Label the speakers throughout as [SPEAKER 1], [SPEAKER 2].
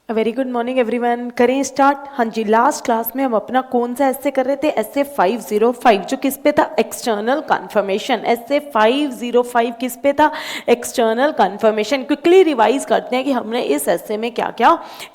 [SPEAKER 1] Very good morning everyone. करें start. हाँ जी, last class में हम अपना कौन सा एस्से कर रहे थे? एस्से 505 जो किस पे था? External conformation. एस्से 505 किस पे था? External conformation. क्विकली रिवाइज करते हैं कि हमने इस एस्से में क्या क्या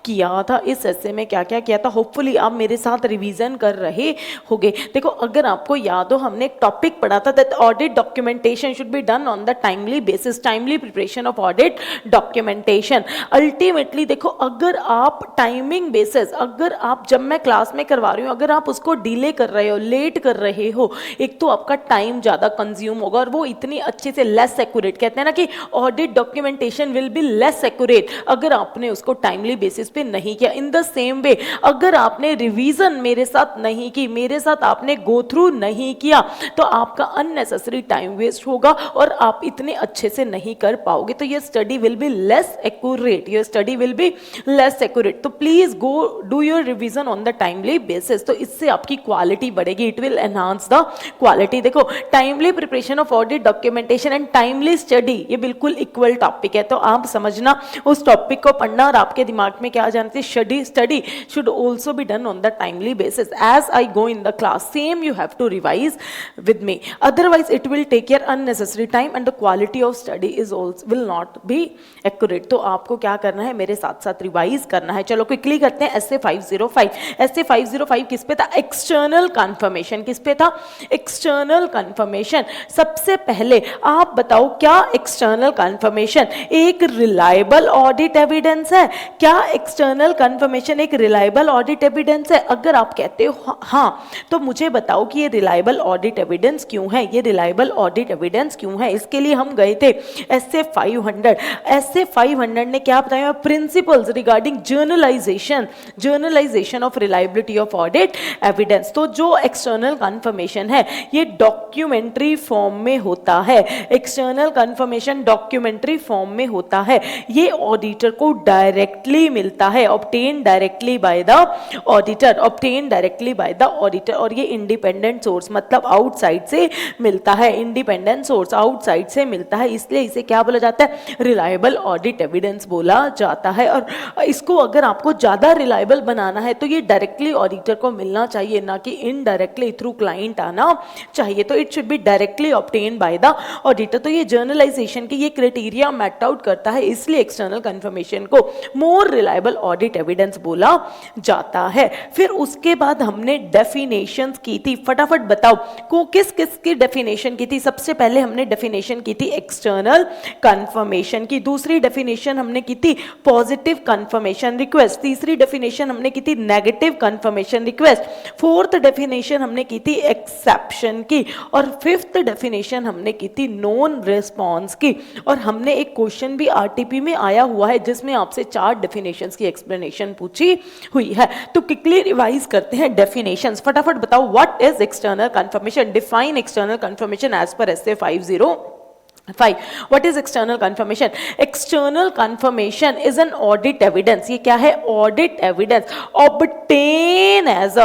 [SPEAKER 1] किया था, इस एस्से में क्या क्या किया था। होपफुली आप मेरे साथ रिवीजन कर रहे होगे। देखो, अगर आपको याद हो, हमने एक टॉपिक पढ़ा था that audit documentation should be done on the timely basis, timely preparation of audit documentation. Ultimately देखो, अगर आप टाइमिंग बेसिस, अगर आप, जब मैं क्लास में करवा रही हूँ, अगर आप उसको डिले कर रहे हो, लेट कर रहे हो, एक तो आपका टाइम ज़्यादा कंज्यूम होगा और वो इतनी अच्छे से लेस एक्यूरेट, कहते हैं ना कि audit documentation will be less accurate अगर आपने उसको टाइमली बेसिस पे नहीं किया। इन द सेम वे, अगर आपने रिवीजन मेरे साथ नहीं की, मेरे साथ आपने गो थ्रू नहीं किया, तो आपका अननेसेसरी टाइम वेस्ट होगा और आप इतने अच्छे से नहीं कर पाओगे। तो ये study will be less accurate, your study will be less accurate. तो please go do your revision on the timely basis, तो इससे आपकी क्वालिटी बढ़ेगी, it will enhance the quality. देखो, timely preparation of audit documentation and timely study, ये बिल्कुल equal topic है। तो आप समझना, उस टॉपिक को पढ़ना और आपके दिमाग में क्या आ जाना चाहिए, study should also be done on the timely basis. As I go in the class, same you have to revise with me, otherwise it will take your unnecessary time and the quality of study is also will not be accurate। तो आपको क्या करना है, मेरे साथ साथ revise करना है। चलो क्विकली करते हैं। एस्से 505, एस्से 505 किस पे था? External conformation. किस पे था? External conformation. सबसे पहले आप बताओ, क्या एक्सटर्नल कन्फर्मेशन एक रिलायबल ऑडिट एविडेंस है? क्या एक्सटर्नल कन्फर्मेशन एक रिलायबल ऑडिट एविडेंस है? अगर आप कहते हो हाँ, तो मुझे बताओ कि ये रिलायबल ऑडिट एविडेंस क्यों है, ये रिलायबल ऑडिट एविडेंस क्यों है। इसके लिए हम गए थे एस्से 500। एस्से 500 ने क्या बताया? Principles regarding journalisation of reliability of audit evidence. तो जो एक्सटर्नल कंफर्मेशन है, ये डॉक्यूमेंट्री फॉर्म में होता है। एक्सटर्नल कंफर्मेशन डॉक्यूमेंट्री फॉर्म में होता है। ये ऑडिटर को डायरेक्टली मिलता है, obtain directly by the auditor, obtain directly by the auditor. और ये इंडिपेंडेंट सोर्स, मतलब आउटसाइड से मिलता है। इंडिपेंडेंट सोर्स आउटसाइड से मिलता है, इसलिए इसे क्या बोला जाता है? रिलायबल ऑडिट एविडेंस बोला जाता है। और इसको अगर आपको ज्यादा रिलायबल बनाना है तो ये डायरेक्टली ऑडिटर को मिलना चाहिए, ना कि इनडायरेक्टली थ्रू क्लाइंट आना चाहिए। तो it should be directly obtain bye the auditor. तो ये जर्नलाइजेशन की ये क्राइटेरिया मैट आउट करता है, इसलिए एक्सटर्नल कंफर्मेशन को मोर रिलायबल ऑडिट एविडेंस बोला जाता है। फिर उसके बाद हमने डेफिनेशंस की थी। फटाफट बताओ को किस किस की डेफिनेशन की थी? सबसे पहले हमने डेफिनेशन की थी एक्सटर्नल कंफर्मेशन की। दूसरी डेफिनेशन हमने की थी पॉजिटिव कंफर्मेशन रिक्वेस्ट। तीसरी डेफिनेशन हमने की थी negative confirmation request. Fourth definition हमने की थी एक्सेप्शन की। और फिफ्थ डेफिनेशन हमने की थी नॉन रिस्पॉन्स की। और हमने एक क्वेश्चन भी आरटीपी में आया हुआ है जिसमें आपसे 4 डेफिनेशंस की एक्सप्लेनेशन पूछी हुई है। तो क्विकली रिवाइज करते हैं डेफिनेशंस। फटाफट बताओ, what is external confirmation? Define external confirmation as per SA 505. What is external confirmation? External confirmation is an audit evidence. ये क्या है? Audit evidence obtain as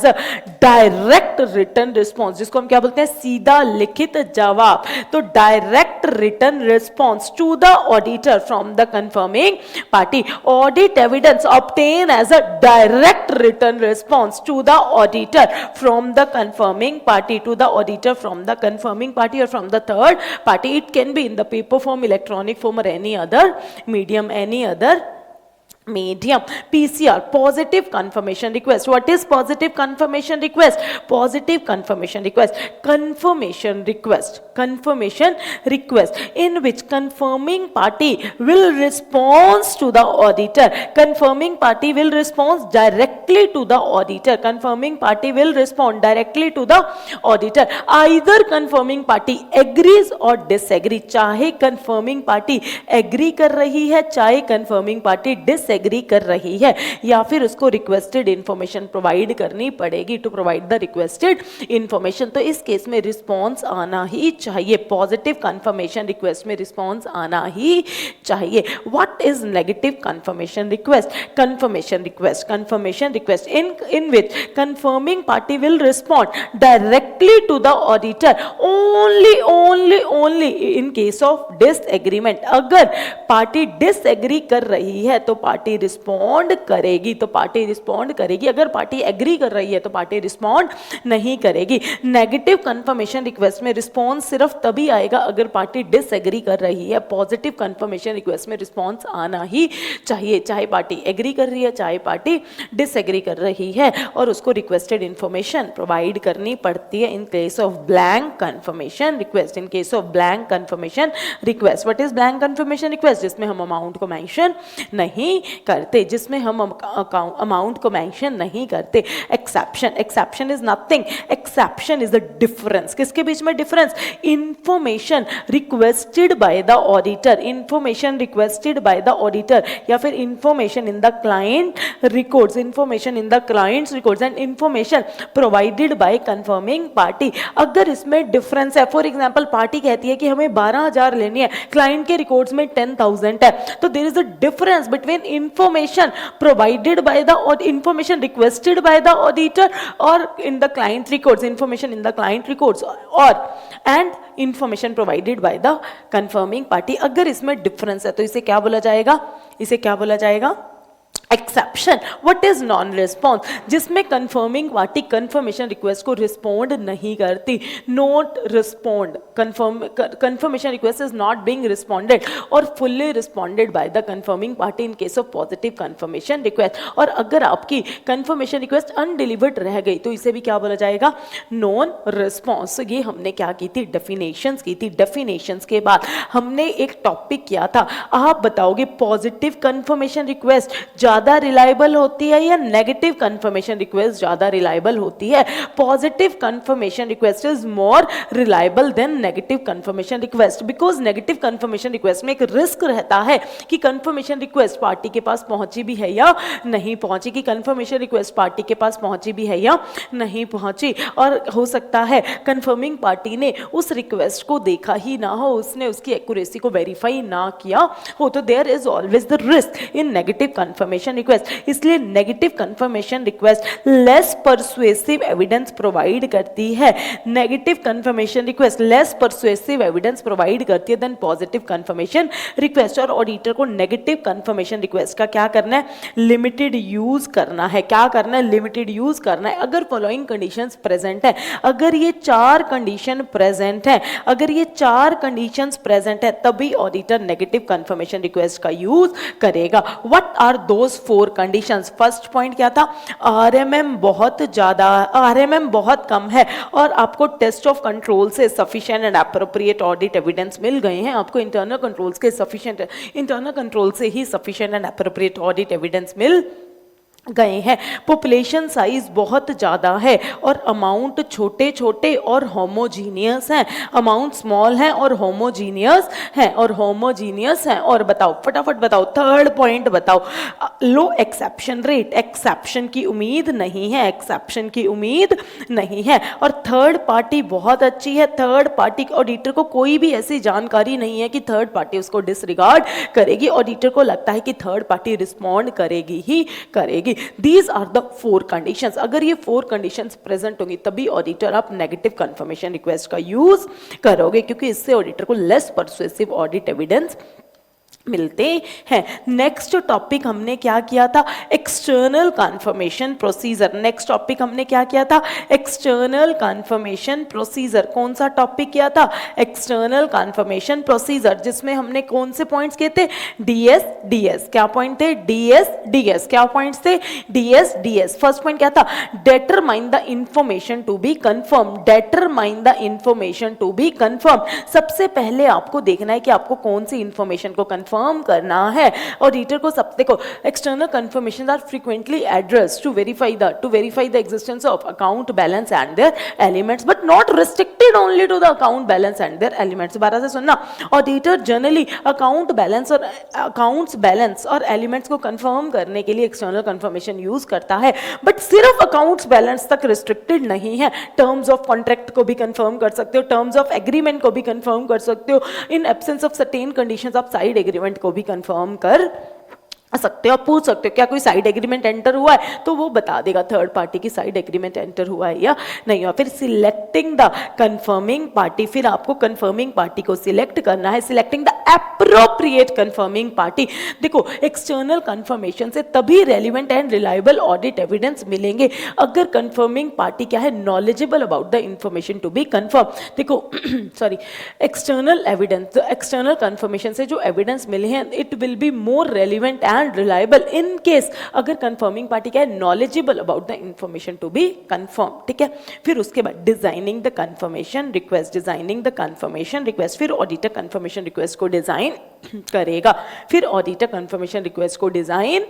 [SPEAKER 1] a direct written response, जिसको हम क्या बोलते हैं? सीधा लिखित जवाब। तो direct written response to the auditor from the confirming party. Audit evidence obtain as a direct written response to the auditor from the confirming party, to the auditor from the confirming party or from the third party. It can be in the paper form, electronic form, or any other medium, any other medium. PCR, positive confirmation request. What is positive confirmation request? Positive confirmation request, confirmation request in which confirming party will respond to the auditor. Confirming party will respond directly to the auditor. Confirming party will respond directly to the auditor. Either confirming party agrees or disagree. चाहे confirming party agree कर रही है, चाहे confirming party disagree agree कर रही है, या फिर उसको रिक्वेस्टेड इंफॉर्मेशन प्रोवाइड करनी पड़ेगी to provide the requested information. तो इस केस में रिस्पॉन्स आना ही चाहिए। पॉजिटिव कंफर्मेशन रिक्वेस्ट में रिस्पॉन्स आना ही चाहिए। What is negative confirmation request? Confirmation request in which confirming party will respond directly to the auditor only in case of disagreement. अगर पार्टी डिसएग्री कर रही है तो पार्टी पार्टी रिस्पॉन्ड करेगी, तो पार्टी रिस्पॉन्ड करेगी। अगर पार्टी एग्री कर रही है तो पार्टी रिस्पॉन्ड नहीं करेगी। नेगेटिव कंफर्मेशन रिक्वेस्ट में रिस्पॉन्स सिर्फ तभी आएगा अगर पार्टी डिसएग्री कर रही है। पॉजिटिव कंफर्मेशन रिक्वेस्ट में रिस्पॉन्स आना ही चाहिए, चाहे पार्टी एग्री कर रही है चाहे पार्टी डिसएग्री कर रही है, और उसको रिक्वेस्टेड इंफॉर्मेशन प्रोवाइड करनी पड़ती है इन case of blank confirmation request. In case of blank confirmation request, what is blank confirmation request? जिसमें हम अमाउंट को मेंशन नहीं करते, जिसमें हम अमाउंट को मेंशन नहीं करते। Exception, exception is nothing, exception is the difference. किसके बीच में difference? Information requested by the auditor, information requested by the auditor, या फिर information in the client records, information in the clients records and information provided by confirming party. अगर इसमें difference है, for example party कहती है कि हमें 12,000 लेनी है, क्लाइंट के रिकॉर्ड्स में 10,000 है, तो there is a difference between information provided by the information requested by the auditor और in the client records, information in the client records और and information provided by the confirming party. अगर इसमें difference है तो इसे क्या बोला जाएगा? इसे क्या बोला जाएगा? Exception. What is non response? जिसमें कंफर्मिंग पार्टी कंफर्मेशन रिक्वेस्ट को रिस्पॉन्ड नहीं करती, not respond, confirmation request is not being responded और fully responded by the confirming party in case of positive confirmation request. और अगर आपकी कंफर्मेशन रिक्वेस्ट अनडिलीवर्ड रह गई तो इसे भी क्या बोला जाएगा? Non response. ये हमने क्या की थी? डेफिनेशंस की थी। डेफिनेशंस के बाद हमने एक टॉपिक किया था, आप बताओगे पॉजिटिव कंफर्मेशन रिक्वेस्ट ज्यादा रिलायबल होती है या नेगेटिव कंफर्मेशन रिक्वेस्ट ज्यादा रिलायबल होती है? Positive confirmation request is more reliable then negative confirmation request, because negative confirmation request में एक रिस्क रहता है कि कंफर्मेशन रिक्वेस्ट पार्टी के पास पहुंची भी है या नहीं पहुंची, कि कंफर्मेशन रिक्वेस्ट पार्टी के पास पहुंची भी है या नहीं पहुंची, और हो सकता है कंफर्मिंग पार्टी ने उस रिक्वेस्ट को देखा ही ना हो, उसने उसकी एक्यूरेसी को वेरीफाई ना किया हो, तो there is always the risk in negative confirmation request. इसलिए negative confirmation request less persuasive evidence provide करती है, negative confirmation request less persuasive evidence provide करती है देन पॉजिटिव कंफर्मेशन रिक्वेस्ट। और ऑडिटर को नेगेटिव कंफर्मेशन रिक्वेस्ट का क्या करना है? लिमिटेड यूज करना है। क्या करना है? लिमिटेड यूज करना है। अगर फॉलोइंग कंडीशंस प्रेजेंट है, अगर ये 4 कंडीशन प्रेजेंट है, अगर ये 4 कंडीशंस प्रेजेंट है, तभी ऑडिटर नेगेटिव कंफर्मेशन रिक्वेस्ट का यूज करेगा। What are those 4 conditions? First point क्या था? आरएमएम बहुत ज्यादा, आरएमएम बहुत कम है और आपको टेस्ट ऑफ कंट्रोल से sufficient and appropriate audit evidence मिल गए हैं। आपको इंटरनल कंट्रोल्स के सफिशिएंट, इंटरनल कंट्रोल से ही sufficient and appropriate audit evidence मिल गए हैं। पॉपुलेशन साइज बहुत ज़्यादा है और अमाउंट छोटे छोटे और होमोजीनियस हैं, अमाउंट स्मॉल है और होमोजीनियस है, और होमोजीनियस है। और बताओ, फटाफट बताओ, थर्ड पॉइंट बताओ। लो एक्सेप्शन रेट, एक्सेप्शन की उम्मीद नहीं है, एक्सेप्शन की उम्मीद नहीं है। और थर्ड पार्टी बहुत अच्छी है, थर्ड पार्टी ऑडिटर को कोई भी ऐसी जानकारी नहीं है कि थर्ड पार्टी उसको डिसरिगार्ड करेगी। ऑडिटर को लगता है कि थर्ड पार्टी रिस्पॉन्ड करेगी ही करेगी। These are the 4 conditions. अगर ये 4 conditions प्रेजेंट होंगी तभी ऑडिटर आप नेगेटिव कंफर्मेशन रिक्वेस्ट का यूज करोगे, क्योंकि इससे ऑडिटर को लेस परसुएसिव ऑडिट एविडेंस मिलते हैं। नेक्स्ट टॉपिक हमने क्या किया था? External confirmation procedure. Next topic हमने क्या किया था? External confirmation procedure. कौन सा टॉपिक किया था? एक्सटर्नल कंफर्मेशन प्रोसीजर, जिसमें हमने कौन से पॉइंट्स किए थे? DS DS. क्या पॉइंट थे? DS DS. क्या पॉइंट्स थे? DS DS. फर्स्ट पॉइंट क्या था? Determine the information to be confirm, determine the information to be confirm. सबसे पहले आपको देखना है कि आपको कौन सी इंफॉर्मेशन को कंफर्म करना है। ऑडिटर को सब देखो, external confirmations are frequently addressed to verify the existence of account balance and their elements, but not restricted only to the account balance and their elements. दोबारा से सुनना, ऑडिटर जनरली अकाउंट बैलेंस और accounts balance और elements को confirm करने के लिए external confirmation use करता है, बट सिर्फ अकाउंट्स बैलेंस तक रिस्ट्रिक्टेड नहीं है। टर्म्स ऑफ कॉन्ट्रैक्ट को भी कंफर्म कर सकते हो, टर्म्स ऑफ एग्रीमेंट को भी कंफर्म कर सकते हो। In absence of certain conditions आप साइड एग्रीमेंट को भी कंफर्म कर सकते हो। आप पूछ सकते हो क्या कोई साइड एग्रीमेंट एंटर हुआ है, तो वो बता देगा थर्ड पार्टी की साइड एग्रीमेंट एंटर हुआ है या नहीं हुआ। फिर सिलेक्टिंग द कंफर्मिंग पार्टी, फिर आपको कंफर्मिंग पार्टी को सिलेक्ट करना है। Selecting the appropriate confirming party. देखो एक्सटर्नल कंफर्मेशन से तभी relevant and reliable audit evidence मिलेंगे अगर कंफर्मिंग पार्टी क्या है, knowledgeable about the information to be confirm. देखो sorry, external evidence, external confirmation से जो एविडेंस मिले हैं it will be more relevant and reliable in case अगर कंफर्मिंग पार्टी क्या है, knowledgeable about the information to be confirm. ठीक है, फिर उसके बाद designing the confirmation request, designing the confirmation request, फिर ऑडिटर कंफर्मेशन रिक्वेस्ट को डिजाइन करेगा, फिर ऑडिटर कंफर्मेशन रिक्वेस्ट को डिजाइन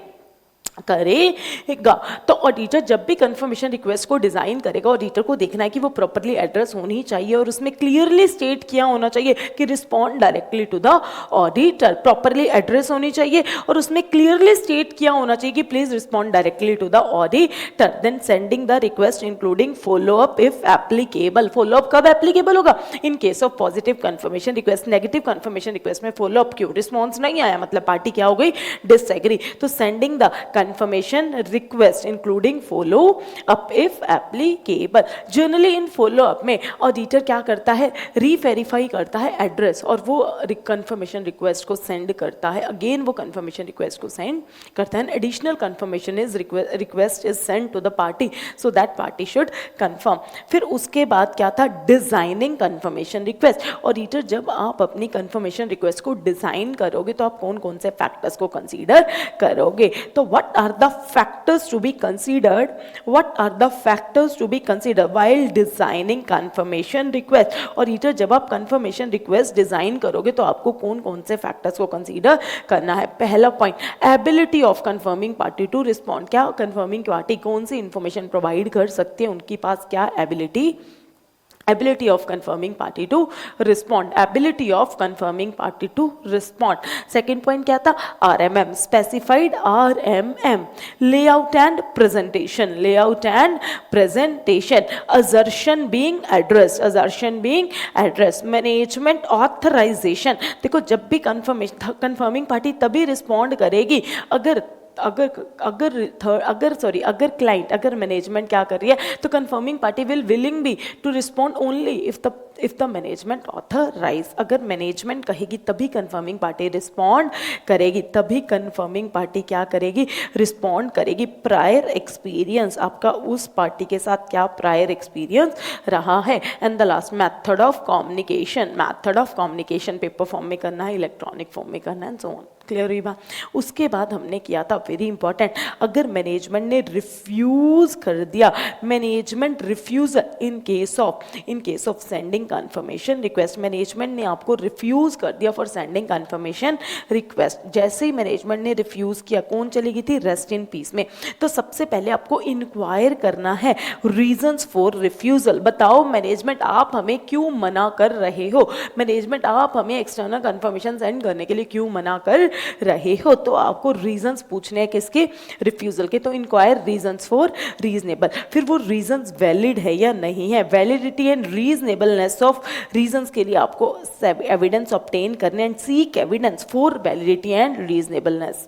[SPEAKER 1] करेगा। तो ऑडिटर जब भी कंफर्मेशन रिक्वेस्ट को डिजाइन करेगा, ऑडिटर को देखना है कि वो प्रॉपर्ली एड्रेस होनी चाहिए और उसमें क्लियरली स्टेट किया होना चाहिए कि respond directly to the auditor, properly address होनी चाहिए और उसमें क्लियरली स्टेट किया होना चाहिए कि please respond directly to the auditor. Then sending the request including follow up if applicable. Follow up कब एप्लीकेबल होगा? In case of positive confirmation request. Negative confirmation request में फॉलो अप क्यों? Response नहीं आया, मतलब पार्टी क्या हो गई, डिसएग्री। तो sending the confirmation request including follow up if applicable। Generally in follow up में ऑडिटर क्या करता है, रीवेरीफाई करता है एड्रेस और वो कंफर्मेशन रिक्वेस्ट को सेंड करता है, अगेन वो कंफर्मेशन रिक्वेस्ट को सेंड करता है। Additional confirmation is request is send to the party so that party should confirm. फिर उसके बाद क्या था, डिजाइनिंग कंफर्मेशन रिक्वेस्ट। ऑडिटर जब आप अपनी कंफर्मेशन रिक्वेस्ट को डिजाइन करोगे तो आप कौन कौन से फैक्टर्स को कंसीडर करोगे? तो what are the factors to be considered, what are the factors to be considered while designing confirmation request? Auditor जब आप confirmation request डिजाइन करोगे तो आपको कौन कौन से फैक्टर्स को कंसीडर करना है? पहला point, ability of confirming party to respond. क्या कंफर्मिंग पार्टी कौन सी इंफॉर्मेशन प्रोवाइड कर सकती है, उनके पास क्या ability, ability of confirming party to respond, ability of confirming party to respond। second point क्या था, RMM, specified RMM, layout and presentation, layout and presentation, assertion being addressed, assertion being addressed, management authorization। देखो जब भी confirming party तभी respond करेगी अगर client, अगर management क्या कर रही है, तो confirming party will willing be to respond only if the management authorise. अगर मैनेजमेंट कहेगी तभी कंफर्मिंग पार्टी रिस्पॉन्ड करेगी, तभी कंफर्मिंग पार्टी क्या करेगी, रिस्पॉन्ड करेगी। प्रायर एक्सपीरियंस, आपका उस पार्टी के साथ क्या प्रायर एक्सपीरियंस रहा है। And the last, method of communication, method of communication paper form में करना है, इलेक्ट्रॉनिक फॉर्म में करना है, एंड सो ऑन। क्लियर हुई बात? उसके बाद हमने किया था वेरी इंपॉर्टेंट, अगर मैनेजमेंट ने रिफ्यूज कर दिया, management refusal in case of sending confirmation request, management ने आपको रिफ्यूज कर दिया फॉर सेंडिंग कंफर्मेशन रिक्वेस्ट। जैसे ही मैनेजमेंट ने रिफ्यूज किया, कौन चली गई थी, रेस्ट इन पीस में। तो सबसे पहले आपको इंक्वायर करना है रीजंस फॉर रिफ्यूजल। बताओ मैनेजमेंट आप हमें क्यों मना कर रहे हो, मैनेजमेंट आप हमें एक्सटर्नल कंफर्मेशन सेंड करने के लिए क्यों मना कर रहे हो। तो आपको रीजंस पूछने हैं किसके, रिफ्यूजल के। तो इंक्वायर रीजंस फॉर रीजनेबल, फिर वो रीजंस वैलिड है या नहीं है, validity and reasonableness of reasons के लिए आपको एविडेंस ऑब्टेन करने and seek evidence for validity and reasonableness.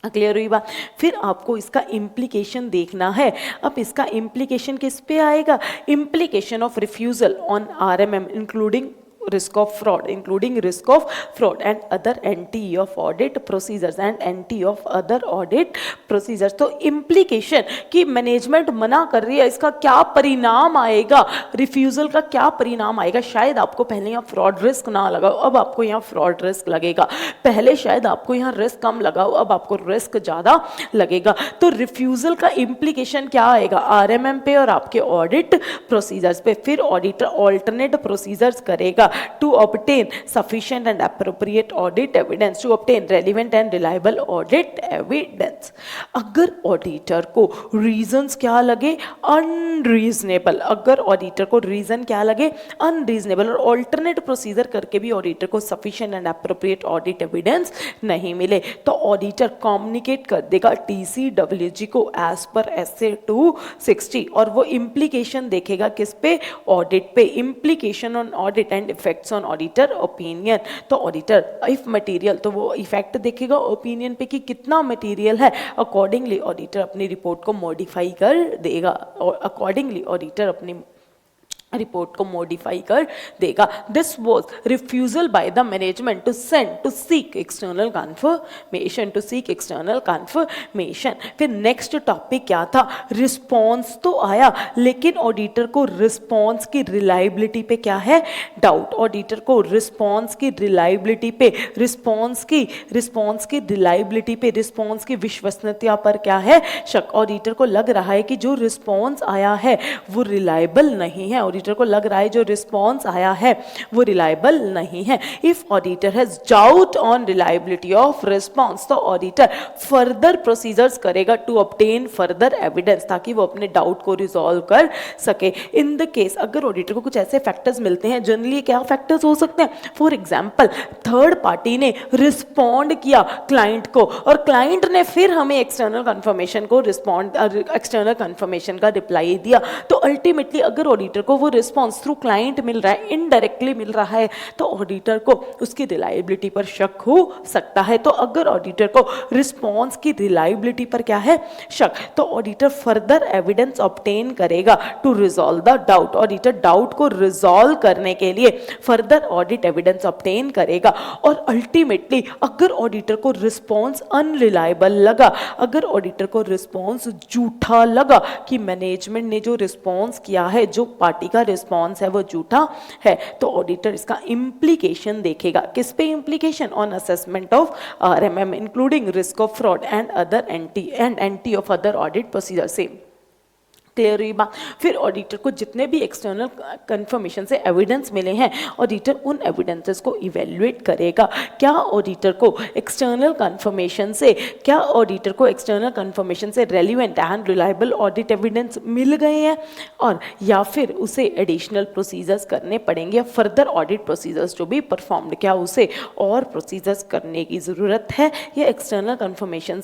[SPEAKER 1] Clear हुई बात? फिर आपको इसका इम्प्लीकेशन देखना है। अब इसका इम्प्लीकेशन किस पे आएगा, implication of refusal on RMM including risk of fraud, including risk of fraud and other anti of audit procedures and anti of other audit procedures। तो implication कि मैनेजमेंट मना कर रही है, इसका क्या परिणाम आएगा, रिफ्यूजल का क्या परिणाम आएगा। शायद आपको पहले यहाँ फ्रॉड रिस्क ना लगाओ, अब आपको यहाँ फ्रॉड रिस्क लगेगा। पहले शायद आपको यहाँ रिस्क कम लगाओ, अब आपको रिस्क ज्यादा लगेगा। तो रिफ्यूजल का इम्प्लीकेशन क्या आएगा, RMM पे और आपके ऑडिट प्रोसीजर्स पे। फिर ऑडिटर ऑल्टरनेट प्रोसीजर्स करेगा to obtain sufficient and appropriate audit evidence, to obtain relevant and reliable audit evidence। अगर ऑडिटर को रीजंस क्या लगे, अनरीजनेबल, अगर ऑडिटर को रीजन क्या लगे, अनरीजनेबल, और ऑल्टरनेट प्रोसीजर करके भी ऑडिटर को sufficient and appropriate audit evidence नहीं मिले, तो ऑडिटर कम्युनिकेट कर देगा TCWG को एज पर SA 260 और वो इम्प्लीकेशन देखेगा किस पे, ऑडिट पे। Implication on audit and effects on auditor opinion. तो ऑडिटर इफ मटेरियल, तो वो इफेक्ट देखेगा ओपिनियन पे कि कितना मटेरियल है, अकॉर्डिंगली ऑडिटर अपनी रिपोर्ट को मॉडिफाई कर देगा, और अकॉर्डिंगली ऑडिटर अपनी रिपोर्ट को मॉडिफाई कर देगा। This was refusal by the management to send to seek external confirmation. फिर नेक्स्ट टॉपिक क्या था, रिस्पॉन्स तो आया लेकिन ऑडिटर को रिस्पॉन्स की रिलायबिलिटी पे क्या है, डाउट। ऑडिटर को रिस्पॉन्स की रिलायबिलिटी पे, रिस्पॉन्स की रिलायबिलिटी पे, रिस्पॉन्स की विश्वसनीयता पर क्या है, शक। ऑडिटर को लग रहा है कि जो रिस्पॉन्स आया है वो रिलायबल नहीं है। ऑडिटर को लग रहा है जो रिस्पॉन्स आया है वो रिलायबल नहीं है। If auditor has doubt on reliability of response, तो ऑडिटर फर्दर प्रोसीजर्स करेगा टू ऑब्टेन फर्दर एविडेंस, ताकि वो अपने डाउट को रिजॉल्व कर सके। इन द केस अगर ऑडिटर को कुछ ऐसे फैक्टर्स मिलते हैं, जनरली क्या फैक्टर्स हो सकते हैं, फॉर एग्जांपल थर्ड पार्टी ने रिस्पॉन्ड किया क्लाइंट को और क्लाइंट ने फिर हमें एक्सटर्नल कंफर्मेशन का रिप्लाई दिया, तो अल्टीमेटली अगर ऑडिटर को वो रिस्पॉन्स थ्रू क्लाइंट मिल रहा है, इनडायरेक्टली मिल रहा है, तो ऑडिटर को उसकी रिलायबिलिटी पर शक हो सकता है। तो अगर ऑडिटर को रिस्पॉन्स की रिलायबिलिटी पर क्या है, शक, तो ऑडिटर फर्दर एविडेंस ऑब्टेन करेगा to resolve the doubt. Auditor doubt को रिजॉल्व करने के लिए फर्दर ऑडिट एविडेंस ऑब्टेन करेगा। और अल्टीमेटली अगर ऑडिटर को रिस्पॉन्स अनरिलायबल लगा, अगर ऑडिटर को रिस्पॉन्स झूठा लगा कि मैनेजमेंट ने जो रिस्पॉन्स किया है, जो पार्टी का रिस्पॉन्स है वो झूठा है, तो ऑडिटर इसका इम्प्लीकेशन देखेगा। किस पे implication, on assessment of RMM including risk of fraud and other anti of other audit procedure. से क्लियर हुई बात। फिर ऑडिटर को जितने भी एक्सटर्नल कंफर्मेशन से एविडेंस मिले हैं, ऑडिटर उन एविडेंसेस को इवेल्युएट करेगा। क्या ऑडिटर को एक्सटर्नल कंफर्मेशन से relevant and reliable audit evidence मिल गए हैं, और या फिर उसे एडिशनल प्रोसीजर्स करने पड़ेंगे, या फर्दर ऑडिट प्रोसीजर्स जो भी परफॉर्म्ड, क्या उसे और प्रोसीजर्स करने की ज़रूरत है, या एक्सटर्नल कंफर्मेशन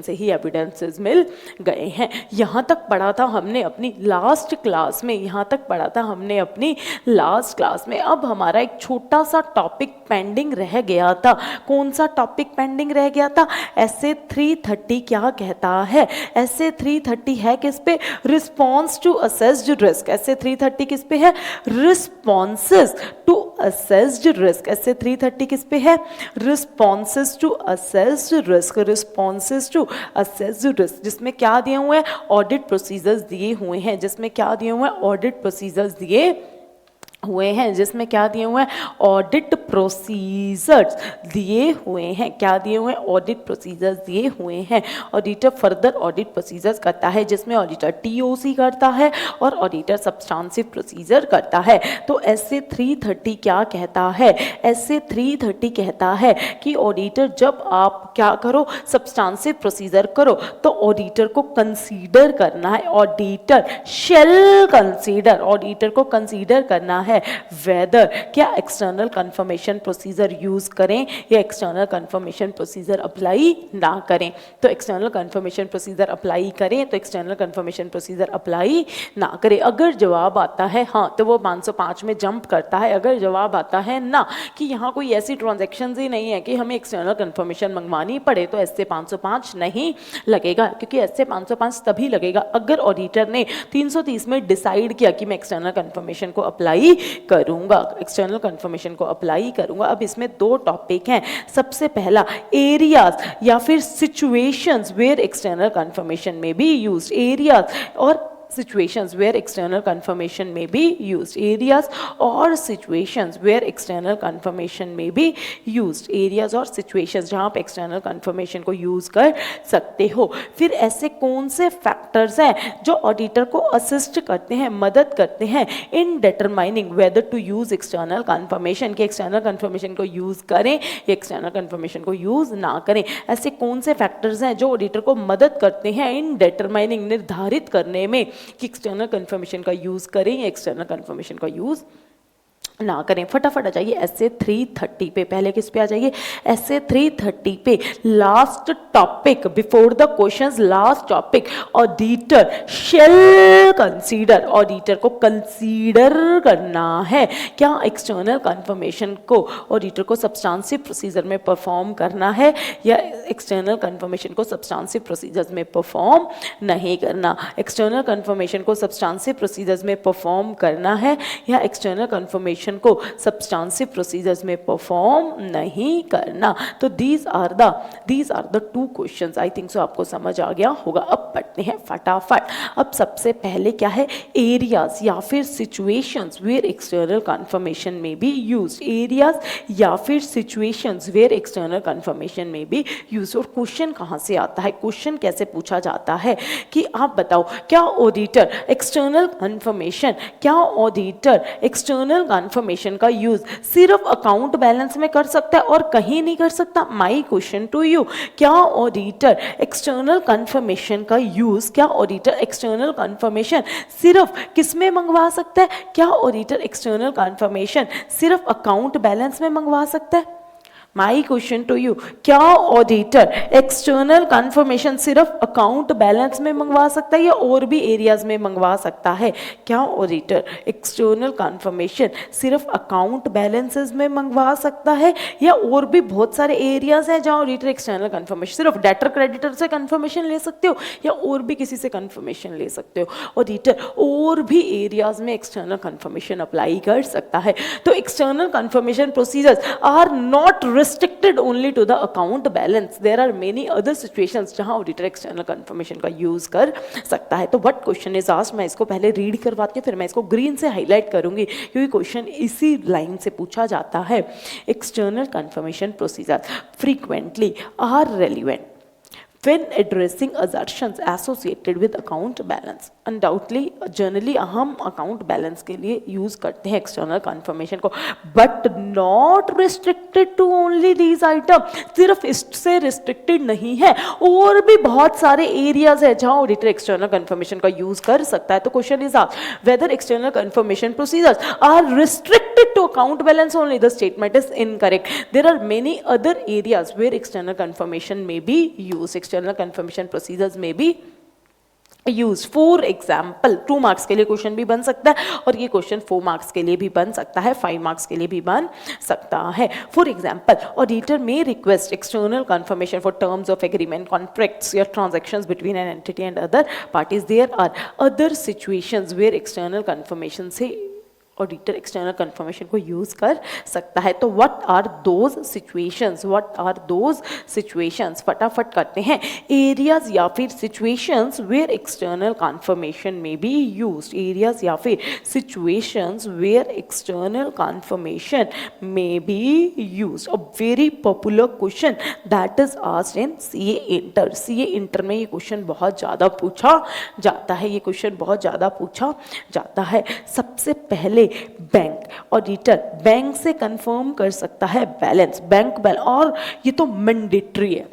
[SPEAKER 1] से ही एविडेंसेस मिल गए हैं। यहाँ तक पढ़ा था हमने अपनी लास्ट क्लास में। अब हमारा एक छोटा सा टॉपिक पेंडिंग रह गया था। कौन सा टॉपिक पेंडिंग रह गया था? ऐसे 330 क्या कहता है? ऐसे 330 है किस पे? Response to assessed risk. ऐसे 330 किस पे है? Responses to assessed risk. ऐसे 330 किस पे है? Responses to assessed risk. जिसमें क्या दिए हुए हैं? ऑडिट प्रोसीजर्स दिए हुए हैं। जिसमें क्या दिए हुए हैं? ऑडिट प्रोसीजर्स दिए हुए हैं। जिसमें क्या दिए हुए हैं? ऑडिट प्रोसीजर्स दिए हुए हैं। क्या दिए हुए हैं? ऑडिट प्रोसीजर्स दिए हुए हैं। ऑडिटर फर्दर ऑडिट प्रोसीजर्स करता है, जिसमें ऑडिटर TOC करता है और ऑडिटर सब्सटेंसिव प्रोसीजर करता है। तो ऐसे 330 क्या कहता है? ऐसे 330 कहता है कि ऑडिटर जब आप क्या करो, सब्सटेंसिव प्रोसीजर करो, तो ऑडिटर को कंसीडर करना है। ऑडिटर को कंसीडर करना है वेदर क्या एक्सटर्नल कंफर्मेशन प्रोसीजर यूज करें या एक्सटर्नल कंफर्मेशन प्रोसीजर अप्लाई ना करें। तो एक्सटर्नल कंफर्मेशन प्रोसीजर अप्लाई करें तो एक्सटर्नल कंफर्मेशन प्रोसीजर अप्लाई ना करें। अगर जवाब आता है हाँ तो वो 505 में जंप करता है। अगर जवाब आता है ना कि यहाँ कोई ऐसी ट्रांजैक्शंस ही नहीं है कि हमें एक्सटर्नल कंफर्मेशन मंगवानी पड़े, तो ऐसे 505 नहीं लगेगा, क्योंकि ऐसे 505 तभी लगेगा अगर ऑडिटर ने 330 में डिसाइड किया कि मैं एक्सटर्नल कंफर्मेशन को अप्लाई करूंगा, एक्सटर्नल कंफर्मेशन को अप्लाई करूंगा। अब इसमें 2 टॉपिक हैं। सबसे पहला एरियाज या फिर situations where external confirmation may be used. Areas और situations where external confirmation may be used. Areas or situations where external confirmation may be used. Areas और situations जहाँ आप external confirmation को use कर सकते हो। फिर ऐसे कौन से factors हैं जो auditor को assist करते हैं, मदद करते हैं in determining whether to use external confirmation, कि external confirmation को use करें या external confirmation को use ना करें। ऐसे कौन से factors हैं जो auditor को मदद करते हैं in determining, निर्धारित करने में कि एक्सटर्नल कंफर्मेशन का यूज करें या एक्सटर्नल कंफर्मेशन का यूज ना करें, फटाफट आ जाइए ऐसे 330 पे। पहले किस पे आ जाइए? ऐसे 330 पे। Last topic before the questions, last topic, auditor shall consider, auditor को कंसीडर करना है क्या? एक्सटर्नल कंफर्मेशन को ऑडिटर को सब्सटेंसिव प्रोसीजर में परफॉर्म करना है या एक्सटर्नल कंफर्मेशन को सब्सटेंसिव प्रोसीजर्स में परफॉर्म नहीं करना? एक्सटर्नल कंफर्मेशन को सब्सटेंसिव प्रोसीजर्स में परफॉर्म करना है या एक्सटर्नल कंफर्मेशन को सब्सटेंसिव प्रोसीजर्स में परफॉर्म नहीं करना? तो these are the two questions. I think so आपको समझ आ गया होगा। अब पढ़ते हैं फटाफट। अब सबसे पहले क्या है? एरियाज या फिर situations where external confirmation may be used. Areas या फिर situations where external confirmation may be used. और क्वेश्चन कहां से आता है? क्वेश्चन कैसे पूछा जाता है कि आप बताओ, क्या ऑडिटर एक्सटर्नल कंफर्मेशन, क्या ऑडिटर एक्सटर्नल कंफर्मेशन का यूज सिर्फ अकाउंट बैलेंस में कर सकता है और कहीं नहीं कर सकता? माई क्वेश्चन टू यू, क्या ऑडिटर एक्सटर्नल कंफर्मेशन का यूज, क्या ऑडिटर एक्सटर्नल कंफर्मेशन सिर्फ किस में मंगवा सकता है? क्या ऑडिटर एक्सटर्नल कंफर्मेशन सिर्फ अकाउंट बैलेंस में मंगवा सकता है? माई क्वेश्चन टू यू, क्या ऑडिटर एक्सटर्नल कंफर्मेशन सिर्फ अकाउंट बैलेंस में मंगवा सकता है या और भी एरियाज में मंगवा सकता है? क्या ऑडिटर एक्सटर्नल कंफर्मेशन सिर्फ अकाउंट बैलेंसेस में मंगवा सकता है या और भी बहुत सारे एरियाज हैं जहां ऑडिटर एक्सटर्नल कंफर्मेशन, सिर्फ डेटर क्रेडिटर से कंफर्मेशन ले सकते हो या और भी किसी से कंफर्मेशन ले सकते हो? ऑडिटर और भी एरियाज में एक्सटर्नल कंफर्मेशन अप्लाई कर सकता है। तो external confirmation procedures are not restricted only to the account balance. There are many other situations जहां ऑडिटर एक्सटर्नल कंफर्मेशन का यूज कर सकता है। तो व्हाट क्वेश्चन इज आस्क्ड, मैं इसको पहले रीड करवाती हूँ, फिर मैं इसको ग्रीन से हाईलाइट करूंगी क्योंकि क्वेश्चन इसी लाइन से पूछा जाता है। External confirmation procedure frequently are relevant when addressing assertions associated with account balance. Undoubtedly, generally हम account balance के लिए use करते हैं external confirmation को, but not restricted to only these items. सिर्फ इससे restricted नहीं है, और भी बहुत सारे areas है जहाँ auditor external confirmation का use कर सकता है। तो question is asked whether external confirmation procedures are restricted to account balance only. The statement is incorrect. There are many other areas where external confirmation may be used. External confirmation procedures में भी use. For example 2 marks के लिए question भी बन सकता है और ये क्वेश्चन 4 मार्क्स के लिए भी बन सकता है, 5 मार्क्स के लिए भी बन सकता है। For example, auditor may request external confirmation for terms of agreement, contracts या transactions between an entity and other parties. There are other situations where external confirmation से ऑडिटर एक्सटर्नल कंफर्मेशन को यूज कर सकता है। तो what are those situations, what are those situations, फटाफट करते हैं। एरियाज या फिर situations where external confirmation may be used. Areas या फिर situations where external confirmation may be used. A very popular question that is asked in CA inter. CA inter में ये question बहुत ज़्यादा पूछा जाता है, ये क्वेश्चन बहुत ज़्यादा पूछा जाता है। सबसे पहले बैंक, ऑडिटर बैंक से कंफर्म कर सकता है बैलेंस, बैंक बैलेंस, और ये तो मैंडेटरी है।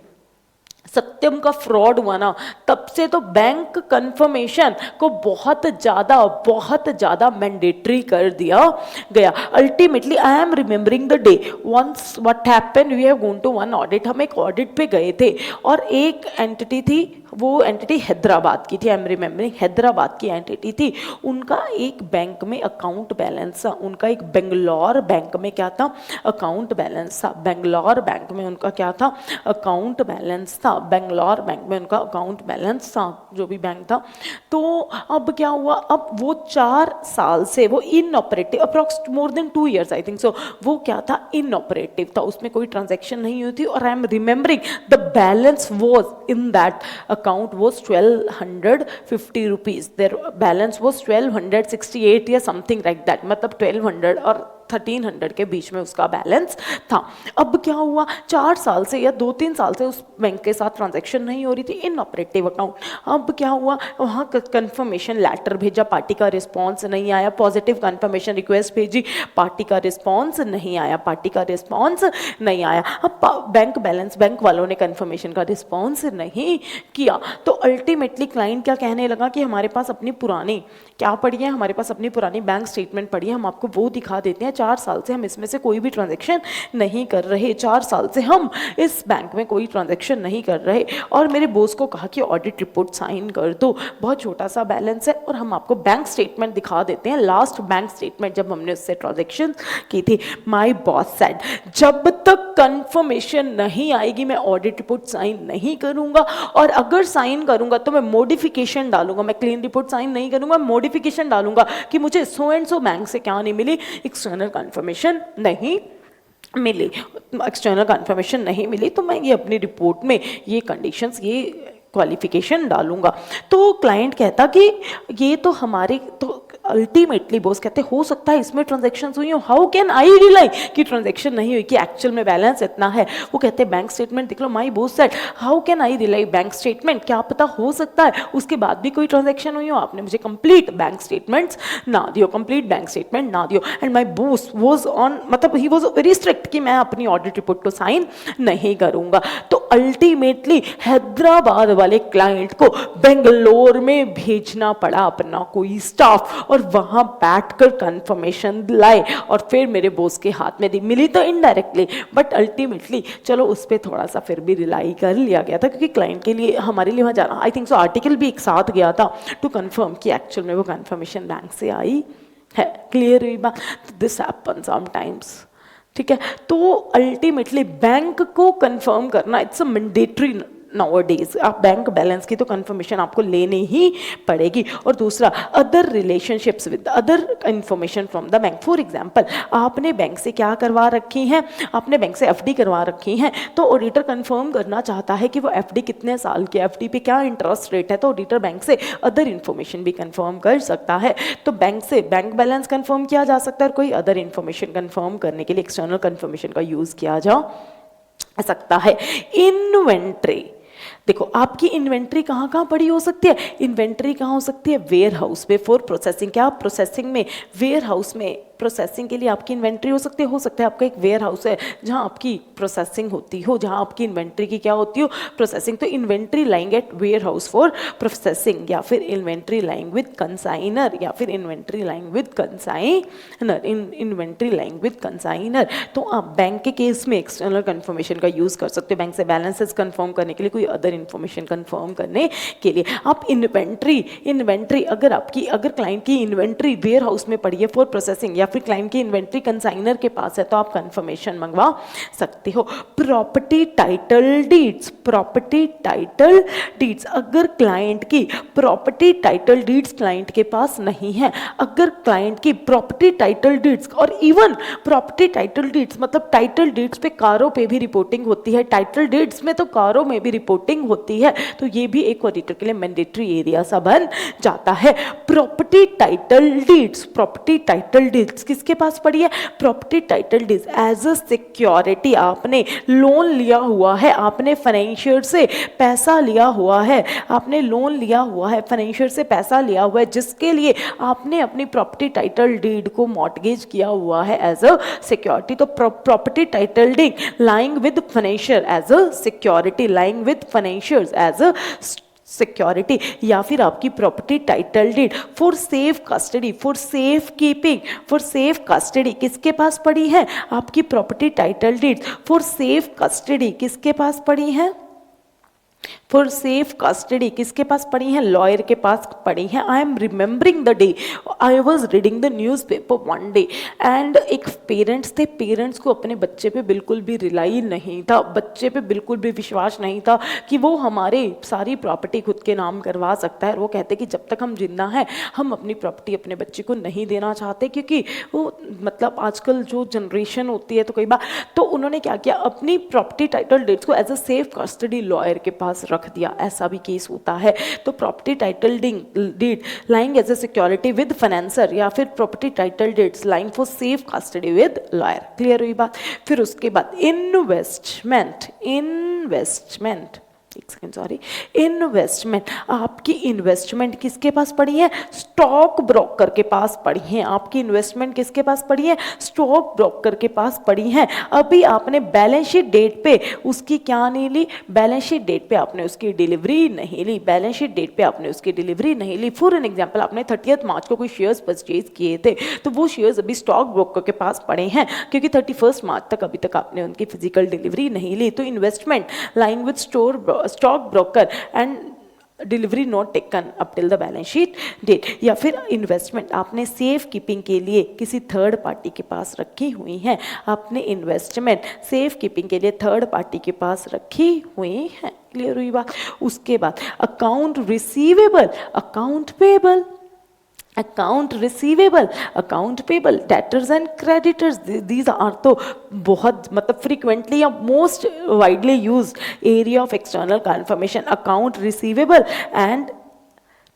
[SPEAKER 1] सत्यम का फ्रॉड हुआ ना, तब से तो बैंक कंफर्मेशन को बहुत ज़्यादा मैंडेटरी कर दिया गया। Ultimately I am remembering the day once what happened, we have gone to one audit. हम एक ऑडिट पे गए थे और एक एंटिटी थी, वो एंटिटी हैदराबाद की थी, आई एम रिमेम्बरिंग हैदराबाद की एंटिटी थी। उनका एक बैंक में अकाउंट बैलेंस था, उनका एक बेंगलोर बैंक में क्या था, अकाउंट बैलेंस था। बेंगलोर बैंक में उनका क्या था, अकाउंट बैलेंस था। बेंगलोर बैंक में उनका अकाउंट बैलेंस था, जो भी बैंक था। तो अब क्या हुआ, अब वो 4 साल से वो inoperative, approx more than 2 years आई थिंक सो, वो क्या था, इनऑपरेटिव था, उसमें कोई ट्रांजैक्शन नहीं हुई थी। और आई am remembering the balance was in that account was 1250 rupees. Their balance was 1268 या something like that, मतलब 1200 और 1300 के बीच में उसका बैलेंस था। अब क्या हुआ, 4 साल से या 2-3 साल से उस बैंक के साथ ट्रांजैक्शन नहीं हो रही थी, इनऑपरेटिव अकाउंट। अब क्या हुआ, वहाँ कंफर्मेशन लेटर भेजा, पार्टी का रिस्पॉन्स नहीं आया। पॉजिटिव कंफर्मेशन रिक्वेस्ट भेजी, पार्टी का रिस्पॉन्स नहीं आया, पार्टी का रिस्पॉन्स नहीं आया। अब बैंक बैलेंस, बैंक वालों ने कंफर्मेशन का रिस्पॉन्स नहीं किया। तो अल्टीमेटली क्लाइंट क्या कहने लगा कि हमारे पास अपनी पुरानी क्या पड़ी है, हमारे पास अपनी पुरानी बैंक स्टेटमेंट पड़ी है, हम आपको वो दिखा देते हैं, 4 साल से हम इसमें से कोई भी ट्रांजैक्शन नहीं कर रहे, 4 साल से हम इस बैंक में कोई ट्रांजैक्शन नहीं कर रहे, और मेरे बॉस को कहा कि ऑडिट रिपोर्ट साइन कर दो, बहुत छोटा सा बैलेंस है और हम आपको बैंक स्टेटमेंट दिखा देते हैं, लास्ट बैंक स्टेटमेंट जब हमने उससे ट्रांजैक्शन की थी। माय बॉस सेड जब तक कंफर्मेशन नहीं आएगी मैं ऑडिट रिपोर्ट साइन नहीं करूंगा, और अगर साइन करूंगा तो मैं मॉडिफिकेशन डालूंगा, मैं क्लीन रिपोर्ट साइन नहीं करूंगा, मॉडिफिकेशन डालूंगा कि मुझे सो एंड सो बैंक से क्या नहीं मिली, एक्सटर्नल कंफर्मेशन नहीं मिली, एक्सटर्नल कंफर्मेशन नहीं मिली, तो मैं ये अपनी रिपोर्ट में ये कंडीशंस, ये क्वालिफिकेशन डालूंगा। तो क्लाइंट कहता कि ये तो हमारे, तो अल्टीमेटली बॉस कहते हो सकता है इसमें ट्रांजैक्शन हुई हो, हाउ कैन आई रिलाई कि ट्रांजैक्शन नहीं हुई, कि एक्चुअल में बैलेंस इतना है। वो कहते हैं बैंक स्टेटमेंट देख लो। My boss said how can I rely bank statement, क्या पता हो सकता है उसके बाद भी कोई ट्रांजैक्शन हुई हो, आपने मुझे कंप्लीट बैंक स्टेटमेंट्स ना दियो, कंप्लीट बैंक स्टेटमेंट ना दियो। And my boss was on, मतलब ही वाज वेरी स्ट्रिक्ट कि मैं अपनी ऑडिट रिपोर्ट को साइन नहीं करूंगा। तो अल्टीमेटली हैदराबाद वाले क्लाइंट को बेंगलोर में भेजना पड़ा अपना कोई स्टाफ, और वहां बैठकर कंफर्मेशन लाए और फिर मेरे बॉस के हाथ में दी। मिली तो इनडायरेक्टली, बट अल्टीमेटली चलो उस पर थोड़ा सा फिर भी रिलाई कर लिया गया था, क्योंकि क्लाइंट के लिए, हमारे लिए वहां जाना, आई थिंक सो आर्टिकल भी एक साथ गया था टू कंफर्म कि एक्चुअल में वो कंफर्मेशन बैंक से आई है। क्लियर हुई बात? दिस हैपन समटाइम्स, ठीक है। तो अल्टीमेटली बैंक को कंफर्म करना इट्स अ मैंडेटरी नाउअडेज। आप बैंक बैलेंस की तो कंफर्मेशन आपको लेनी ही पड़ेगी। और दूसरा, other relationships with other information from the bank. For example, आपने बैंक से क्या करवा रखी हैं, आपने बैंक से एफडी करवा रखी हैं, तो ऑडिटर कंफर्म करना चाहता है कि वो एफडी कितने साल की, एफडी पे क्या इंटरेस्ट रेट है, तो ऑडिटर बैंक से अदर इंफॉर्मेशन भी कंफर्म कर सकता है। तो बैंक से बैंक बैलेंस कंफर्म किया जा सकता है, और कोई अदर इंफॉर्मेशन कंफर्म करने के लिए एक्सटर्नल कंफर्मेशन का यूज किया जा सकता है। इन्वेंट्री, देखो आपकी इन्वेंट्री कहाँ कहाँ पड़ी हो सकती है, इन्वेंट्री कहाँ हो सकती है, वेयर हाउस में फॉर प्रोसेसिंग। क्या आप प्रोसेसिंग में, वेयर हाउस में प्रोसेसिंग के लिए आपकी इन्वेंट्री हो सकती है आपका एक वेयर हाउस है जहाँ आपकी प्रोसेसिंग होती हो, जहाँ आपकी इन्वेंट्री की क्या होती हो, प्रोसेसिंग। तो inventory lying at warehouse for processing, या फिर इन्वेंट्री लाइंग विद कंसाइनर, या फिर inventory lying with consignor, inventory lying with consignor. तो आप बैंक के केस में एक्सटर्नल कंफर्मेशन का यूज कर सकते हो, बैंक से बैलेंसेस कंफर्म करने के लिए, कोई अदर इंफॉर्मेशन कंफर्म करने के लिए। आप इन्वेंट्री अगर क्लाइंट की इन्वेंट्री वेयर हाउस में पड़ी है फॉर प्रोसेसिंग, या फिर क्लाइंट की इन्वेंट्री कंसाइनर के पास है, तो आप कंफर्मेशन मंगवा सकते हो। Property title deeds, property title deeds, अगर क्लाइंट की प्रॉपर्टी टाइटल डीड्स क्लाइंट के पास नहीं है, अगर क्लाइंट की प्रॉपर्टी टाइटल डीड्स, और इवन प्रॉपर्टी टाइटल डीड्स मतलब टाइटल डीड्स पे कारों पे भी रिपोर्टिंग होती है, टाइटल डीड्स में तो कारों में भी रिपोर्टिंग होती है, तो ये भी एक ऑडिटर के लिए मैंडेटरी एरिया सा बन जाता है। Property title deeds, property title deeds किसके पास पड़ी है, property title deeds as a security. आपने लोन लिया हुआ है, आपने फाइनेंशियर से पैसा लिया हुआ है, आपने लोन लिया हुआ है, फाइनेंशियर से पैसा लिया हुआ है, जिसके लिए आपने अपनी प्रॉपर्टी टाइटल डीड को मॉर्टगेज किया हुआ है एज अ सिक्योरिटी। तो property title deed lying with financier as a security, lying with financiers as a security. या फिर आपकी property title deed for safe custody, for safe keeping, for safe custody किसके पास पड़ी है, आपकी property title deed for safe custody किसके पास पड़ी है, फॉर सेफ कस्टडी किसके पास पड़ी है, लॉयर के पास पड़ी है। I am remembering the day I was reading the news paper one day, and एक पेरेंट्स थे, पेरेंट्स को अपने बच्चे पे बिल्कुल भी रिलाई नहीं था, बच्चे पे बिल्कुल भी विश्वास नहीं था कि वो हमारे सारी प्रॉपर्टी खुद के नाम करवा सकता है। वो कहते कि जब तक हम जिंदा हैं हम अपनी प्रॉपर्टी अपने बच्चे को नहीं देना चाहते, क्योंकि वो मतलब आजकल जो जनरेशन होती है तो कई बार, तो उन्होंने क्या किया, अपनी प्रॉपर्टी टाइटल डीड्स को as a safe custody lawyer के पास रख दिया। ऐसा भी केस होता है। तो property title deed lying as a security with financier, या फिर property title deeds lying for safe custody with lawyer. Clear हुई बात? फिर उसके बाद इन्वेस्टमेंट, एक सेकेंड सॉरी, इन्वेस्टमेंट, आपकी इन्वेस्टमेंट किसके पास पड़ी है? स्टॉक ब्रोकर के पास पड़ी है। आपकी इन्वेस्टमेंट किसके पास पड़ी है? स्टॉक ब्रोकर के पास पड़ी है। अभी आपने बैलेंस शीट डेट पे उसकी क्या नहीं ली? बैलेंस शीट डेट पे आपने उसकी डिलीवरी नहीं ली। बैलेंस शीट डेट पे आपने उसकी डिलीवरी नहीं ली। फॉर एन एग्जांपल, आपने 30 मार्च को कोई शेयर्स परचेज किए थे, तो वो शेयर्स अभी स्टॉक ब्रोकर के पास पड़े हैं क्योंकि 31 मार्च तक अभी तक आपने उनकी फिजिकल डिलीवरी नहीं ली। तो investment lying with stock broker and delivery not taken up till the balance sheet date. या फिर इन्वेस्टमेंट आपने सेफ कीपिंग के लिए किसी थर्ड पार्टी के पास रखी हुई है। आपने इन्वेस्टमेंट सेफ कीपिंग के लिए थर्ड पार्टी के पास रखी हुई है। क्लियर हुई बात? उसके बाद account receivable, account payable, account receivable, account payable, debtors and creditors, these are तो बहुत मतलब फ्रीक्वेंटली या most widely used area of external confirmation. Account receivable and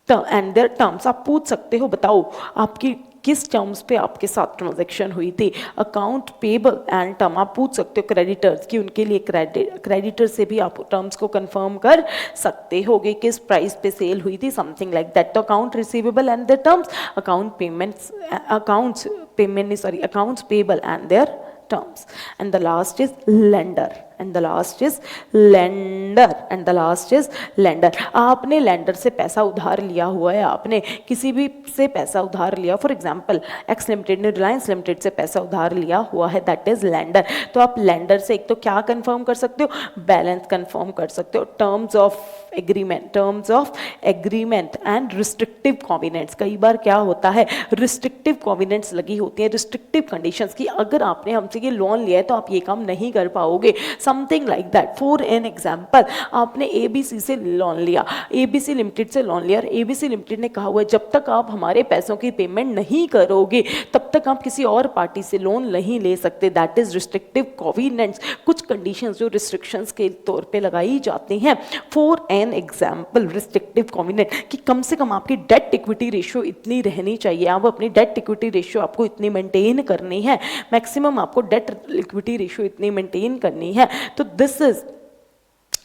[SPEAKER 1] their terms, आप पूछ सकते हो बताओ आपकी किस टर्म्स पे आपके साथ ट्रांजैक्शन हुई थी। अकाउंट पेबल एंड टर्म, आप पूछ सकते हो क्रेडिटर्स की उनके लिए क्रेडिटर से भी आप टर्म्स को कंफर्म कर सकते हो कि किस प्राइस पे सेल हुई थी, समथिंग लाइक दैट। तो account receivable and their terms, account payments, accounts payment नहीं sorry accounts payable and their terms. And the last is lender, and the last is lender, and the last is lender. आपने lender से पैसा उधार लिया हुआ है, आपने किसी भी से पैसा उधार लिया, फॉर एग्जाम्पल एक्स लिमिटेड ने रिलायंस लिमिटेड से पैसा उधार लिया हुआ है, दैट इज lender. तो आप lender से एक तो क्या कंफर्म कर सकते हो? बैलेंस कंफर्म कर सकते हो, terms of agreement and restrictive covenants. कई बार क्या होता है, रिस्ट्रिक्टिव कॉविनेंट्स लगी होती है, रिस्ट्रिक्टिव कंडीशंस की, अगर आपने हमसे ये लोन लिया है तो आप ये काम नहीं कर पाओगे, something like that. For an example, आपने एबीसी से लोन लिया, एबीसी लिमिटेड से लोन लिया, एबीसी लिमिटेड ने कहा हुआ है जब तक आप हमारे पैसों की पेमेंट नहीं करोगे तब तक आप किसी और पार्टी से लोन नहीं ले सकते, दैट इज रिस्ट्रिक्टिव कॉविनेंट्स। कुछ कंडीशंस जो रिस्ट्रिक्शंस के तौर पे लगाई जाती हैं। फॉर एन एग्जाम्पल, रिस्ट्रिक्टिव कॉविनेंट कि कम से कम आपकी डेट इक्विटी रेशियो इतनी रहनी चाहिए, आप अपनी डेट इक्विटी रेशियो आपको इतनी मेंटेन करनी है, मैक्सिमम आपको डेट इक्विटी रेशियो इतनी मेंटेन करनी है। तो दिस इज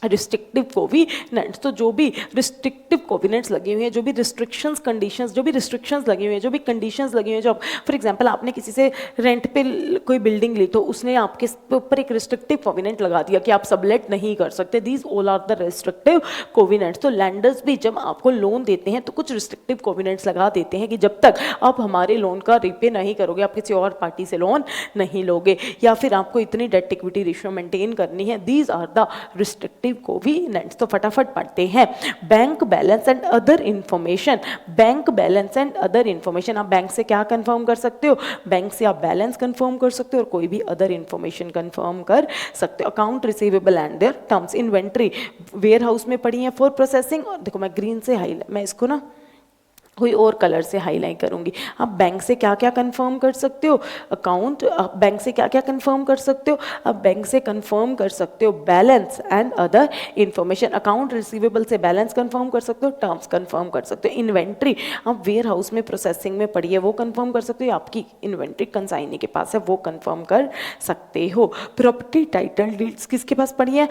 [SPEAKER 1] रिस्ट्रिक्टिव कोविनेंट्स। तो जो भी रिस्ट्रिक्टिव कोविनेंट्स लगे हुए हैं, जो भी रिस्ट्रिक्शंस कंडीशंस, जो भी रिस्ट्रिक्शंस लगे हुए हैं, जो भी कंडीशंस लगे हुए हैं, जो फॉर एग्जांपल आपने किसी से रेंट पे कोई बिल्डिंग ली तो उसने आपके ऊपर एक रिस्ट्रिक्टिव कोविनेंट लगा दिया कि आप सबलेट नहीं कर सकते, these all are the restrictive covenants. तो लैंडर्स भी जब आपको लोन देते हैं तो कुछ रिस्ट्रिक्टिव कोविनेंट्स लगा देते हैं कि जब तक आप हमारे लोन का रिपे नहीं करोगे आप किसी और पार्टी से लोन नहीं लोगे, या फिर आपको इतनी डेट इक्विटी रेशियो मेंटेन करनी है, these are the restrictive covenants. तो फटाफट पढ़ते हैं। Bank balance and other information, bank balance and other information, आप बैंक से क्या कंफर्म कर सकते हो? बैंक से आप बैलेंस कंफर्म कर सकते हो और कोई भी अदर इंफॉर्मेशन कंफर्म कर सकते हो। Account receivable and their terms, inventory warehouse में पड़ी है फॉर प्रोसेसिंग, और देखो मैं ग्रीन से हाईलाइट, मैं इसको ना कोई और कलर से हाईलाइट करूंगी। आप बैंक से क्या क्या कंफर्म कर सकते हो? अकाउंट, बैंक से क्या क्या कंफर्म कर सकते हो? आप बैंक से कंफर्म कर सकते हो balance and other information. Account receivable से बैलेंस कंफर्म कर सकते हो, टर्म्स कंफर्म कर सकते हो। इन्वेंट्री आप वेयर हाउस में प्रोसेसिंग में पड़ी है वो कंफर्म कर सकते हो, आपकी इन्वेंट्री कंसाइनी के पास है वो कंफर्म कर सकते हो। प्रॉपर्टी टाइटल डीड्स किसके पास पड़ी है?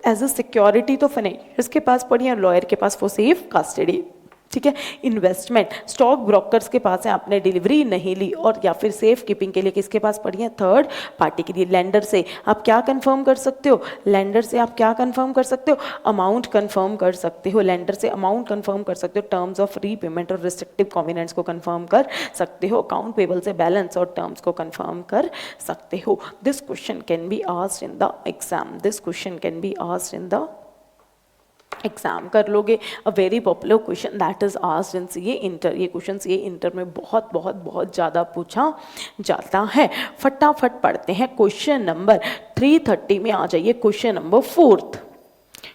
[SPEAKER 1] एज अ सिक्योरिटी तो फाइनेंशियर्स के पास पड़ी है, लॉयर के पास फॉर सेफ कस्टडी, ठीक है। इन्वेस्टमेंट स्टॉक ब्रोकर्स के पास है, आपने डिलीवरी नहीं ली, और या फिर सेफ कीपिंग के लिए किसके पास पड़ी है? थर्ड पार्टी के लिए। लेंडर से आप क्या कंफर्म कर सकते हो? लेंडर से आप क्या कंफर्म कर सकते हो? अमाउंट कंफर्म कर सकते हो, लेंडर से अमाउंट कंफर्म कर सकते हो, टर्म्स ऑफ रीपेमेंट और रिस्ट्रिक्टिव कॉविनेंट्स को कंफर्म कर सकते हो, अकाउंट पेबल से बैलेंस और टर्म्स को कंफर्म कर सकते हो। This question can be asked in the exam, this question can be asked in the exam कर लोगे। A very popular question that is asked in CA inter, ये question CA inter में बहुत बहुत बहुत ज़्यादा पूछा जाता है। फटाफट पढ़ते हैं। क्वेश्चन नंबर 330 में आ जाइए, question number 4।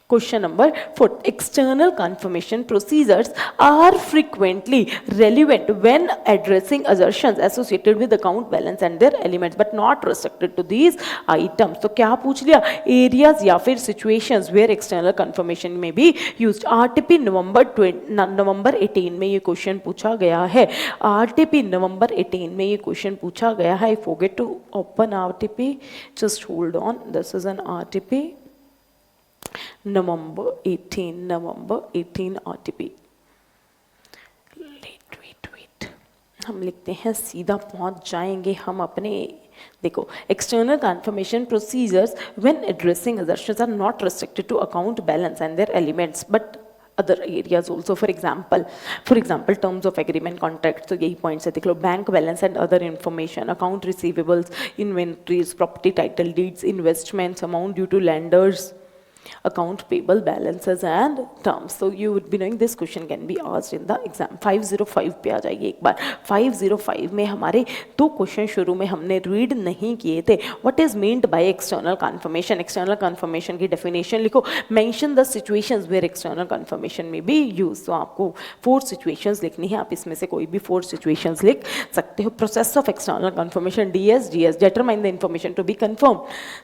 [SPEAKER 1] Question number 4. External confirmation procedures are frequently relevant when addressing assertions associated with account balance and their elements, but not restricted to these items. तो क्या पूछ लिया? Areas या फिर situations where external confirmation may be used. RTP नवंबर 18 में ये question पूछा गया है। RTP नवंबर 18 में ये क्वेश्चन पूछा गया है। I forget to open RTP. Just hold on. This is an RTP. नवंबर 18 RTP। वेट हम लिखते हैं, सीधा पहुंच जाएंगे हम अपने। देखो, external confirmation procedures when addressing assertions are not restricted to account balance and their elements but other areas also. For example terms of agreement, contracts, तो यही points है देख लो, bank balance and other information, account receivables, inventories, property title deeds, investments, amount due to lenders, account payable balances and terms. So you would be knowing this question can be asked in the exam। 505 पे आ जाइए एक बार। 505 में हमारे दो question शुरू में हमने read नहीं किए थे। What is meant by external confirmation? External confirmation की डेफिनेशन लिखो। Mention the situations where external confirmation may be use. तो आपको 4 सिचुएशंस लिखनी है, आप इसमें से कोई भी 4 सिचुएशंस लिख सकते हो। Process of external confirmation, DS determine the information to be confirm,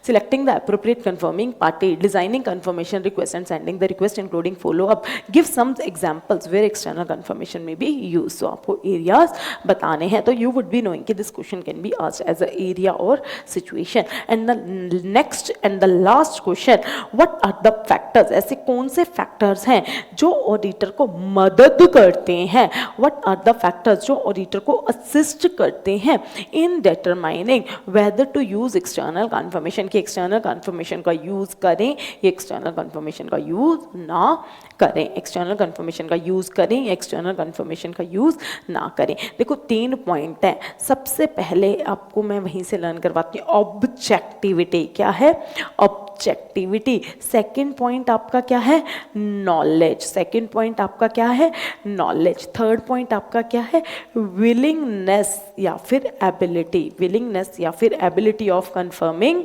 [SPEAKER 1] selecting the appropriate confirming party, designing confirmation request and sending the request including follow up। give some examples where external confirmation may be used। so आपको areas बताने हैं, तो you would be knowing कि this question can be asked as a area or situation। and the next and the last question, what are the factors? ऐसे कौन से factors हैं जो auditor को मदद करते हैं? what are the factors जो auditor को assist करते हैं in determining whether to use external confirmation? कि external confirmation का use करें, ये एक्सटर्नल कन्फर्मेशन का यूज ना करें, एक्सटर्नल कन्फर्मेशन का यूज करें या एक्सटर्नल कन्फर्मेशन का यूज ना करें। देखो 3 पॉइंट है। सबसे पहले आपको मैं वहीं से लर्न करवाती हूँ, ऑब्जेक्टिविटी क्या है? ऑब्जेक्टिविटी। सेकंड पॉइंट आपका क्या है? नॉलेज। सेकंड पॉइंट आपका क्या है? नॉलेज। थर्ड पॉइंट आपका क्या है? विलिंगनेस या फिर एबिलिटी। विलिंगनेस या फिर ability of confirming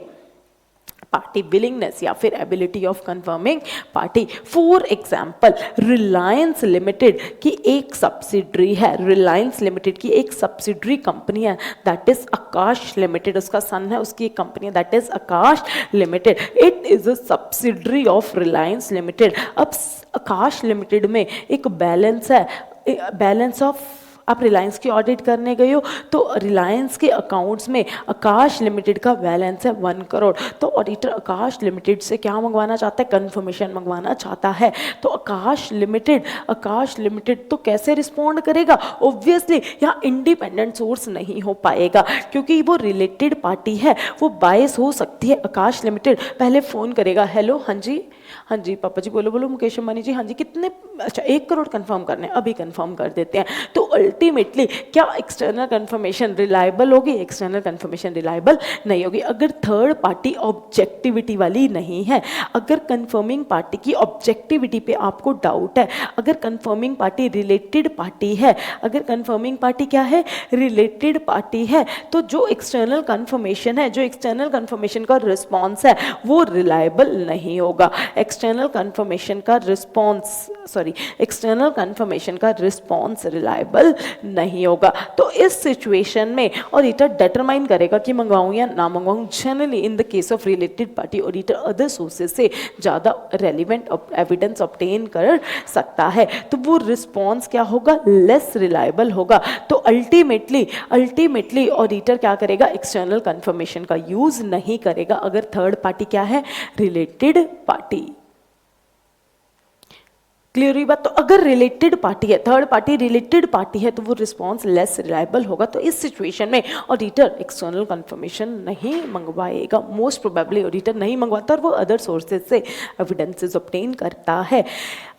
[SPEAKER 1] party, willingness या फिर ability of confirming party. For example, Reliance limited की एक सब्सिडरी है, रिलायंस लिमिटेड की एक सब्सिडरी कंपनी है दैट इज आकाश लिमिटेड, उसका सन है, उसकी एक कंपनी है that is Aakash limited. It is a subsidiary of Reliance limited. अब आकाश लिमिटेड में एक बैलेंस है, बैलेंस ऑफ, आप रिलायंस की ऑडिट करने गए हो तो रिलायंस के अकाउंट्स में आकाश लिमिटेड का बैलेंस है 1 करोड़। तो ऑडिटर आकाश लिमिटेड से क्या मंगवाना चाहता है? कंफर्मेशन मंगवाना चाहता है। तो आकाश लिमिटेड तो कैसे रिस्पॉन्ड करेगा? ऑब्वियसली यहाँ इंडिपेंडेंट सोर्स नहीं हो पाएगा क्योंकि वो रिलेटेड पार्टी है, वो बायस हो सकती है। आकाश लिमिटेड पहले फ़ोन करेगा, हेलो, हाँ जी पापा जी, बोलो मुकेश अंबानी जी, हाँ जी कितने, अच्छा 1 करोड़ कंफर्म करने, अभी कंफर्म कर देते हैं। तो अल्टीमेटली क्या एक्सटर्नल कंफर्मेशन रिलायबल होगी? एक्सटर्नल कंफर्मेशन रिलायबल नहीं होगी अगर थर्ड पार्टी ऑब्जेक्टिविटी वाली नहीं है। अगर कंफर्मिंग पार्टी की ऑब्जेक्टिविटी पे आपको डाउट है, अगर कंफर्मिंग पार्टी रिलेटेड पार्टी है, अगर कंफर्मिंग पार्टी क्या है? रिलेटेड पार्टी है, तो जो एक्सटर्नल कंफर्मेशन है, जो एक्सटर्नल कंफर्मेशन का रिस्पॉन्स है वो रिलायबल नहीं होगा। एक्सटर्नल कंफर्मेशन का रिस्पॉन्स रिलायबल नहीं होगा। तो इस सिचुएशन में ऑडिटर डिटरमाइन करेगा कि मंगवाऊं या ना मंगवाऊं। Generally in the case of related party auditor other sources से ज़्यादा रेलिवेंट एविडेंस ऑब्टेन कर सकता है, तो वो रिस्पॉन्स क्या होगा? लेस रिलायबल होगा। तो अल्टीमेटली ऑडिटर क्या करेगा? एक्सटर्नल कंफर्मेशन का यूज नहीं करेगा अगर थर्ड पार्टी क्या है? Related party. क्लियर हुई बात? तो अगर रिलेटेड पार्टी है, थर्ड पार्टी रिलेटेड पार्टी है, तो वो रिस्पॉन्स लेस रिलायबल होगा। तो इस सिचुएशन में ऑडिटर एक्सटर्नल कंफर्मेशन नहीं मंगवाएगा, मोस्ट प्रोबेबली ऑडिटर नहीं मंगवाता और वो अदर सोर्सेज से एविडेंसेस ऑब्टेन करता है।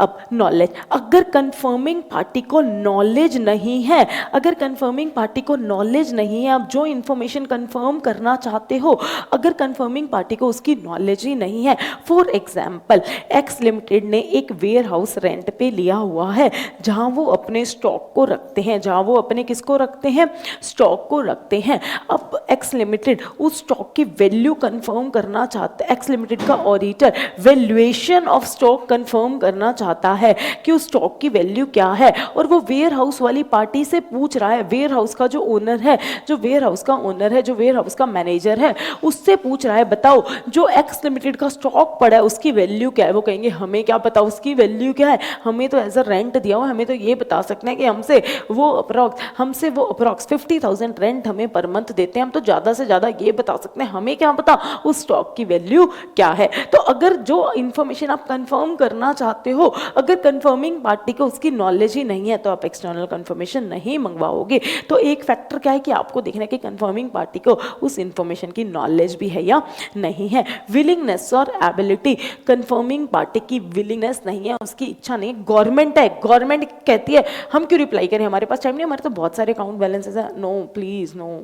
[SPEAKER 1] अब नॉलेज, अगर कंफर्मिंग पार्टी को नॉलेज नहीं है, अगर कंफर्मिंग पार्टी को नॉलेज नहीं है, आप जो इंफॉर्मेशन कंफर्म करना चाहते हो, अगर कंफर्मिंग पार्टी को उसकी नॉलेज ही नहीं है। फॉर एग्जाम्पल, एक्स लिमिटेड ने एक वेयर हाउस रेंट पे लिया हुआ है जहां वो अपने स्टॉक को रखते हैं, जहां वो अपने किसको रखते हैं? स्टॉक को रखते हैं। अब एक्स लिमिटेड उस स्टॉक की वैल्यू कंफर्म करना चाहता है, एक्स लिमिटेड का auditor valuation of stock confirm करना चाहता है कि उस स्टॉक की वैल्यू क्या है, और वो वेयर हाउस वाली पार्टी से पूछ रहा है, वेयर हाउस का जो ओनर है, जो वेयर हाउस का ओनर है, जो वेयर हाउस का मैनेजर है, उससे पूछ रहा है बताओ जो एक्स लिमिटेड का स्टॉक पड़ा है उसकी वैल्यू क्या है। वो कहेंगे हमें क्या पता उसकी वैल्यू क्या दिया है, हमें तो एज अ रेंट दिया हुआ, हमें तो ये बता सकते हैं कि हमसे वो अप्रॉक्स 50,000 रेंट हमें पर मंथ देते हैं, हम तो ज़्यादा से ज़्यादा ये बता सकते हैं, हमें क्या पता उस स्टॉक की वैल्यू क्या है। तो अगर जो इन्फॉर्मेशन आप कंफर्म करना चाहते हो, अगर कंफर्मिंग पार्टी को उसकी नॉलेज ही नहीं है तो आप एक्सटर्नल कंफर्मेशन नहीं मंगवाओगे। तो एक फैक्टर क्या है कि आपको देखना है कि कंफर्मिंग पार्टी को उस इंफॉर्मेशन की नॉलेज भी है या नहीं है। विलिंगनेस और एबिलिटी, कंफर्मिंग पार्टी की विलिंगनेस नहीं है, उसकी इच्छा नहीं है। गवर्नमेंट है, गवर्नमेंट कहती है हम क्यों रिप्लाई करें, हमारे पास टाइम नहीं, हमारे तो बहुत सारे अकाउंट बैलेंसेस है, नो प्लीज नो।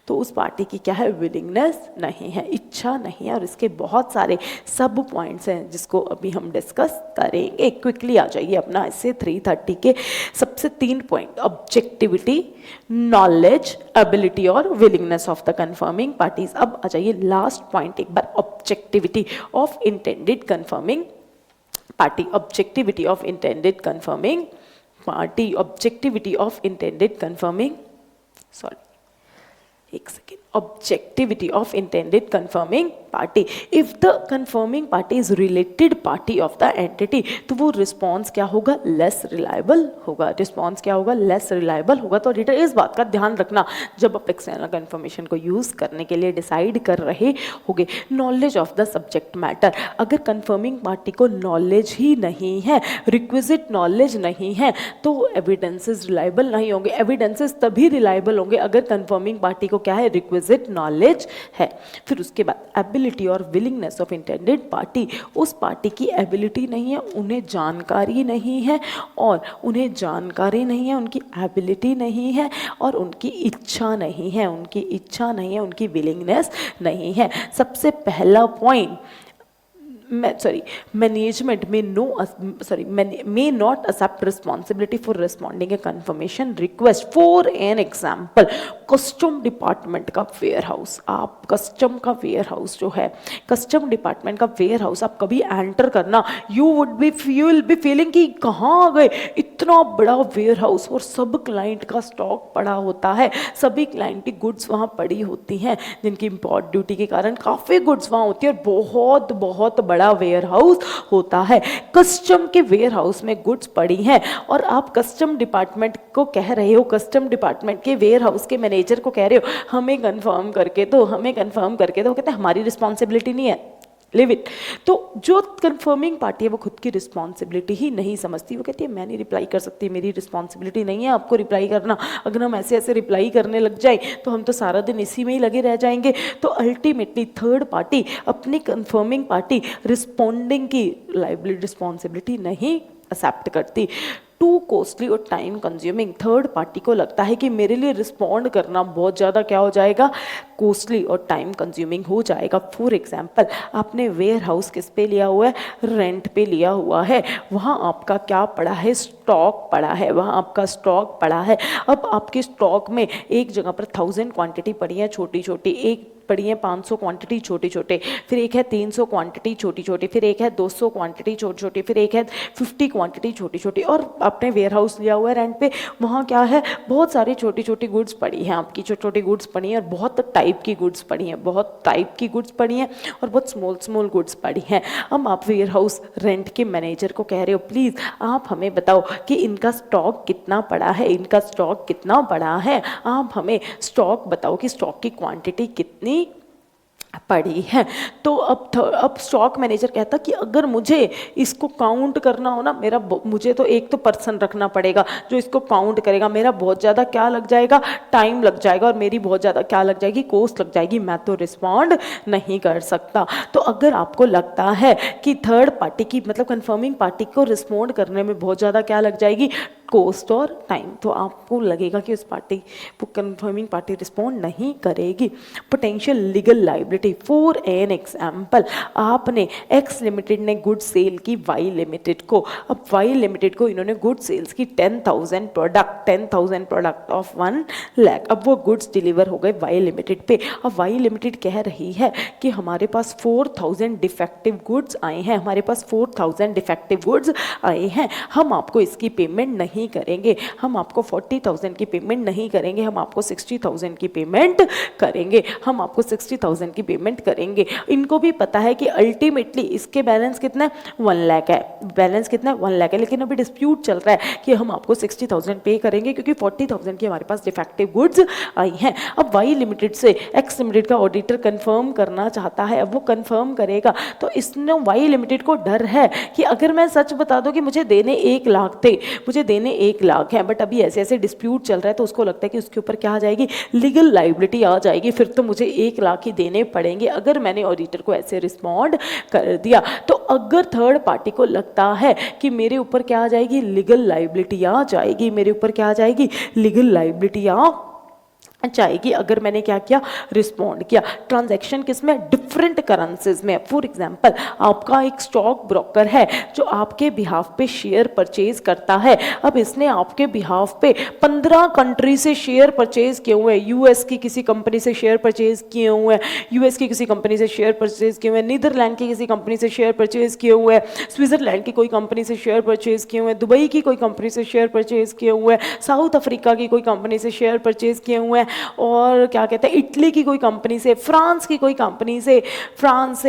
[SPEAKER 1] तो उस पार्टी की क्या है, विलिंगनेस नहीं है, इच्छा नहीं है। और इसके बहुत सारे सब पॉइंट्स हैं जिसको अभी हम डिस्कस करेंगे। क्विकली आ जाइए अपना इससे 330 के सबसे 3 पॉइंट, ऑब्जेक्टिविटी, नॉलेज, एबिलिटी और willingness of the confirming parties. अब आ जाइए लास्ट पॉइंट एक बार, objectivity of intended confirming party. Objectivity of intended confirming party, objectivity of intended confirming, sorry एक second, objectivity of intended confirming party. If the confirming party is related party of the entity, तो वो response क्या होगा, less reliable होगा। Response क्या होगा, less reliable होगा। तो रीडर इस बात का ध्यान रखना जब आप एक्सटर्नल कंफर्मेशन को यूज करने के लिए डिसाइड कर रहे होगे। Knowledge of the subject matter, अगर कंफर्मिंग पार्टी को नॉलेज ही नहीं है, रिक्विजिट नॉलेज नहीं है, तो एविडेंसेस रिलायबल नहीं होंगे। एविडेंसेस तभी रिलायबल होंगे अगर कंफर्मिंग पार्टी को क्या है, रिक्विजिट नॉलेज है। फिर उसके बाद एबिलिटी और विलिंगनेस ऑफ इंटेंडेड पार्टी, उस पार्टी की एबिलिटी नहीं है, उन्हें जानकारी नहीं है, और उन्हें जानकारी नहीं है, उनकी एबिलिटी नहीं है, और उनकी इच्छा नहीं है, उनकी इच्छा नहीं है, उनकी विलिंगनेस नहीं है। सबसे पहला point, management may not accept responsibility for responding a confirmation request. For an example, custom department का वेयर हाउस, आप कस्टम का वेयर हाउस जो है, कस्टम डिपार्टमेंट का वेयर हाउस आप कभी एंटर करना, यू विल बी फीलिंग कि कहाँ आ गए, इतना बड़ा वेयर हाउस और सब क्लाइंट का स्टॉक पड़ा होता है, सभी क्लाइंट की गुड्स वहाँ पड़ी होती हैं, जिनकी इम्पोर्ट ड्यूटी के कारण काफ़ी गुड्स वहाँ होती है, और बहुत बहुत बड़ा वेयर हाउस होता है। कस्टम के वेयर हाउस में गुड्स पड़ी हैं और आप कस्टम डिपार्टमेंट को कह रहे हो, कस्टम डिपार्टमेंट के वेयर हाउस के मैनेजर को कह रहे हो हमें कंफर्म करके दो, हमें कंफर्म करके दो। वो कहते हैं हमारी रिस्पॉन्सिबिलिटी नहीं है, लिव इट। तो जो कंफर्मिंग पार्टी है वो खुद की रिस्पॉन्सिबिलिटी ही नहीं समझती, वो कहती है मैं नहीं रिप्लाई कर सकती, मेरी रिस्पॉन्सिबिलिटी नहीं है आपको रिप्लाई करना। अगर हम ऐसे ऐसे रिप्लाई करने लग जाए तो हम तो सारा दिन इसी में ही लगे रह जाएंगे। तो अल्टीमेटली थर्ड पार्टी अपनी कंफर्मिंग पार्टी रिस्पॉन्डिंग की लाइबिलिटी रिस्पॉन्सिबिलिटी नहीं एक्सेप्ट करती। टू कॉस्टली और टाइम कंज्यूमिंग, थर्ड पार्टी को लगता है कि मेरे लिए रिस्पॉन्ड करना बहुत ज़्यादा क्या हो जाएगा, कॉस्टली और टाइम कंज्यूमिंग हो जाएगा। फॉर एग्जांपल, आपने वेयर हाउस किस पे लिया हुआ है, रेंट पे लिया हुआ है, वहाँ आपका क्या पड़ा है, स्टॉक पड़ा है, वहाँ आपका स्टॉक पड़ा है। अब आपके स्टॉक में एक जगह पर 1000 क्वांटिटी पड़ी है छोटी छोटी, एक पड़ी है 500 क्वांटिटी छोटे छोटे, फिर एक है 300 क्वांटिटी छोटी छोटी, फिर एक है 200 क्वांटिटी छोटी छोटी, फिर एक है 50 क्वांटिटी छोटी छोटी। और आपने वेयर हाउस लिया हुआ है रेंट पे, वहाँ क्या है, बहुत सारी छोटी छोटी गुड्स पड़ी हैं, आपकी छोटी छोटी गुड्स पड़ी हैं, और बहुत टाइप की गुड्स पड़ी हैं, बहुत टाइप की गुड्स पड़ी हैं, और बहुत स्मॉल गुड्स पड़ी हैं। अब आप वेयर हाउस रेंट के मैनेजर को कह रहे हो प्लीज़ आप हमें बताओ कि इनका स्टॉक कितना पड़ा है, इनका स्टॉक कितना पड़ा है, आप हमें स्टॉक बताओ कि स्टॉक की क्वांटिटी कितनी पड़ी है। तो अब स्टॉक मैनेजर कहता कि अगर मुझे इसको काउंट करना हो ना, मुझे तो एक तो पर्सन रखना पड़ेगा जो इसको काउंट करेगा, मेरा बहुत ज़्यादा क्या लग जाएगा, टाइम लग जाएगा, और मेरी बहुत ज़्यादा क्या लग जाएगी, कॉस्ट लग जाएगी, मैं तो रिस्पॉन्ड नहीं कर सकता। तो अगर आपको लगता है कि थर्ड पार्टी की मतलब कंफर्मिंग पार्टी को रिस्पॉन्ड करने में बहुत ज़्यादा क्या लग जाएगी, कॉस्ट और टाइम, तो आपको लगेगा कि उस पार्टी वो कंफर्मिंग पार्टी रिस्पॉन्ड नहीं करेगी। Potential legal liability, for an example, आपने एक्स लिमिटेड ने गुड सेल की वाई लिमिटेड को, अब वाई लिमिटेड को इन्होंने गुड सेल्स की 10,000 प्रोडक्ट ऑफ 1 लाख। अब वो गुड्स डिलीवर हो गए वाई लिमिटेड पे। अब वाई लिमिटेड कह रही है कि हमारे पास 4000 डिफेक्टिव गुड्स आए हैं, हमारे पास 4000 डिफेक्टिव गुड्स आए हैं, हम आपको इसकी पेमेंट नहीं नहीं करेंगे, हम आपको 40,000 की पेमेंट नहीं करेंगे, हम आपको 60,000 की पेमेंट करेंगे, हम आपको 60,000 की पेमेंट करेंगे। इनको भी पता है कि अल्टीमेटली इसके बैलेंस कितना है, 1 लाख है, बैलेंस कितना है, 1 लाख है, लेकिन अभी डिस्प्यूट चल रहा है कि हम आपको 60,000 पे करेंगे क्योंकि 40,000 की हमारे पास डिफेक्टिव गुड्स आई हैं। अब वाई लिमिटेड से एक्स लिमिटेड का ऑडिटर कंफर्म करना चाहता है, अब वो कंफर्म करेगा तो इसने वाई लिमिटेड को डर है कि अगर मैं सच बता दूं कि मुझे देने 1 लाख थे, मुझे देने 1 लाख हैं, बट अभी ऐसे ऐसे डिस्प्यूट चल रहा है, तो उसको लगता है कि उसके ऊपर क्या आ जाएगी, लीगल लाइबिलिटी आ जाएगी, फिर तो मुझे 1 लाख ही देने पड़ेंगे अगर मैंने ऑडिटर को ऐसे रिस्पॉन्ड कर दिया। तो अगर थर्ड पार्टी को लगता है कि मेरे ऊपर क्या आ जाएगी, लीगल लाइबिलिटी आ जाएगी, मेरे ऊपर क्या आ जाएगी, लीगल लाइबिलिटी आ जाएगी, अगर मैंने क्या किया, रिस्पॉन्ड किया। ट्रांजैक्शन किसमें, डिफरेंट करेंसीज में। फॉर एग्जांपल आपका एक स्टॉक ब्रोकर है जो आपके बिहाफ पे शेयर परचेज करता है, अब इसने आपके बिहाफ पे 15 कंट्री से शेयर परचेज किए हुए, यूएस की किसी कंपनी से शेयर परचेज किए हुए हैं, यूएस की किसी कंपनी से शेयर परचेज किए हुए, नीदरलैंड की किसी कंपनी से शेयर परचेज किए हुए हैं, स्विट्जरलैंड की कोई कंपनी से शेयर परचेज किए हुए हैं, दुबई की कोई कंपनी से शेयर परचेज किए हुए हैं, साउथ अफ्रीका की कोई कंपनी से शेयर परचेज किए हुए हैं, और क्या कहते हैं इटली की कोई कंपनी से, फ्रांस की कोई कंपनी से, फ्रांस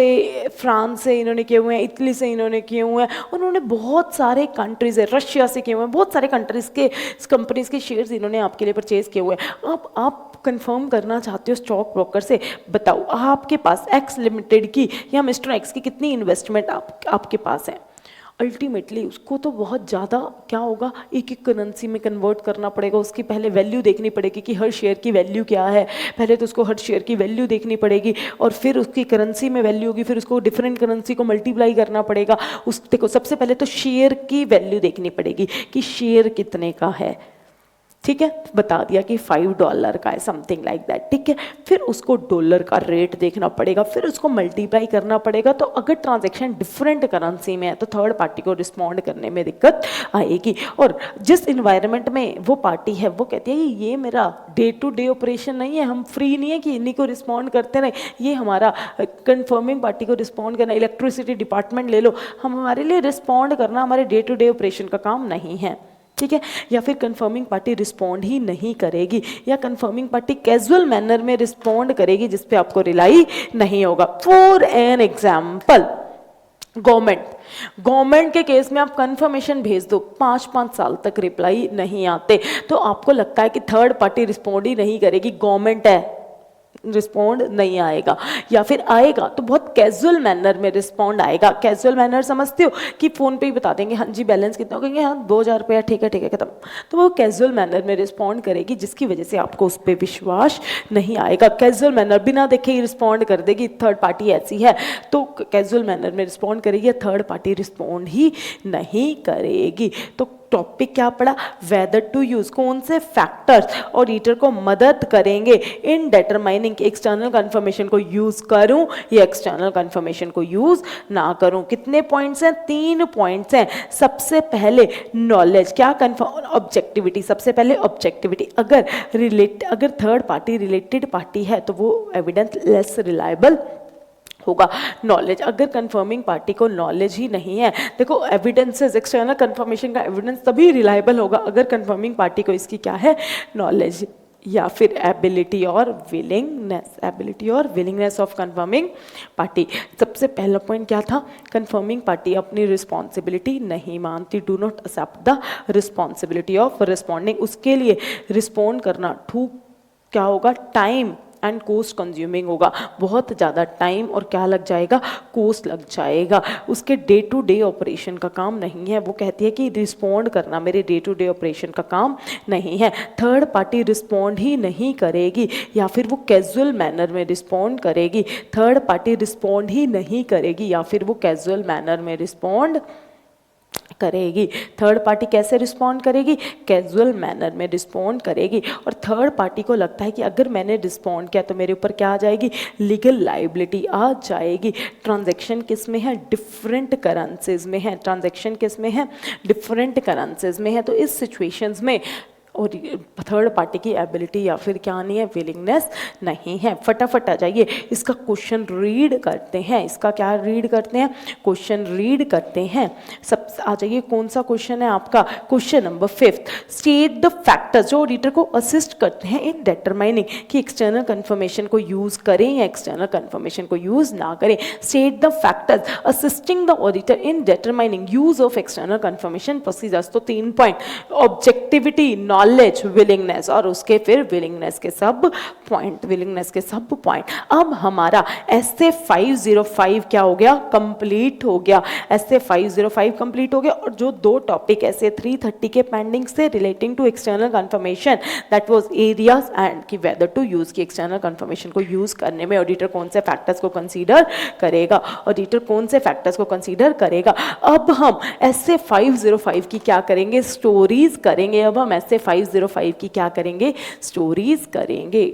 [SPEAKER 1] से इन्होंने किए हुए हैं, इटली से इन्होंने किए हुए हैं, उन्होंने बहुत सारे कंट्रीज है, रशिया से किए हुए हैं, बहुत सारे कंट्रीज के कंपनीज के शेयर्स इन्होंने आपके लिए परचेज किए हुए हैं। अब आप कंफर्म करना चाहते हो स्टॉक ब्रोकर से, बताओ आपके पास एक्स लिमिटेड की या मिस्टर एक्स की कितनी इन्वेस्टमेंट आपके पास है। अल्टीमेटली उसको तो बहुत ज़्यादा क्या होगा, एक एक करेंसी में कन्वर्ट करना पड़ेगा, उसकी पहले वैल्यू देखनी पड़ेगी कि हर शेयर की वैल्यू क्या है, पहले तो उसको हर शेयर की वैल्यू देखनी पड़ेगी और फिर उसकी करेंसी में वैल्यू होगी, फिर उसको डिफरेंट करेंसी को मल्टीप्लाई करना पड़ेगा। उस देखो सबसे पहले तो शेयर की वैल्यू देखनी पड़ेगी कि शेयर कितने का है, ठीक है, बता दिया कि $5 का है, समथिंग लाइक दैट, ठीक है। फिर उसको डॉलर का रेट देखना पड़ेगा, फिर उसको मल्टीप्लाई करना पड़ेगा। तो अगर ट्रांजैक्शन डिफरेंट करेंसी में है तो थर्ड पार्टी को रिस्पॉन्ड करने में दिक्कत आएगी। और जिस इन्वायरमेंट में वो पार्टी है वो कहती है कि ये मेरा डे टू डे ऑपरेशन नहीं है, हम फ्री नहीं है कि इन्हीं को रिस्पॉन्ड करते रहे, ये हमारा कंफर्मिंग पार्टी को रिस्पॉन्ड करना, इलेक्ट्रिसिटी डिपार्टमेंट ले लो, हमारे लिए रिस्पॉन्ड करना हमारे डे टू डे ऑपरेशन का काम नहीं है, ठीक है। या फिर कंफर्मिंग पार्टी रिस्पॉन्ड ही नहीं करेगी, या कंफर्मिंग पार्टी कैजुअल मैनर में रिस्पॉन्ड करेगी जिस पे आपको रिलाई नहीं होगा। फॉर एन एग्जाम्पल गवर्नमेंट के केस में आप कंफर्मेशन भेज दो, 5-5 साल तक रिप्लाई नहीं आते, तो आपको लगता है कि थर्ड पार्टी रिस्पॉन्ड ही नहीं करेगी, गवर्नमेंट है, रिस्पॉन्ड नहीं आएगा, या फिर आएगा तो बहुत कैजुअल मैनर में रिस्पॉन्ड आएगा। कैजुअल मैनर समझते हो कि फोन पे ही बता देंगे हाँ जी बैलेंस कितना हो, कहेंगे हाँ 2,000 रुपया, ठीक है खत्म। तो वो कैजुअल मैनर में रिस्पॉन्ड करेगी जिसकी वजह से आपको उस पर विश्वास नहीं आएगा। कैजुअल मैनर बिना देखे ही रिस्पॉन्ड कर देगी, थर्ड पार्टी ऐसी है तो कैजुअल मैनर में रिस्पॉन्ड करेगी, थर्ड पार्टी रिस्पॉन्ड ही नहीं करेगी। तो टॉपिक क्या पड़ा, वेदर टू यूज, कौन से फैक्टर्स ऑडिटर को मदद करेंगे इन डिटरमाइनिंग कि एक्सटर्नल कंफर्मेशन को यूज करूं या एक्सटर्नल कंफर्मेशन को यूज ना करूं। कितने पॉइंट्स हैं, 3 पॉइंट्स हैं। सबसे पहले नॉलेज, क्या कंफर्म, ऑब्जेक्टिविटी, सबसे पहले ऑब्जेक्टिविटी, अगर थर्ड पार्टी रिलेटेड पार्टी है तो वो एविडेंस लेस रिलायबल होगा। नॉलेज, अगर कंफर्मिंग पार्टी को नॉलेज ही नहीं है, देखो एविडेंसेस, एक्सटर्नल कंफर्मेशन का एविडेंस तभी रिलायबल होगा अगर कंफर्मिंग पार्टी को इसकी क्या है, नॉलेज, या फिर एबिलिटी और विलिंगनेस ऑफ कंफर्मिंग पार्टी। सबसे पहला पॉइंट क्या था, कंफर्मिंग पार्टी अपनी रिस्पॉन्सिबिलिटी नहीं मानती, do not accept the responsibility of responding. उसके लिए रिस्पॉन्ड करना क्या होगा, टाइम एंड कोस्ट कंज्यूमिंग होगा, बहुत ज़्यादा टाइम और क्या लग जाएगा, कोस्ट लग जाएगा। उसके डे टू डे ऑपरेशन का काम नहीं है, वो कहती है कि रिस्पॉन्ड करना मेरे डे टू डे ऑपरेशन का काम नहीं है। थर्ड पार्टी रिस्पॉन्ड ही नहीं करेगी या फिर वो कैजुअल मैनर में रिस्पॉन्ड करेगी, थर्ड पार्टी रिस्पॉन्ड ही नहीं करेगी या फिर वो कैजुअल मैनर में रिस्पॉन्ड करेगी। थर्ड पार्टी कैसे रिस्पॉन्ड करेगी, कैजुअल मैनर में रिस्पॉन्ड करेगी। और थर्ड पार्टी को लगता है कि अगर मैंने रिस्पॉन्ड किया तो मेरे ऊपर क्या आ जाएगी, लीगल लाइबिलिटी आ जाएगी। ट्रांजैक्शन किस में है, डिफरेंट करेंसीज में है, ट्रांजैक्शन किस में है, डिफरेंट करेंसीज में है। तो इस सिचुएशंस में और थर्ड पार्टी की एबिलिटी या फिर क्या नहीं है, विलिंगनेस नहीं है। फटाफट आ जाइए, इसका क्वेश्चन रीड करते हैं। इसका क्या रीड करते हैं, क्वेश्चन रीड करते हैं। सब आ जाइए, कौन सा क्वेश्चन है आपका, question number 5। State the factors जो ऑडिटर को असिस्ट करते हैं इन डिटरमाइनिंग कि एक्सटर्नल कंफर्मेशन को यूज करें या एक्सटर्नल कंफर्मेशन को यूज ना करें। State the factors assisting the auditor in determining use of external confirmation procedures. तो 3 पॉइंट, ऑब्जेक्टिविटी, नॉलेज, विलिंगनेस, और उसके फिर विलिंगनेस के सब पॉइंट, विलिंगनेस के सब पॉइंट। अब हमारा ऐसे 505 क्या हो गया, कंप्लीट हो गया। ऐसे 505 कंप्लीट हो गया। और जो 2 टॉपिक ऐसे 330 के पेंडिंग से relating to external confirmation, that was areas and कि वेदर टू यूज की एक्सटर्नल कंफर्मेशन को यूज करने में ऑडिटर कौन से फैक्टर्स को कंसीडर करेगा, ऑडिटर कौन से फैक्टर्स को कंसीडर करेगा। अब हम ऐसे 505 की क्या करेंगे, स्टोरीज करेंगे। अब हम ऐसे 505 की क्या करेंगे, स्टोरीज करेंगे।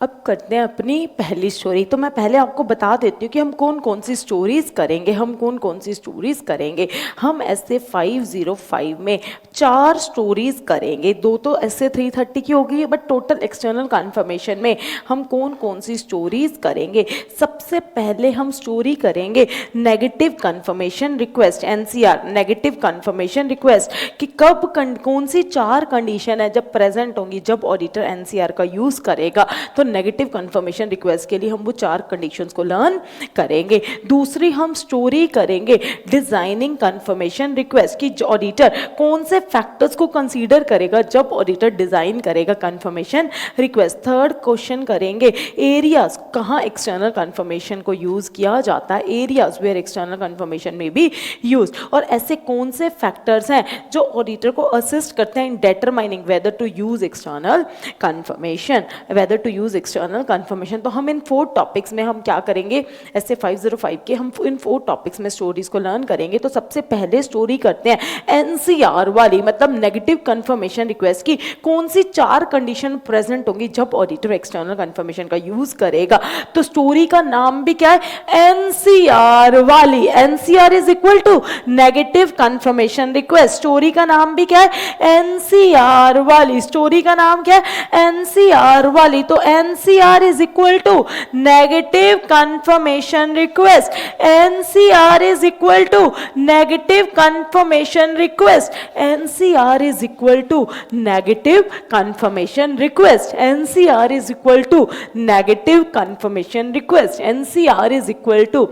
[SPEAKER 1] अब करते हैं अपनी पहली स्टोरी। तो मैं पहले आपको बता देती हूँ कि हम कौन कौन सी स्टोरीज करेंगे, हम कौन कौन सी स्टोरीज करेंगे। हम ऐसे 505 में 4 स्टोरीज करेंगे। 2 तो ऐसे 330 की होगी, बट टोटल एक्सटर्नल कंफर्मेशन में हम कौन कौन सी स्टोरीज करेंगे। सबसे पहले हम स्टोरी करेंगे negative confirmation request, NCR, negative confirmation request, कि कब कौन सी 4 कंडीशन है जब प्रेजेंट होंगी, जब ऑडिटर एनसीआर का यूज करेगा। तो नेगेटिव कंफर्मेशन रिक्वेस्ट के लिए हम वो 4 कंडीशंस को लर्न करेंगे। दूसरी हम स्टोरी करेंगे डिजाइनिंग कंफर्मेशन रिक्वेस्ट, कि ऑडिटर कौन से फैक्टर्स को कंसीडर करेगा जब ऑडिटर डिजाइन करेगा कंफर्मेशन रिक्वेस्ट। थर्ड क्वेश्चन करेंगे एरियाज, कहां एक्सटर्नल कंफर्मेशन को यूज किया जाता है, एरियाज वेयर एक्सटर्नल कंफर्मेशन में भी यूज। और ऐसे कौन से फैक्टर्स हैं जो ऑडिटर को असिस्ट करते हैं in determining whether to use external confirmation, whether to use external confirmation. तो हम इन 4 टॉपिक्स में हम क्या करेंगे, ऐसे 505 के हम इन 4 टॉपिक्स में स्टोरीज को लर्न करेंगे। तो सबसे पहले स्टोरी करते हैं एनसीआर वाली, मतलब नेगेटिव कंफर्मेशन रिक्वेस्ट की कौन सी 4 कंडीशन प्रेजेंट होंगी जब ऑडिटर एक्सटर्नल कंफर्मेशन का यूज करेगा। तो स्टोरी का नाम भी क्या है, एनसीआर वाली। NCR is equal to negative confirmation request. Story का नाम भी क्या है, एनसीआर वाली। स्टोरी का नाम क्या है, एनसीआर वाली। तो NCR is equal to negative confirmation request. NCR is equal to negative confirmation request. NCR is equal to negative confirmation request. NCR is equal to negative confirmation request. NCR is equal to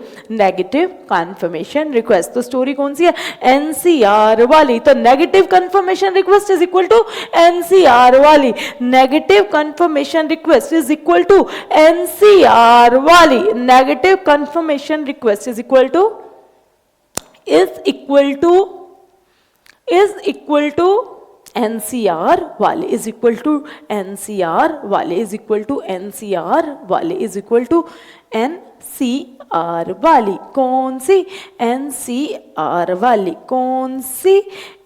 [SPEAKER 1] negative confirmation request. तो story कौन सी है, NCR वाली। तो negative confirmation request is equal to NCR वाली। Negative confirmation request is equal to NCR वाली। Negative confirmation request is equal to NCR वाले is equal to NCR वाले is equal to NCR वाले is equal to NCR वाली। कौन सी, NCR वाली। कौन सी,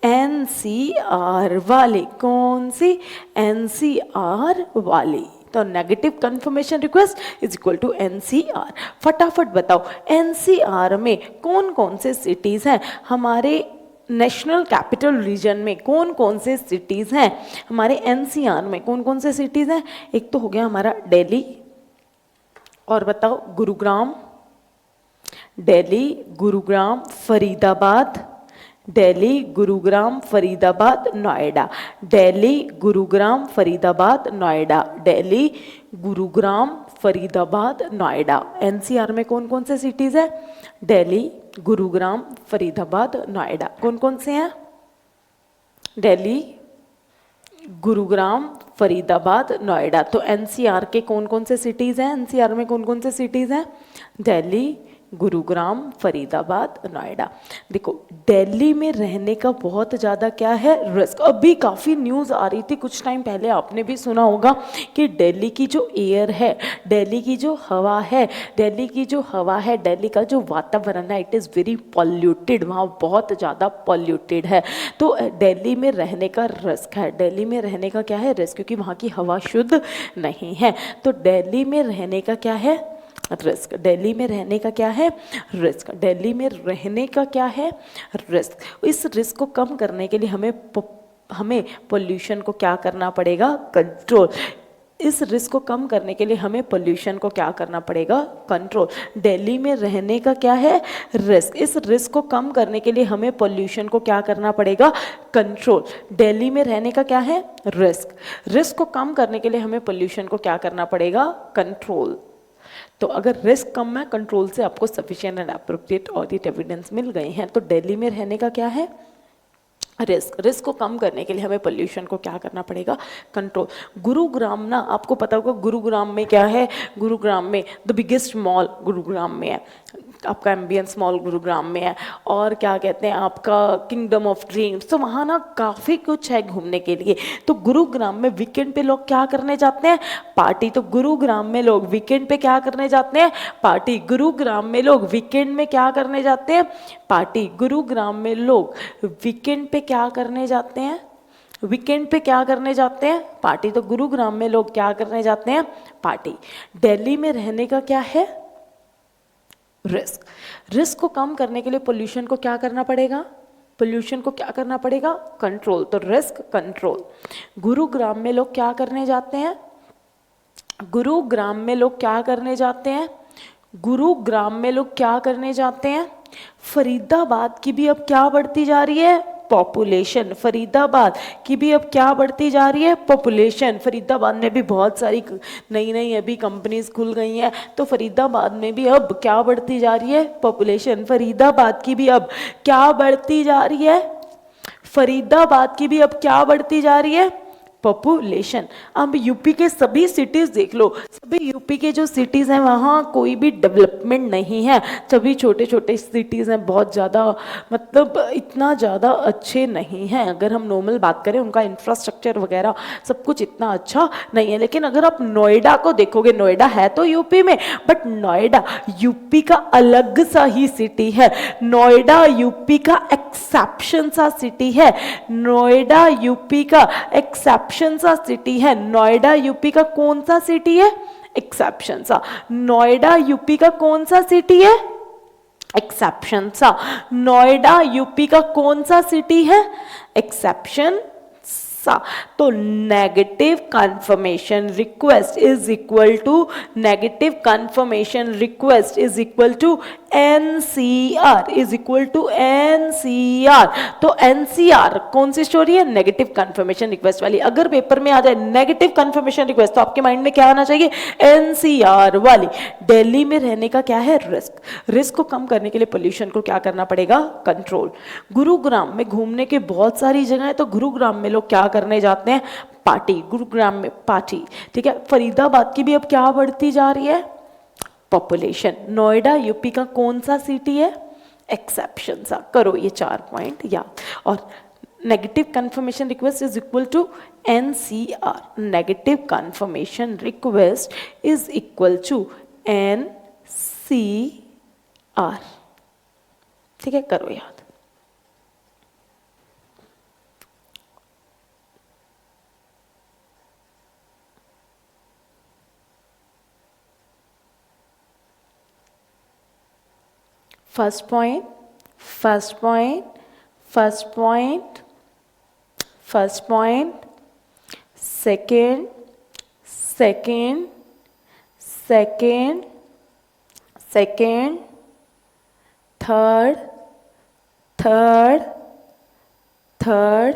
[SPEAKER 1] NCR वाली। कौन सी, NCR वाली। तो negative confirmation request is equal to NCR। फटाफट बताओ NCR में कौन कौन से सिटीज हैं, हमारे नेशनल कैपिटल रीजन में कौन कौन से सिटीज हैं, हमारे NCR में कौन कौन से सिटीज हैं। एक तो हो गया हमारा दिल्ली, और बताओ गुरुग्राम, दिल्ली, गुरुग्राम, फरीदाबाद, दिल्ली, गुरुग्राम, फरीदाबाद, नोएडा। दिल्ली, गुरुग्राम, फरीदाबाद, नोएडा। दिल्ली, गुरुग्राम, फरीदाबाद, नोएडा। NCR में कौन कौन से सिटीज है, दिल्ली, गुरुग्राम, फरीदाबाद, नोएडा। कौन कौन से हैं, दिल्ली, गुरुग्राम, फरीदाबाद, नोएडा। तो NCR के कौन कौन से सिटीज हैं, NCR में कौन कौन से सिटीज हैं, दिल्ली, गुरुग्राम, फरीदाबाद, नोएडा। देखो दिल्ली में रहने का बहुत ज़्यादा क्या है, रिस्क। अभी काफ़ी न्यूज़ आ रही थी कुछ टाइम पहले, आपने भी सुना होगा कि दिल्ली की जो एयर है, दिल्ली की जो हवा है, दिल्ली की जो हवा है, दिल्ली का जो वातावरण है, इट इज़ वेरी पॉल्यूटेड। वहाँ बहुत ज़्यादा पॉल्यूटेड है। तो दिल्ली में रहने का रिस्क है। दिल्ली में रहने का क्या है, रिस्क, क्योंकि वहाँ की हवा शुद्ध नहीं है। तो दिल्ली में रहने का क्या है, रिस्क। दिल्ली में रहने का क्या है, रिस्क। दिल्ली में रहने का क्या है, रिस्क। इस रिस्क को कम करने के लिए हमें हमें पोल्यूशन को क्या करना पड़ेगा, कंट्रोल। इस रिस्क को कम करने के लिए हमें पोल्यूशन को क्या करना पड़ेगा, कंट्रोल। दिल्ली में रहने का क्या है, रिस्क। इस रिस्क को कम करने के लिए हमें पोल्यूशन को क्या करना पड़ेगा, कंट्रोल। दिल्ली में रहने का क्या है, रिस्क। रिस्क को कम करने के लिए हमें पोल्यूशन को क्या करना पड़ेगा, कंट्रोल। तो अगर रिस्क कम है, कंट्रोल से आपको sufficient and appropriate audit evidence मिल गए हैं, तो दिल्ली में रहने का क्या है, रिस्क। रिस्क को कम करने के लिए हमें पोल्यूशन को क्या करना पड़ेगा, कंट्रोल। गुरुग्राम ना, आपको पता होगा गुरुग्राम में क्या है, गुरुग्राम में द बिगेस्ट मॉल गुरुग्राम में है, आपका एम्बियंस मॉल गुरुग्राम में है, और क्या कहते हैं आपका किंगडम ऑफ ड्रीम्स। तो वहाँ ना काफ़ी कुछ है घूमने के लिए। तो गुरुग्राम में वीकेंड पे लोग क्या करने जाते हैं, पार्टी। तो गुरुग्राम में लोग वीकेंड पे क्या करने जाते हैं, पार्टी। गुरुग्राम में लोग वीकेंड में क्या करने जाते हैं, पार्टी। गुरुग्राम में लोग वीकेंड पे क्या करने जाते हैं, वीकेंड पे क्या करने जाते हैं, पार्टी। तो गुरुग्राम में लोग क्या करने जाते हैं, पार्टी। दिल्ली में रहने का क्या है, रिस्क। रिस्क को कम करने के लिए पोल्यूशन को क्या करना पड़ेगा, पोल्यूशन को क्या करना पड़ेगा, कंट्रोल। तो रिस्क, कंट्रोल। गुरुग्राम में लोग क्या करने जाते हैं, गुरुग्राम में लोग क्या करने जाते हैं, गुरुग्राम में लोग क्या करने जाते हैं, फरीदाबाद की भी अब क्या बढ़ती जा रही है, पॉपुलेशन। फरीदाबाद की भी अब क्या बढ़ती जा रही है, पॉपुलेशन। फरीदाबाद में भी बहुत सारी नई नई अभी कंपनीज खुल गई हैं, तो फरीदाबाद में भी अब क्या बढ़ती जा रही है, पॉपुलेशन। फरीदाबाद की भी अब क्या बढ़ती जा रही है, फरीदाबाद की भी अब क्या बढ़ती जा रही है, पॉपुलेशन। अब यूपी के सभी सिटीज देख लो, सभी यूपी के जो सिटीज हैं वहाँ कोई भी डेवलपमेंट नहीं है, सभी छोटे छोटे सिटीज हैं, बहुत ज़्यादा मतलब इतना ज़्यादा अच्छे नहीं हैं। अगर हम नॉर्मल बात करें, उनका इंफ्रास्ट्रक्चर वगैरह सब कुछ इतना अच्छा नहीं है। लेकिन अगर आप नोएडा को देखोगे, नोएडा है तो यूपी में, बट नोएडा यूपी का अलग सा ही सिटी है। नोएडा यूपी का एक्सेप्शन सा सिटी है। नोएडा यूपी का एक्सेप्शन सा सिटी है। नोएडा यूपी का कौन सा सिटी है, एक्सेप्शन सा। नोएडा यूपी का कौन सा सिटी है, एक्सेप्शन सा। नोएडा यूपी का कौन सा सिटी है, एक्सेप्शन सा। तो negative confirmation request is equal to, negative confirmation request is equal to NCR, is equal to NCR। तो NCR कौन सी स्टोरी है, नेगेटिव कंफर्मेशन रिक्वेस्ट वाली। अगर पेपर में आ जाए नेगेटिव कंफर्मेशन रिक्वेस्ट, तो आपके माइंड में क्या आना चाहिए, NCR वाली। दिल्ली में रहने का क्या है, रिस्क। रिस्क को कम करने के लिए पोल्यूशन को क्या करना पड़ेगा, कंट्रोल। गुरुग्राम में घूमने के बहुत सारी जगह है, तो गुरुग्राम में लोग क्या करने जाते हैं, पार्टी। गुरुग्राम में पार्टी, ठीक है। फरीदाबाद की भी अब क्या बढ़ती जा रही है, पॉपुलेशन। नोएडा यूपी का कौन सा सिटी है, एक्सेप्शन सा। करो ये 4 पॉइंट याद। और negative confirmation request is equal to NCR। Negative confirmation request is equal to NCR, ठीक है, करो याद। First point, first point, first point, first point, second, second, second, second, third, third, third,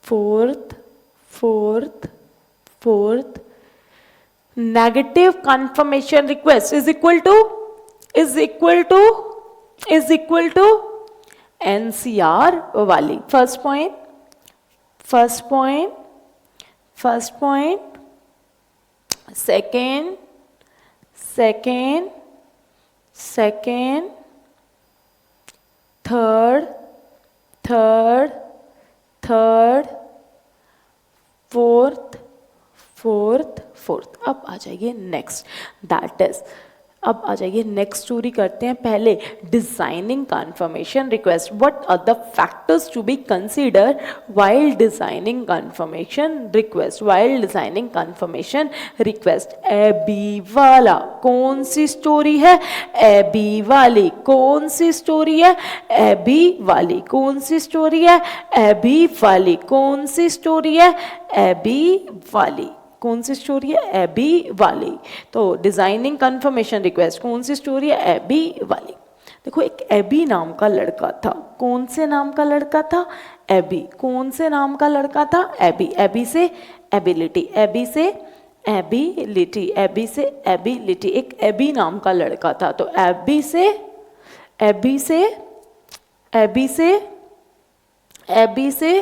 [SPEAKER 1] fourth, fourth, fourth. Negative confirmation request is equal to NCR वाली। First point, first point, first point, second, second, second, third, third, third, fourth, fourth, fourth. अब आ जाइए next, that is अब आ जाइए next story करते हैं। पहले designing confirmation request. What are the factors to be consider while designing confirmation request? While designing confirmation request. AB वाला कौन सी स्टोरी है? एबी वाली कौन सी स्टोरी है? एबी वाली कौन सी स्टोरी है? एबी वाली कौन सी स्टोरी है? एबी वाली कौन सी स्टोरी है? एबी वाली। तो डिजाइनिंग कंफर्मेशन रिक्वेस्ट कौन सी स्टोरी है? एबी वाली। देखो एक एबी नाम का लड़का था। कौन से नाम का लड़का था? एबी। कौन से नाम का लड़का था? एबी। एबी से एबिलिटी, एबी से एबिलिटी, एबी से एबिलिटी। एक एबी नाम का लड़का था। तो एबी से एबी से एबी से एबी से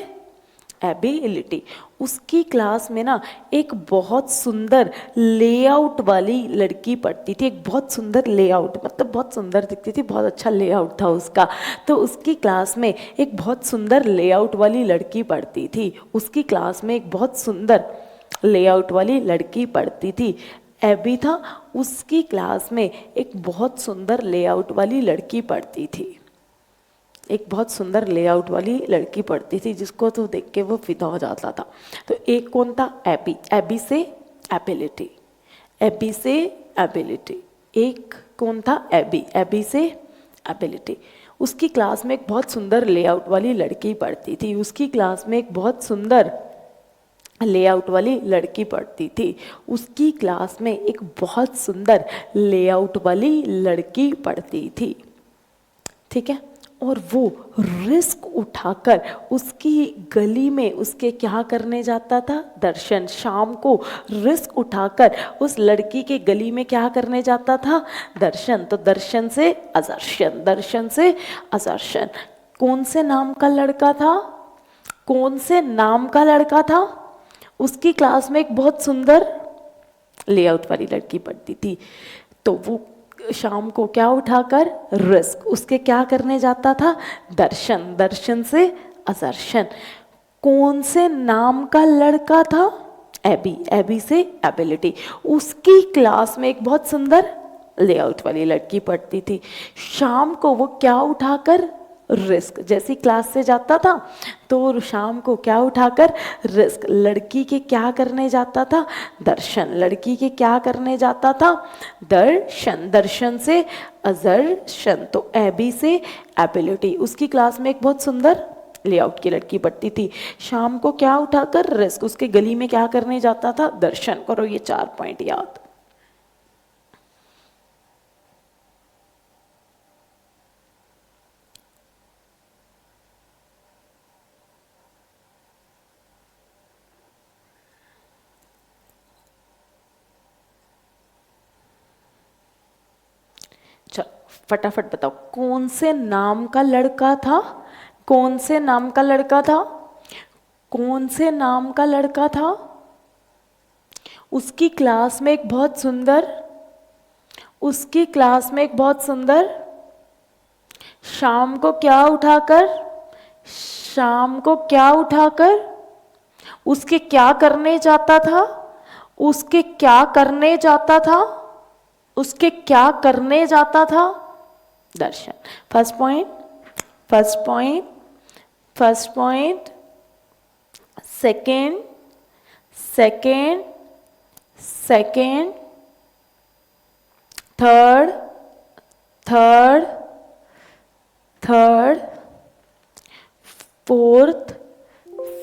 [SPEAKER 1] एबिलिटी। उसकी क्लास में ना एक बहुत सुंदर लेआउट वाली लड़की पढ़ती थी। एक बहुत सुंदर लेआउट मतलब बहुत सुंदर दिखती थी, बहुत अच्छा लेआउट था उसका। तो उसकी क्लास में एक बहुत सुंदर लेआउट वाली लड़की पढ़ती थी। उसकी क्लास में एक बहुत सुंदर लेआउट वाली लड़की पढ़ती थी। एबी था, उसकी क्लास में एक बहुत सुंदर लेआउट वाली लड़की पढ़ती थी। एक बहुत सुंदर लेआउट वाली लड़की पढ़ती थी जिसको तो देख के वो फिदा हो जाता था। तो एक कौन था? एबी। एबी से एबिलिटी, एबी से एबिलिटी। एक कौन था? एबी। एबी से एबिलिटी। उसकी क्लास में एक बहुत सुंदर लेआउट वाली लड़की पढ़ती थी। उसकी क्लास में एक बहुत सुंदर लेआउट वाली लड़की पढ़ती थी। उसकी क्लास में एक बहुत सुंदर लेआउट वाली लड़की पढ़ती थी। ठीक है। और वो रिस्क उठाकर उसकी गली में उसके क्या करने जाता था? दर्शन। शाम को रिस्क उठाकर उस लड़की के गली में क्या करने जाता था? दर्शन। तो दर्शन से अजर्शन, दर्शन से अजर्शन। कौन से नाम का लड़का था? कौन से नाम का लड़का था? उसकी क्लास में एक बहुत सुंदर लेआउट वाली लड़की पढ़ती थी। तो वो शाम को क्या उठाकर? रिस्क। उसके क्या करने जाता था? दर्शन। दर्शन से असर्शन। कौन से नाम का लड़का था? एबी। एबी से एबिलिटी। उसकी क्लास में एक बहुत सुंदर लेआउट वाली लड़की पढ़ती थी। शाम को वो क्या उठाकर? रिस्क। जैसी क्लास से जाता था तो शाम को क्या उठाकर? रिस्क। लड़की के क्या करने जाता था? दर्शन। लड़की के क्या करने जाता था? दर्शन। दर्शन से अजर्शन। तो एबी से एबिलिटी। उसकी क्लास में एक बहुत सुंदर लेआउट की लड़की पढ़ती थी। शाम को क्या उठाकर? रिस्क। उसके गली में क्या करने जाता था? दर्शन। करो ये 4 पॉइंट याद। फटाफट बताओ कौन से नाम का लड़का था? कौन से नाम का लड़का था? कौन से नाम का लड़का था? उसकी क्लास में एक बहुत सुंदर, उसकी क्लास में एक बहुत सुंदर। शाम को क्या उठाकर? शाम को क्या उठाकर उसके क्या करने जाता था? उसके क्या करने जाता था? उसके क्या करने जाता था? दर्शन। First point, first point, first point. Second, second, second. Third, third, third. Fourth,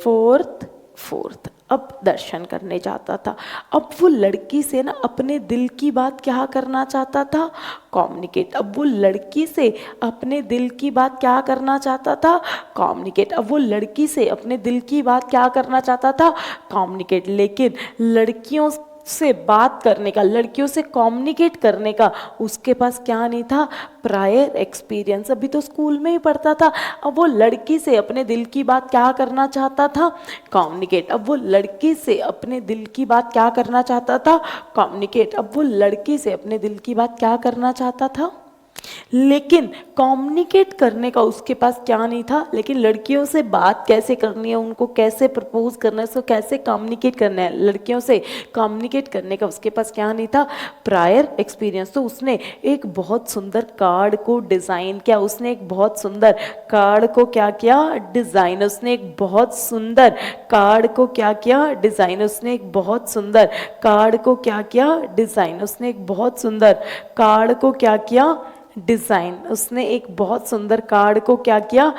[SPEAKER 1] fourth, fourth. अब दर्शन करने जाता था। अब वो लड़की से ना अपने दिल की बात क्या करना चाहता था? कम्युनिकेट। अब वो लड़की से अपने दिल की बात क्या करना चाहता था? कम्युनिकेट। अब वो लड़की से अपने दिल की बात क्या करना चाहता था? कम्युनिकेट। लेकिन लड़कियों से बात करने का, लड़कियों से कम्युनिकेट करने का उसके पास क्या नहीं था? Prior experience. अभी तो स्कूल में ही पढ़ता था। अब वो लड़की से अपने दिल की बात क्या करना चाहता था? कम्युनिकेट। अब वो लड़की से अपने दिल की बात क्या करना चाहता था? कम्युनिकेट। अब वो लड़की से अपने दिल की बात क्या करना चाहता था? लेकिन कम्युनिकेट करने का उसके पास क्या नहीं था, लेकिन लड़कियों से बात कैसे करनी है, उनको कैसे प्रपोज करना है, उसको कैसे कम्युनिकेट करना है, लड़कियों से कम्युनिकेट करने का उसके पास क्या नहीं था, प्रायर एक्सपीरियंस। तो उसने एक बहुत सुंदर कार्ड को डिज़ाइन किया, उसने एक बहुत सुंदर कार्ड को क्या किया, डिज़ाइन, उसने एक बहुत सुंदर कार्ड को क्या किया, डिज़ाइन, उसने एक बहुत सुंदर कार्ड को क्या किया, डिज़ाइन, उसने एक बहुत सुंदर कार्ड को क्या किया, डिज़ाइन, उसने एक बहुत सुंदर कार्ड को क्या किया,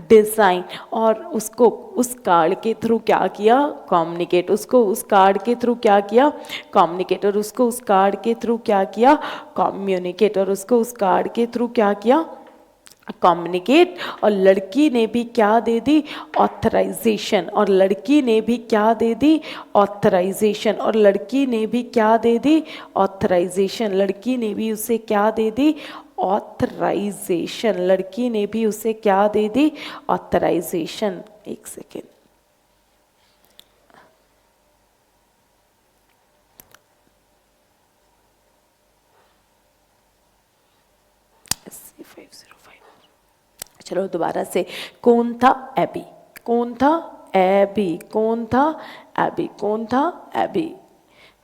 [SPEAKER 1] डिज़ाइन, और उसको उस कार्ड के थ्रू क्या किया, कम्युनिकेट, उसको उस कार्ड के थ्रू क्या किया, कम्युनिकेट, और उसको उस कार्ड के थ्रू क्या किया, कम्युनिकेट, और उसको उस कार्ड के थ्रू क्या किया, कम्युनिकेट। और लड़की ने भी क्या दे दी, ऑथराइजेशन, और लड़की ने भी क्या दे दी, ऑथराइजेशन, और लड़की ने भी क्या दे दी, ऑथराइजेशन, लड़की ने भी उसे क्या दे दी, ऑथराइजेशन, लड़की ने भी उसे क्या दे दी, ऑथराइजेशन। एक सेकेंड, चलो दोबारा से, कौन था, एबी, कौन था, एबी, कौन था, एबी, कौन था, एबी,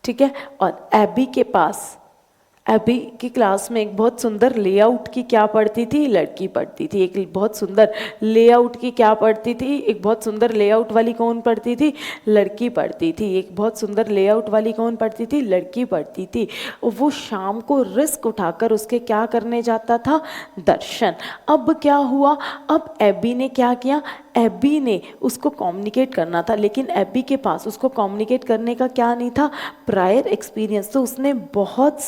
[SPEAKER 1] ठीक है। और एबी के पास, एबी की क्लास में एक बहुत सुंदर लेआउट की क्या पढ़ती थी, लड़की पढ़ती थी, एक बहुत सुंदर लेआउट की क्या पढ़ती थी, एक बहुत सुंदर लेआउट वाली कौन पढ़ती थी, लड़की पढ़ती थी, एक बहुत सुंदर लेआउट वाली कौन पढ़ती थी, लड़की पढ़ती थी। वो शाम को रिस्क उठाकर उसके क्या करने जाता था, दर्शन। अब क्या हुआ, अब एबी ने क्या किया, एबी ने उसको कम्युनिकेट करना था, लेकिन एबी के पास उसको कम्युनिकेट करने का क्या नहीं था, प्रायर एक्सपीरियंस। तो उसने बहुत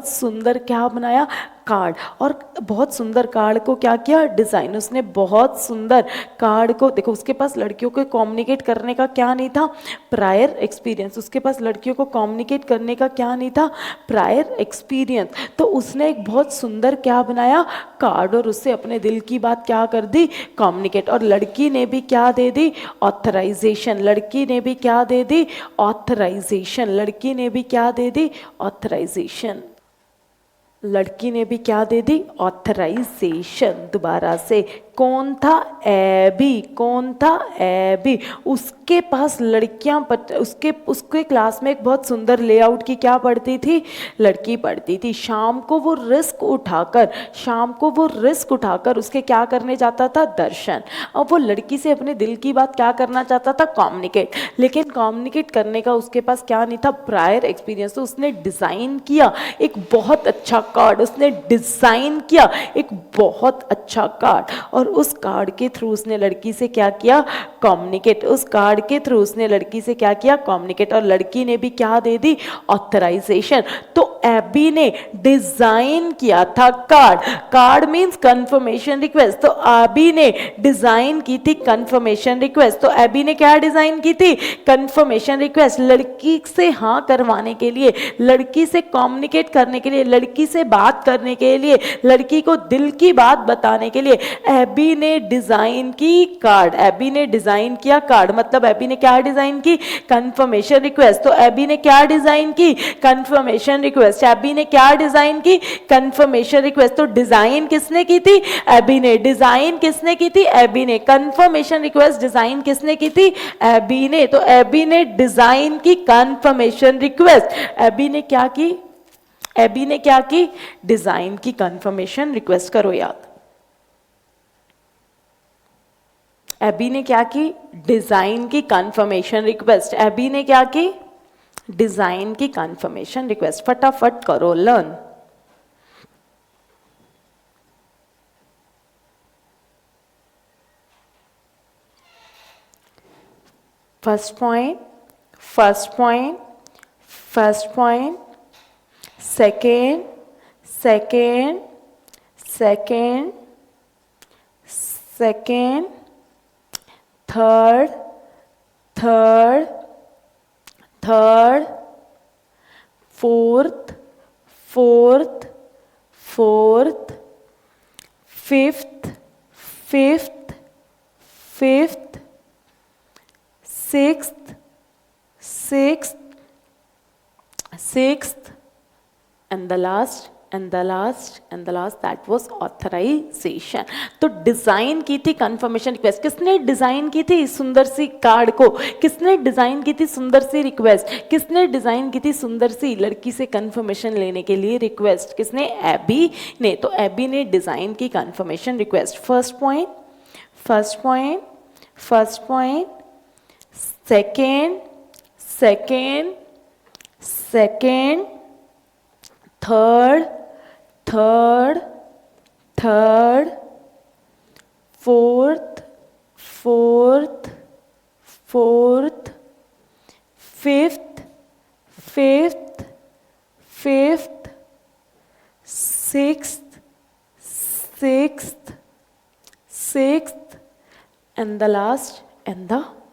[SPEAKER 1] सुंदर क्या बनाया, कार्ड, और बहुत सुंदर कार्ड को क्या किया, डिज़ाइन, उसने बहुत सुंदर कार्ड को, देखो उसके पास लड़कियों को कम्युनिकेट करने का क्या नहीं था, प्रायर एक्सपीरियंस, उसके पास लड़कियों को कम्युनिकेट करने का क्या नहीं था, प्रायर एक्सपीरियंस। तो उसने एक बहुत सुंदर क्या बनाया, कार्ड, और उससे अपने दिल की बात क्या कर दी, कम्युनिकेट। और लड़की ने भी क्या दे दी, ऑथराइजेशन, लड़की ने भी क्या दे दी, ऑथराइजेशन, लड़की ने भी क्या दे दी, ऑथराइजेशन, लड़की ने भी क्या दे दी, ऑथराइजेशन। दोबारा से, कौन था, एबी, कौन था, एबी, उसके पास लड़कियां उसके क्लास में एक बहुत सुंदर लेआउट की क्या पढ़ती थी, लड़की पढ़ती थी। शाम को वो रिस्क उठाकर उसके क्या करने जाता था, दर्शन। अब वो लड़की से अपने दिल की बात क्या करना चाहता था, कम्युनिकेट, लेकिन कम्युनिकेट करने का उसके पास क्या नहीं था, प्रायर एक्सपीरियंस। तो उसने डिज़ाइन किया एक बहुत अच्छा कार्ड, उसने डिज़ाइन किया एक बहुत अच्छा कार्ड, और उस कार्ड के थ्रू उसने लड़की से क्या किया, कम्युनिकेट, उस कार्ड के थ्रू उसने लड़की से क्या किया, कम्युनिकेट, और लड़की ने भी क्या दे दी, ऑथराइजेशन। तो एबी ने डिजाइन किया था कार्ड मींस कंफर्मेशन रिक्वेस्ट, तो एबी ने डिजाइन की थी कंफर्मेशन रिक्वेस्ट। तो एबी ने क्या डिजाइन की थी, कंफर्मेशन रिक्वेस्ट, लड़की से हाँ करवाने के लिए, लड़की से कम्युनिकेट करने के लिए, लड़की से बात करने के लिए, लड़की को दिल की बात बताने के लिए एबी ने डिजाइन की कार्ड, एबी ने डिजाइन किया कार्ड। मतलब एबी ने क्या डिजाइन की, कंफर्मेशन रिक्वेस्ट। तो एबी ने क्या डिजाइन की, कंफर्मेशन रिक्वेस्ट। एबी ने क्या डिजाइन की, कंफर्मेशन रिक्वेस्ट। तो डिजाइन किसने की थी, एबी ने। डिजाइन किसने की थी, एबी ने। कंफर्मेशन रिक्वेस्ट डिजाइन किसने की थी, एबी ने। तो एबी ने डिजाइन की कंफर्मेशन रिक्वेस्ट, एबी ने क्या की, एबी ने क्या की, डिजाइन की कंफर्मेशन रिक्वेस्ट। करो याद, एबी ने क्या की, डिजाइन की कंफर्मेशन रिक्वेस्ट। एबी ने क्या की, डिजाइन की कंफर्मेशन रिक्वेस्ट। फटाफट करो, learn. First point, first point, first point, second, second, second, second, third, third, third, fourth, fourth, fourth, fifth, fifth, fifth, sixth, sixth, sixth, and the last and the last that was authorisation. तो design की थी confirmation request, किसने design की थी सुंदर C card को, किसने design की थी सुंदर सी रिक्वेस्ट, किसने डिजाइन की थी सुंदर सी लड़की से कंफर्मेशन लेने के लिए रिक्वेस्ट, किसने, एबी ने। तो एबी ने डिजाइन की confirmation request. First point, second, third, fourth, fifth, sixth and the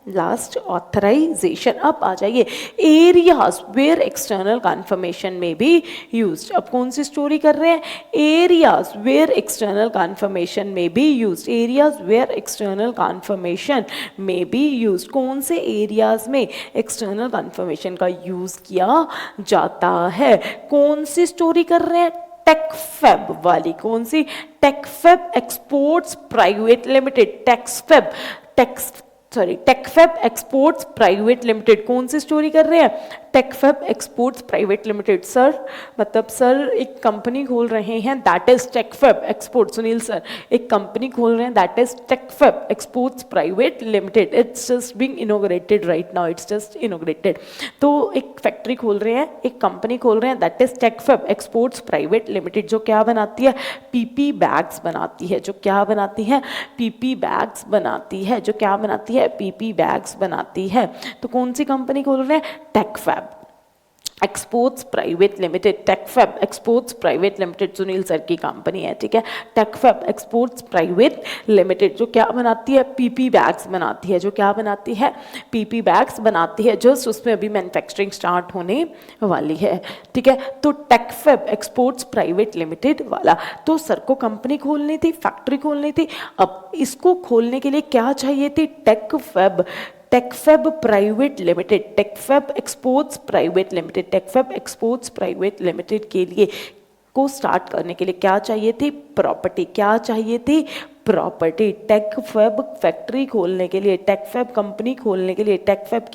[SPEAKER 1] last authorisation. अब आ जाइए एरियाज वेयर एक्सटर्नल कंफर्मेशन में भी यूज्ड। अब कौन सी स्टोरी कर रहे हैं, एरियाज वेयर एक्सटर्नल कंफर्मेशन में भी used, areas where external confirmation में भी यूज्ड। कौन से एरियाज में एक्सटर्नल कंफर्मेशन का यूज किया जाता है, कौन सी स्टोरी कर रहे हैं, टेकफेब वाली। कौन सी, Techfab exports private limited, Techfab exports private limited. कौन सी स्टोरी कर रहे हैं, Techfab exports private limited. Sir मतलब सर एक कंपनी खोल रहे हैं that is Techfab export, Sunil sir एक कंपनी खोल रहे हैं that is Techfab exports private limited, it's just being inaugurated right now, it's just inaugurated. तो एक फैक्ट्री खोल रहे हैं, एक कंपनी खोल रहे हैं that is Techfab exports private limited, जो क्या बनाती है, पीपी बैग्स बनाती है, जो क्या बनाती है, पीपी बैग्स बनाती है, जो क्या बनाती है, पीपी बैग्स बनाती है। तो कौन सी कंपनी खोल रहे हैं, Techfab exports private limited, Techfab exports private limited Sunil sir की कंपनी है, ठीक है। टेकफेब एक्सपोर्ट्स प्राइवेट लिमिटेड जो क्या बनाती है, पीपी बैग्स बनाती है, जो क्या बनाती है, पीपी बैग्स बनाती है, जस्ट उसमें अभी मैन्युफैक्चरिंग स्टार्ट होने वाली है, ठीक है। तो टेकफेब एक्सपोर्ट्स प्राइवेट लिमिटेड वाला, तो सर को कंपनी खोलनी थी, फैक्ट्री खोलनी थी। अब इसको खोलने के लिए क्या चाहिए थी, Techfab private limited, Techfab exports private limited, Techfab exports private limited के लिए को स्टार्ट करने के लिए क्या चाहिए थी, प्रॉपर्टी, क्या चाहिए थी, प्रॉपर्टी। टेकफेब फैक्ट्री खोलने के लिए, टेकफेब कंपनी खोलने के लिए, टेकफेब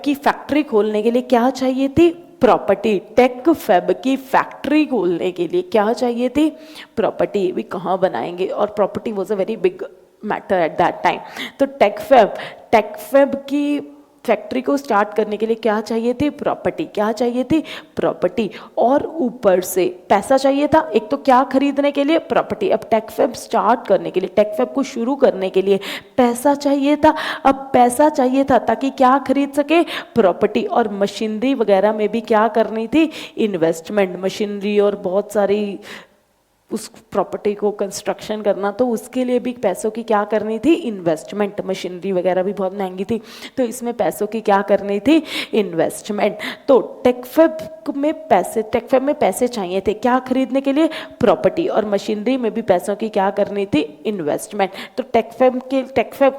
[SPEAKER 1] की फैक्ट्री खोलने के लिए क्या चाहिए थी, प्रॉपर्टी। टेकफेब की फैक्ट्री खोलने के लिए क्या चाहिए थी, प्रॉपर्टी। भी कहाँ बनाएंगे, और property was a very big matter at that time. तो टेकफेब की फैक्ट्री को स्टार्ट करने के लिए क्या चाहिए थी, प्रॉपर्टी, क्या चाहिए थी, प्रॉपर्टी। और ऊपर से पैसा चाहिए था, एक तो क्या खरीदने के लिए, प्रॉपर्टी। अब टेकफेब स्टार्ट करने के लिए, टेकफेब को शुरू करने के लिए पैसा चाहिए था। अब पैसा चाहिए था ताकि क्या खरीद सके, प्रॉपर्टी। और मशीनरी वगैरह में भी क्या करनी थी, इन्वेस्टमेंट, मशीनरी और बहुत सारी उस प्रॉपर्टी को कंस्ट्रक्शन करना, तो उसके लिए भी पैसों की क्या करनी थी, इन्वेस्टमेंट। मशीनरी वगैरह भी बहुत महंगी थी, तो इसमें पैसों की क्या करनी थी, इन्वेस्टमेंट। तो टेकफेब में पैसे चाहिए थे, क्या खरीदने के लिए, प्रॉपर्टी। और मशीनरी में भी पैसों की क्या करनी थी, इन्वेस्टमेंट। तो टेकफेब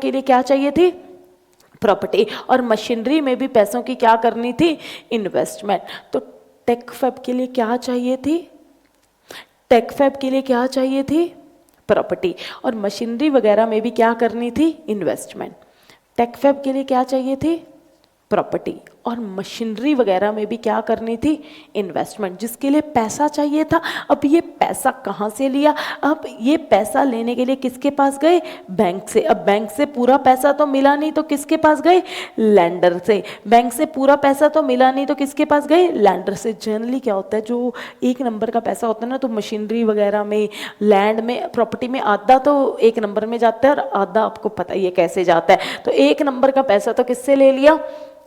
[SPEAKER 1] के लिए क्या चाहिए थी, प्रॉपर्टी। और मशीनरी में भी पैसों की क्या करनी थी, इन्वेस्टमेंट। तो टेकफेब के लिए क्या चाहिए थी, टेकफेब के लिए क्या चाहिए थी, प्रॉपर्टी। और मशीनरी वगैरह में भी क्या करनी थी, इन्वेस्टमेंट। टेकफेब के लिए क्या चाहिए थी, प्रॉपर्टी। और मशीनरी वगैरह में भी क्या करनी थी, इन्वेस्टमेंट, जिसके लिए पैसा चाहिए था। अब ये पैसा कहाँ से लिया, अब ये पैसा लेने के लिए किसके पास गए, बैंक से। अब बैंक से पूरा पैसा तो मिला नहीं, तो किसके पास गए, लैंडर से। बैंक से पूरा पैसा तो मिला नहीं, तो किसके पास गए, लैंडर से। जनरली क्या होता है, जो एक नंबर का पैसा होता है ना, तो मशीनरी वगैरह में, लैंड में, प्रॉपर्टी में आधा तो एक नंबर में जाता है और आधा आपको पता ही है कैसे जाता है। तो एक नंबर का पैसा तो किससे ले लिया,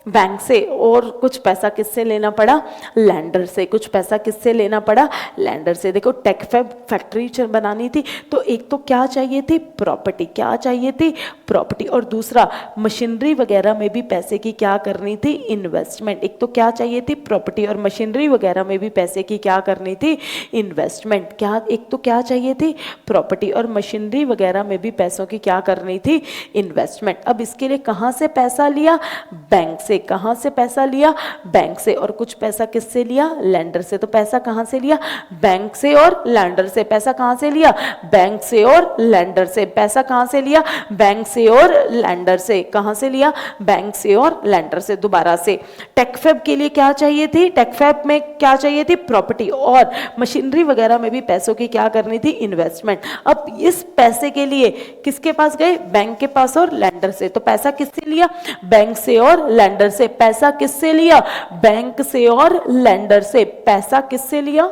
[SPEAKER 1] बैंक से। और कुछ पैसा किससे लेना पड़ा, लैंडर से। कुछ पैसा किससे लेना पड़ा, लैंडर से। देखो टेकफेब फैक्ट्री बनानी थी, तो एक तो क्या चाहिए थी, प्रॉपर्टी, क्या चाहिए थी, प्रॉपर्टी। और दूसरा मशीनरी वगैरह में भी पैसे की क्या करनी थी, इन्वेस्टमेंट। एक तो क्या चाहिए थी, प्रॉपर्टी। और मशीनरी वगैरह में भी पैसे की क्या करनी थी, इन्वेस्टमेंट। क्या, एक तो क्या चाहिए थी, प्रॉपर्टी। और मशीनरी वगैरह में भी पैसों की क्या करनी थी, इन्वेस्टमेंट। अब इसके लिए कहाँ से पैसा लिया, बैंक से। से कहाँ से पैसा लिया, बैंक से, और कुछ पैसा किससे लिया, लैंडर से। तो पैसा कहाँ से लिया, बैंक से और लैंडर से। पैसा कहाँ से लिया, बैंक से और लैंडर से। पैसा कहाँ से लिया, बैंक से और लैंडर से। कहाँ से लिया, बैंक से और लैंडर से। दोबारा से, टेकफेब के लिए क्या चाहिए थी, टेकफेब में क्या चाहिए थी, प्रॉपर्टी, और मशीनरी वगैरह में भी पैसों की क्या करनी थी, इन्वेस्टमेंट। अब इस पैसे के लिए किसके पास गए, बैंक के पास और लैंडर से। तो पैसा किससे लिया, बैंक से और लैंडर से। पैसा किससे लिया, बैंक से और लैंडर से। पैसा किससे लिया,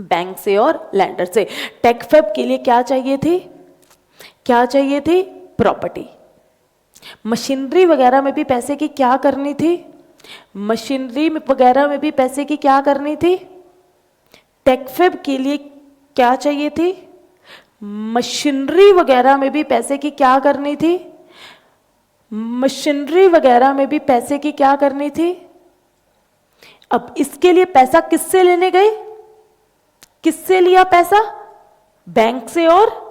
[SPEAKER 1] बैंक से और लैंडर से। टेकफेब के लिए क्या चाहिए थी, क्या चाहिए थी, प्रॉपर्टी। मशीनरी वगैरह में भी पैसे की क्या करनी थी, मशीनरी वगैरह में भी पैसे की क्या करनी थी, टेकफेब के लिए क्या चाहिए थी, मशीनरी वगैरह में भी पैसे की क्या करनी थी, मशीनरी वगैरह में भी पैसे की क्या करनी थी। अब इसके लिए पैसा किससे लेने गए, किससे लिया पैसा, बैंक से और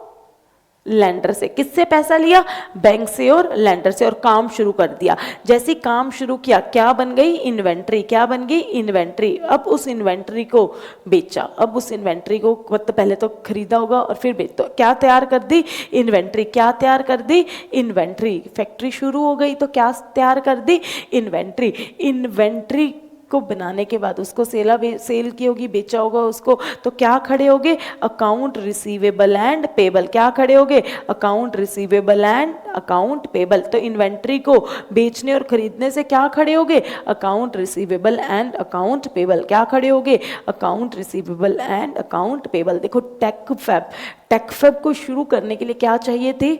[SPEAKER 1] लैंडर से। किससे पैसा लिया, बैंक से और लैंडर से, और काम शुरू कर दिया। जैसे काम शुरू किया, क्या बन गई, इन्वेंट्री। क्या बन गई, इन्वेंट्री। अब उस इन्वेंट्री को बेचा, अब उस इन्वेंट्री को मतलब पहले तो खरीदा होगा और फिर बेच, तो क्या तैयार कर दी, इन्वेंट्री। क्या तैयार कर दी, इन्वेंट्री। फैक्ट्री शुरू हो गई तो क्या तैयार कर दी, इन्वेंट्री। इन्वेंट्री को बनाने के बाद उसको सेल की होगी, बेचा होगा उसको, तो क्या खड़े होगे, अकाउंट रिसीवेबल एंड पेबल। क्या खड़े होगे, account receivable and account payable. तो इन्वेंट्री को बेचने और खरीदने से क्या खड़े होगे, account receivable and account payable. क्या खड़े होगे, account receivable and account payable. देखो टेकफेब, टेकफेब को शुरू करने के लिए क्या चाहिए थी,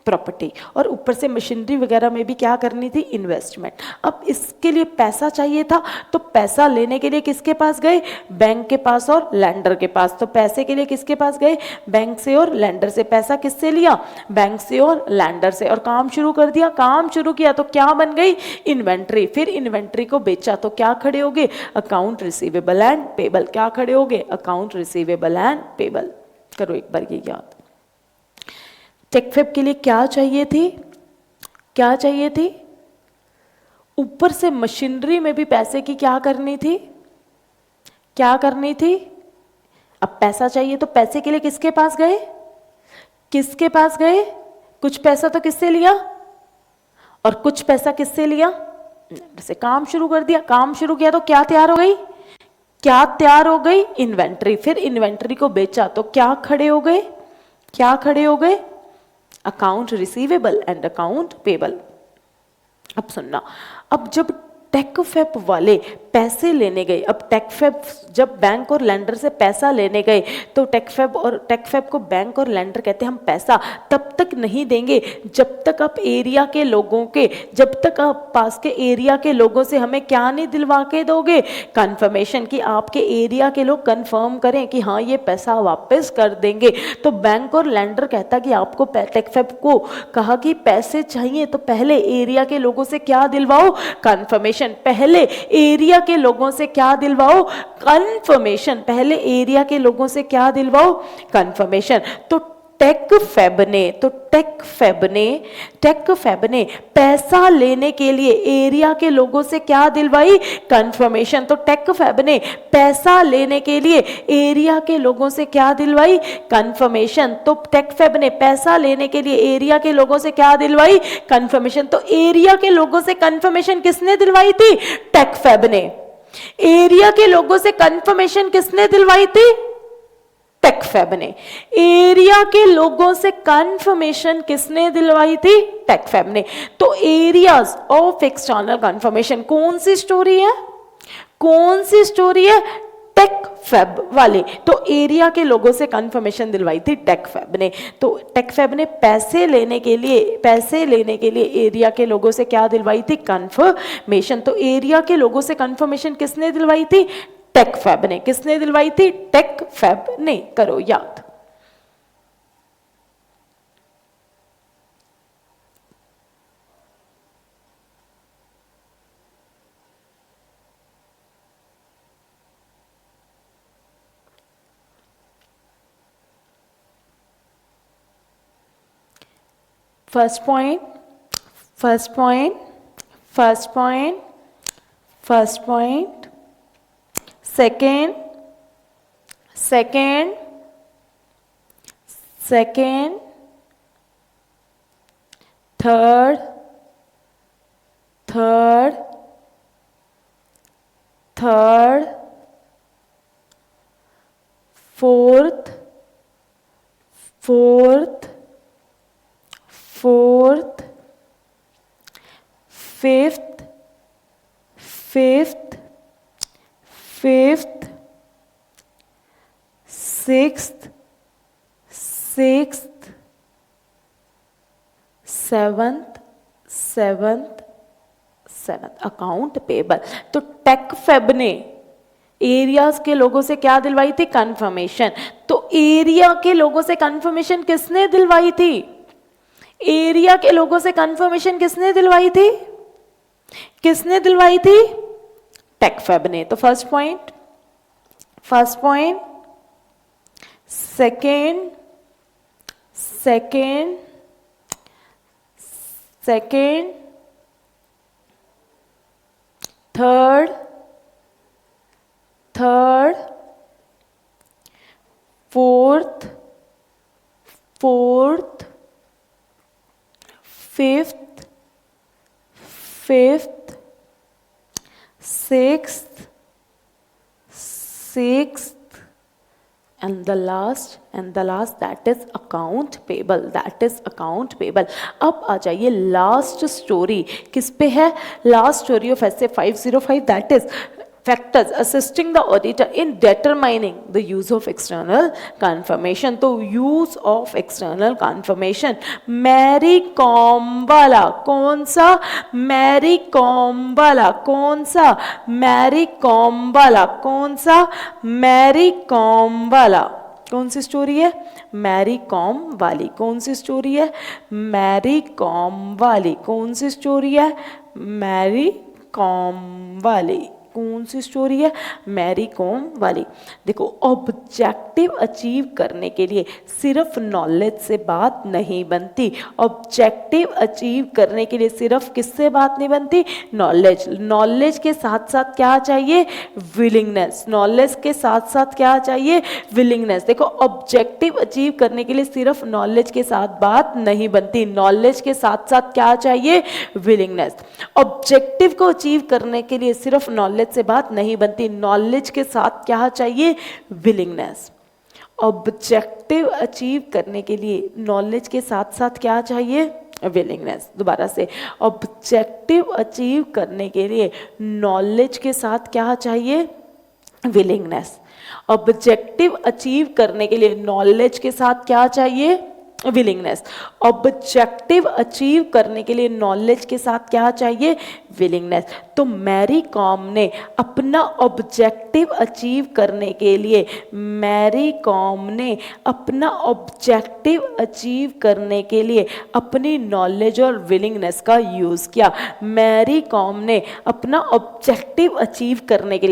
[SPEAKER 1] प्रॉपर्टी, और ऊपर से मशीनरी वगैरह में भी क्या करनी थी, इन्वेस्टमेंट। अब इसके लिए पैसा चाहिए था, तो पैसा लेने के लिए किसके पास गए, बैंक के पास और लैंडर के पास। तो पैसे के लिए किसके पास गए, बैंक से और लैंडर से। पैसा किससे लिया, बैंक से और लैंडर से, और काम शुरू कर दिया। काम शुरू किया तो क्या बन गई, इन्वेंट्री। फिर इन्वेंट्री को बेचा तो क्या खड़े हो गए, अकाउंट रिसीवेबल एंड पेबल। क्या खड़े हो गए, अकाउंट रिसीवेबल एंड पेबल। करो एक बार ये याद। टेकफेब के लिए क्या चाहिए थी, क्या चाहिए थी, ऊपर से मशीनरी में भी पैसे की क्या करनी थी, क्या करनी थी। अब पैसा चाहिए तो पैसे के लिए किसके पास गए, किसके पास गए, कुछ पैसा तो किससे लिया और कुछ पैसा किससे लिया, जैसे काम शुरू कर दिया। काम शुरू किया तो क्या तैयार हो गई, क्या तैयार हो गई, इन्वेंट्री। फिर इन्वेंट्री को बेचा तो क्या खड़े हो गए, क्या खड़े हो गए, account receivable and account payable. अब सुनना, अब जब टेकफेब वाले पैसे लेने गए, अब टेकफेब जब बैंक और लैंडर से पैसा लेने गए तो टेकफेब को बैंक और लैंडर कहते हैं हम पैसा तब तक नहीं देंगे जब तक आप एरिया के लोगों के, जब तक आप पास के एरिया के लोगों से हमें क्या नहीं दिलवा के दोगे, कंफर्मेशन, कि आपके एरिया के लोग कंफर्म करें कि हाँ ये पैसा वापस कर देंगे। तो बैंक और लैंडर कहता कि आपको टेकफेब को कहा कि पैसे चाहिए तो पहले एरिया के लोगों से क्या दिलवाओ, कंफर्मेशन। पहले एरिया के लोगों से क्या दिलवाओ, कंफर्मेशन। पहले एरिया के लोगों से क्या दिलवाओ, कंफर्मेशन। तो टेकफेब ने पैसा लेने के लिए एरिया के लोगों से क्या दिलवाई, कंफर्मेशन। तो टेकफेब ने पैसा लेने के लिए एरिया के लोगों से क्या दिलवाई, कंफर्मेशन। तो टेकफेब ने पैसा लेने के लिए एरिया के लोगों से क्या दिलवाई, कंफर्मेशन। तो एरिया के लोगों से कंफर्मेशन किसने दिलवाई थी, टेकफेब ने। एरिया के लोगों से कंफर्मेशन किसने दिलवाई थी, टेकफेब ने। एरिया के लोगों से कंफर्मेशन किसने दिलवाई थी, टेकफेब ने। तो एरियाज ऑफ एक्सटर्नल कंफर्मेशन कौन सी स्टोरी है, कौन सी स्टोरी है, टेकफेब वाले। तो एरिया के लोगों से कंफर्मेशन दिलवाई थी टेकफेब ने। तो टेकफेब ने पैसे लेने के लिए एरिया के लोगों से क्या दिलवाई थी, कंफर्मेशन। तो एरिया के लोगों से कंफर्मेशन किसने दिलवाई थी, टेकफेब ने। किसने दिलवाई थी, टेकफेब ने। करो याद। First point first point, second, third, fourth, fifth, sixth, seventh, account payable. तो टेक फेब ने एरियाज के लोगों से क्या दिलवाई थी? कंफर्मेशन। तो एरिया के लोगों से कंफर्मेशन किसने दिलवाई थी? एरिया के लोगों से कंफर्मेशन किसने दिलवाई थी? टेक फेब ने। तो first point, second, third, fourth, fifth, sixth, and the last that is account payable, अब आ जाइए लास्ट स्टोरी किस पे है? Last story of essay 505 that is factors assisting the auditor in determining the use of external confirmation। तो use of external confirmation Mary Kom वाला कौन सा? मैरी कॉम वाला कौन सी स्टोरी है? मैरी कॉम वाली। कौन सी स्टोरी है? मैरी कॉम वाली। कौन सी स्टोरी है? मैरी कॉम वाली। कौन सी स्टोरी है? मैरी कॉम वाली। देखो, ऑब्जेक्टिव अचीव करने के लिए सिर्फ नॉलेज से बात नहीं बनती। ऑब्जेक्टिव अचीव करने के लिए सिर्फ किससे बात नहीं बनती? नॉलेज के साथ साथ क्या चाहिए? विलिंगनेस। नॉलेज के साथ साथ क्या चाहिए? विलिंगनेस। देखो, ऑब्जेक्टिव अचीव करने के लिए सिर्फ नॉलेज के साथ बात नहीं बनती। नॉलेज के साथ साथ क्या चाहिए? विलिंगनेस। ऑब्जेक्टिव को अचीव करने के लिए सिर्फ नॉलेज से बात नहीं बनती। नॉलेज के साथ क्या चाहिए? विलिंगनेस। ऑब्जेक्टिव अचीव करने के लिए नॉलेज के साथ साथ क्या चाहिए? विलिंगनेस। दोबारा से, ऑब्जेक्टिव अचीव करने के लिए नॉलेज के साथ क्या चाहिए? विलिंगनेस। ऑब्जेक्टिव अचीव करने के लिए नॉलेज के साथ क्या चाहिए? विलिंगनेस। ऑब्जेक्टिव अचीव करने के लिए नॉलेज के साथ क्या चाहिए? विलिंगनेस। तो मैरी कॉम ने अपना ऑब्जेक्टिव अचीव करने के लिए अपनी नॉलेज और विलिंगनेस का यूज किया। मैरी कॉम ने अपना ऑब्जेक्टिव अचीव करने के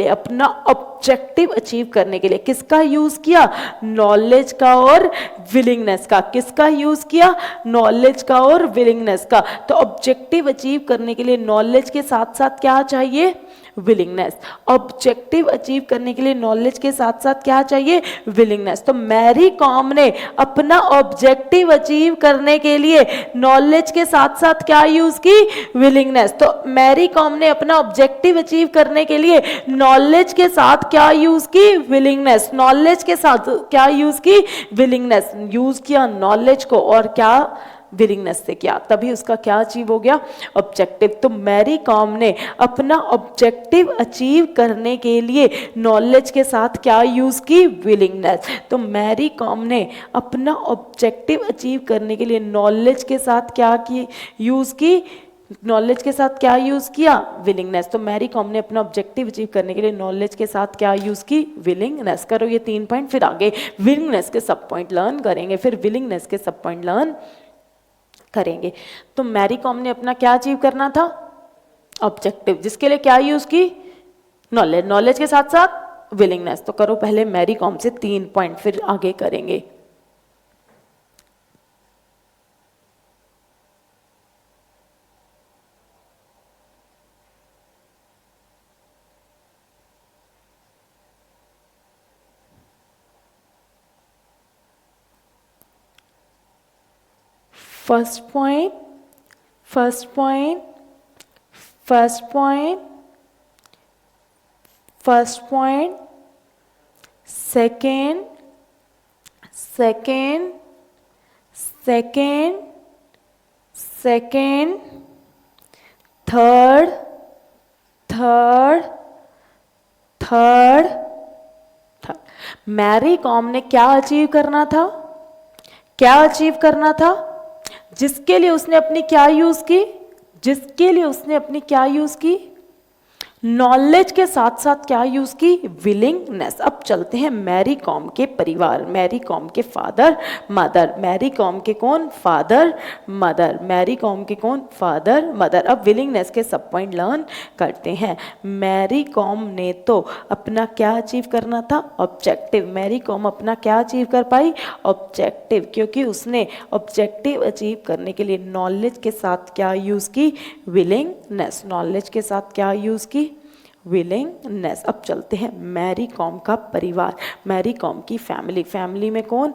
[SPEAKER 1] लिए किसका यूज किया? नॉलेज का और विलिंगनेस का। किसका यूज किया? नॉलेज का और विलिंगनेस का। तो ऑब्जेक्टिव अचीव करने के लिए नॉलेज के साथ साथ क्या चाहिए? विलिंगनेस। ऑब्जेक्टिव अचीव करने के लिए नॉलेज के साथ साथ क्या चाहिए? विलिंगनेस। तो मैरी कॉम ने अपना ऑब्जेक्टिव अचीव करने के लिए नॉलेज के साथ साथ क्या यूज की? विलिंगनेस। तो मैरी कॉम ने अपना ऑब्जेक्टिव अचीव करने के लिए नॉलेज के साथ क्या यूज की? विलिंगनेस। नॉलेज के साथ क्या यूज की? विलिंगनेस। यूज किया नॉलेज को और क्या? विलिंगनेस से किया, तभी उसका क्या अचीव हो गया? ऑब्जेक्टिव। तो मैरी कॉम ने अपना ऑब्जेक्टिव अचीव करने के लिए नॉलेज के साथ क्या यूज की? विलिंगनेस। तो मैरी कॉम ने अपना ऑब्जेक्टिव अचीव करने के लिए नॉलेज के साथ क्या की यूज की? नॉलेज के साथ क्या यूज किया? विलिंगनेस। तो मैरी कॉम ने अपना ऑब्जेक्टिव अचीव करने के लिए नॉलेज के साथ क्या यूज की? विलिंगनेस। करो ये 3 पॉइंट, फिर आगे विलिंगनेस के सब पॉइंट लर्न करेंगे, फिर विलिंगनेस के सब पॉइंट लर्न करेंगे। तो मैरी कॉम ने अपना क्या अचीव करना था? ऑब्जेक्टिव, जिसके लिए क्या यूज की? नॉलेज के साथ साथ विलिंगनेस। तो करो पहले मैरी कॉम से 3 पॉइंट, फिर आगे करेंगे। First point, first point, first point, first point, second, second, second, second, third, third, third, third. Mary Kom ने क्या अचीव करना था? क्या अचीव करना था? जिसके लिए उसने अपनी क्या यूज की? जिसके लिए उसने अपनी क्या यूज की? नॉलेज के साथ साथ क्या यूज की? विलिंगनेस। अब चलते हैं मैरी कॉम के परिवार, मैरी कॉम के फादर मदर। मैरी कॉम के कौन? Father mother. मैरी कॉम के कौन? Father mother. अब विलिंगनेस के सब पॉइंट लर्न करते हैं। मैरी कॉम ने तो अपना क्या अचीव करना था? ऑब्जेक्टिव। मैरी कॉम अपना क्या अचीव कर पाई? ऑब्जेक्टिव, क्योंकि उसने ऑब्जेक्टिव अचीव करने के लिए नॉलेज के साथ क्या यूज की? विलिंगनेस। नॉलेज के साथ क्या यूज की? विलिंगनेस। अब चलते हैं मैरी कॉम का परिवार, मैरी कॉम की फैमिली। फैमिली में कौन?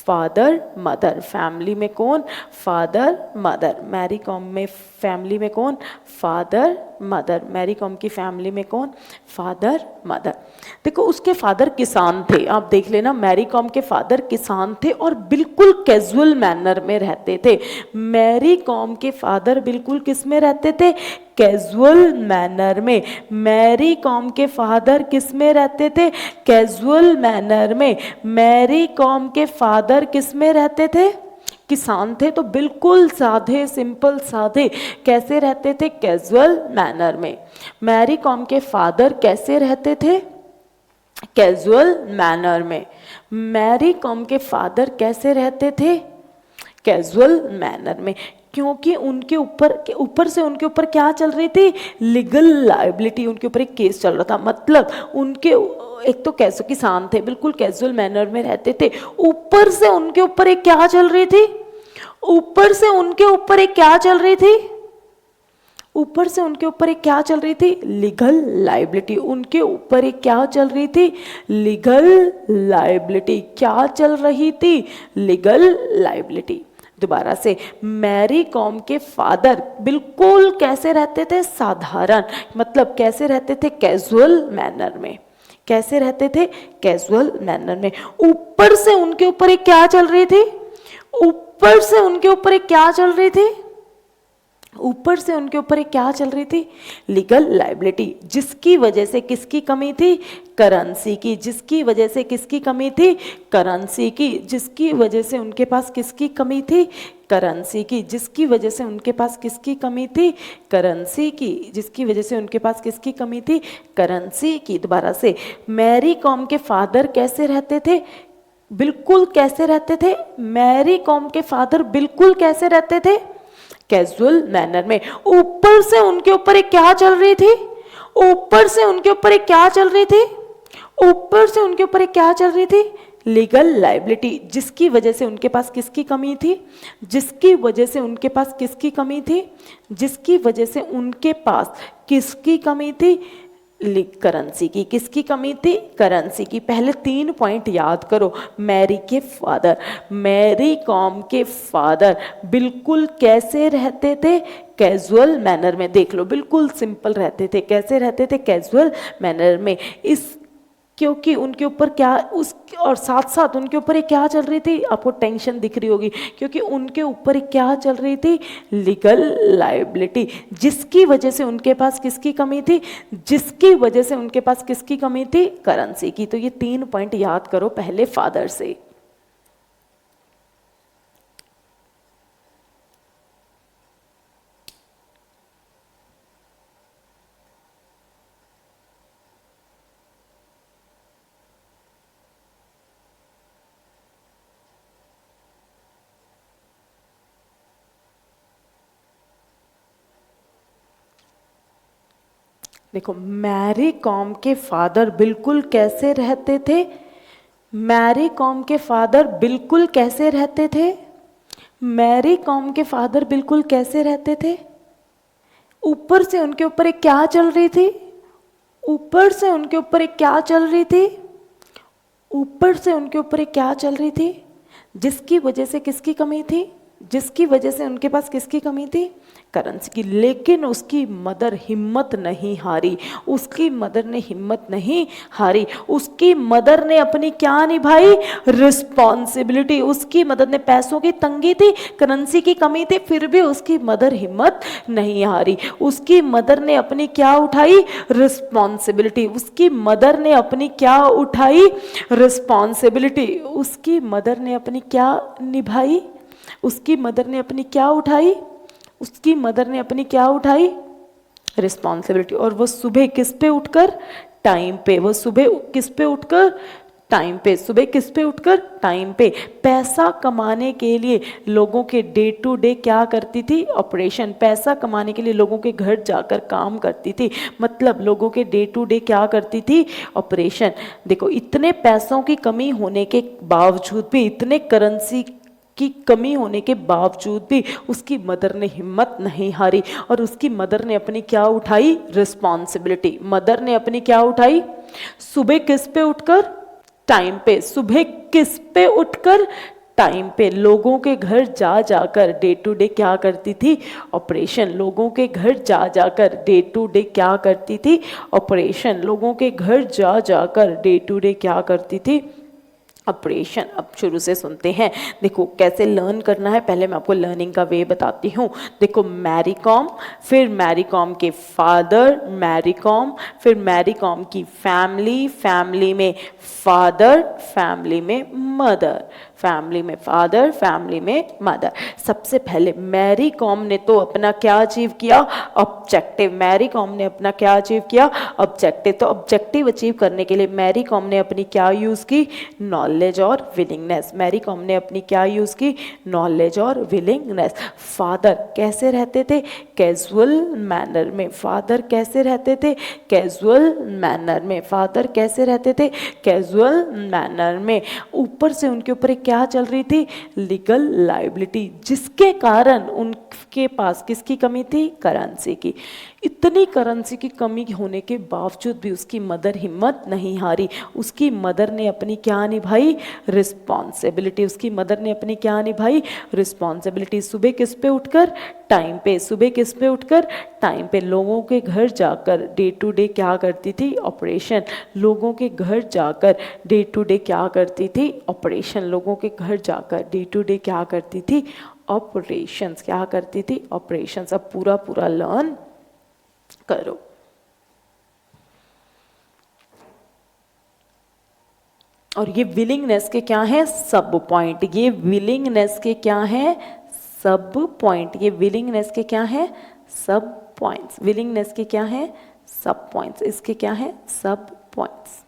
[SPEAKER 1] Father mother. फैमिली में कौन? Father mother. मैरी कॉम में फैमिली में कौन? Father mother. मैरी कॉम की फैमिली में कौन? Father mother. देखो उसके फादर किसान थे, आप देख लेना, मैरी कॉम के फादर किसान थे और बिल्कुल कैजुअल मैनर में रहते थे। मैरी कॉम के फादर बिल्कुल किस में रहते थे? कैजुअल मैनर में। मैरी कॉम के फादर किस में रहते थे? कैजुअल मैनर में। मैरी कॉम के फादर किस में रहते थे? किसान थे, तो बिल्कुल साधे, सिंपल साधे कैसे रहते थे? कैजुअल मैनर में। मैरी कॉम के फादर कैसे रहते थे? कैजुअल मैनर में। मैरी कॉम के फादर कैसे रहते थे? कैजुअल मैनर में, क्योंकि उनके ऊपर से उनके ऊपर क्या चल रही थी? Legal liability. उनके ऊपर एक केस चल रहा था, मतलब उनके एक तो कैसे किसान थे, बिल्कुल कैजुअल मैनर में रहते थे, ऊपर से उनके ऊपर एक क्या चल रही थी? ऊपर से उनके ऊपर एक क्या चल रही थी? ऊपर से उनके ऊपर एक क्या चल रही थी? Legal liability. उनके ऊपर एक क्या चल रही थी? Legal liability. क्या चल रही थी? Legal liability. दोबारा से, मैरी कॉम के फादर बिल्कुल कैसे रहते थे? साधारण, मतलब कैसे रहते थे? कैजुअल मैनर में। कैसे रहते थे? कैजुअल मैनर में। ऊपर से उनके ऊपर एक क्या चल रही थी? ऊपर से उनके ऊपर एक क्या चल रही थी? ऊपर से उनके ऊपर एक क्या चल रही थी? लीगल लायबिलिटी, जिसकी वजह से किसकी कमी थी? करेंसी की। जिसकी वजह से किसकी कमी थी? करेंसी की। जिसकी वजह से उनके पास किसकी कमी थी? करेंसी की। जिसकी वजह से उनके पास किसकी कमी थी? करेंसी की। जिसकी वजह से उनके पास किसकी कमी थी? करेंसी की। दोबारा से, मैरी कॉम के फादर कैसे रहते थे? बिल्कुल कैसे रहते थे? मैरी कॉम के फादर बिल्कुल कैसे रहते थे? कैजुअल मैनर में। ऊपर से उनके ऊपर एक क्या चल रही थी? ऊपर से उनके ऊपर एक क्या चल रही थी? ऊपर से उनके ऊपर एक क्या चल रही थी? Legal liability. जिसकी वजह से उनके पास किसकी कमी थी? जिसकी वजह से उनके पास किसकी कमी थी? जिसकी वजह से उनके पास किसकी कमी थी? करेंसी की। किसकी कमी थी? करेंसी की। पहले 3 पॉइंट याद करो। मैरी के फादर, मैरी कॉम के फादर बिल्कुल कैसे रहते थे? कैजुअल मैनर में। देख लो, बिल्कुल सिंपल रहते थे। कैसे रहते थे? कैजुअल मैनर में। इस क्योंकि उनके ऊपर क्या उस और साथ साथ उनके ऊपर एक क्या चल रही थी? आपको टेंशन दिख रही होगी, क्योंकि उनके ऊपर एक क्या चल रही थी? Legal liability. जिसकी वजह से उनके पास किसकी कमी थी? जिसकी वजह से उनके पास किसकी कमी थी? करेंसी की। तो ये 3 पॉइंट याद करो पहले फादर से। देखो, मैरी कॉम के फादर बिल्कुल कैसे रहते थे? मैरी कॉम के फादर बिल्कुल कैसे रहते थे? मैरी कॉम के फादर बिल्कुल कैसे रहते थे? ऊपर से उनके ऊपर एक क्या चल रही थी? ऊपर से उनके ऊपर एक क्या चल रही थी? ऊपर से उनके ऊपर एक क्या चल रही थी? जिसकी वजह से किसकी कमी थी? जिसकी वजह से उनके पास किसकी कमी थी? करेंसी की। लेकिन उसकी मदर हिम्मत नहीं हारी, उसकी मदर ने हिम्मत नहीं हारी, उसकी मदर ने अपनी क्या निभाई? रिस्पॉन्सिबिलिटी। उसकी मदर ने, पैसों की तंगी थी, करेंसी की कमी थी, फिर भी उसकी मदर हिम्मत नहीं हारी। उसकी मदर ने अपनी क्या उठाई? रिस्पॉन्सिबिलिटी। उसकी मदर ने अपनी क्या उठाई? रिस्पॉन्सिबिलिटी। उसकी मदर ने अपनी क्या निभाई? उसकी मदर ने अपनी क्या उठाई? उसकी मदर ने अपनी क्या उठाई? रिस्पॉन्सिबिलिटी। और वो सुबह किस पे उठकर? टाइम पे। वो सुबह किस पे उठकर? टाइम पे। सुबह किस पे उठकर? टाइम पे। पैसा कमाने के लिए लोगों के डे टू डे क्या करती थी? ऑपरेशन। पैसा कमाने के लिए लोगों के घर जाकर काम करती थी, मतलब लोगों के डे टू डे क्या करती थी? ऑपरेशन। देखो, इतने पैसों की कमी होने के बावजूद भी, इतने करेंसी की कमी होने के बावजूद भी उसकी मदर ने हिम्मत नहीं हारी और उसकी मदर ने अपनी क्या उठाई? रिस्पॉन्सिबिलिटी। मदर ने अपनी क्या उठाई? सुबह किस पे उठकर? टाइम पे। सुबह किस पे उठकर? टाइम पे। लोगों के घर जा जाकर डे टू डे क्या करती थी? ऑपरेशन। लोगों के घर जा जाकर डे टू डे क्या करती थी? ऑपरेशन। लोगों के घर जा जाकर डे टू डे क्या करती थी? ऑपरेशन। अब शुरू से सुनते हैं। देखो कैसे लर्न करना है, पहले मैं आपको लर्निंग का वे बताती हूँ। देखो, मैरी कॉम, फिर मैरी कॉम के फादर मैरी कॉम, फिर मैरी कॉम की फैमिली, फैमिली में फादर, फैमिली में मदर, फैमिली में फादर, फैमिली में मदर। सबसे पहले मैरी कॉम ने तो अपना क्या अचीव किया? ऑब्जेक्टिव। मैरी कॉम ने अपना क्या अचीव किया? ऑब्जेक्टिव। तो ऑब्जेक्टिव अचीव करने के लिए मैरी कॉम ने अपनी क्या यूज की? नॉलेज और विलिंगनेस। मैरी कॉम ने अपनी क्या यूज की? नॉलेज और विलिंगनेस। फादर कैसे रहते थे? कैजुअल मैनर में। फादर कैसे रहते थे? कैजुअल मैनर में। फादर कैसे रहते थे? कैजुअल मैनर में। ऊपर से उनके ऊपर क्या चल रही थी? लीगल लायबिलिटी, जिसके कारण उनके पास किसकी कमी थी? करेंसी की। इतनी करेंसी की कमी होने के बावजूद भी उसकी मदर हिम्मत नहीं हारी। उसकी मदर ने अपनी क्या निभाई? रिस्पॉन्सिबिलिटी। उसकी मदर ने अपनी क्या निभाई? रिस्पॉन्सिबिलिटी। सुबह किस पे उठकर? टाइम पे। सुबह किस पे उठकर? टाइम पे। लोगों के घर जाकर डे टू डे क्या करती थी? ऑपरेशन। लोगों के घर जाकर डे टू डे क्या करती थी? ऑपरेशन। लोगों के घर जाकर डे टू डे क्या करती थी? ऑपरेशंस। क्या करती थी? ऑपरेशंस। अब पूरा पूरा लर्न करो। और ये विलिंगनेस के क्या है? सब पॉइंट। ये विलिंगनेस के क्या है? सब पॉइंट। ये विलिंगनेस के क्या है? सब पॉइंट्स। विलिंगनेस के क्या है? सब पॉइंट्स। इसके क्या है? सब पॉइंट्स।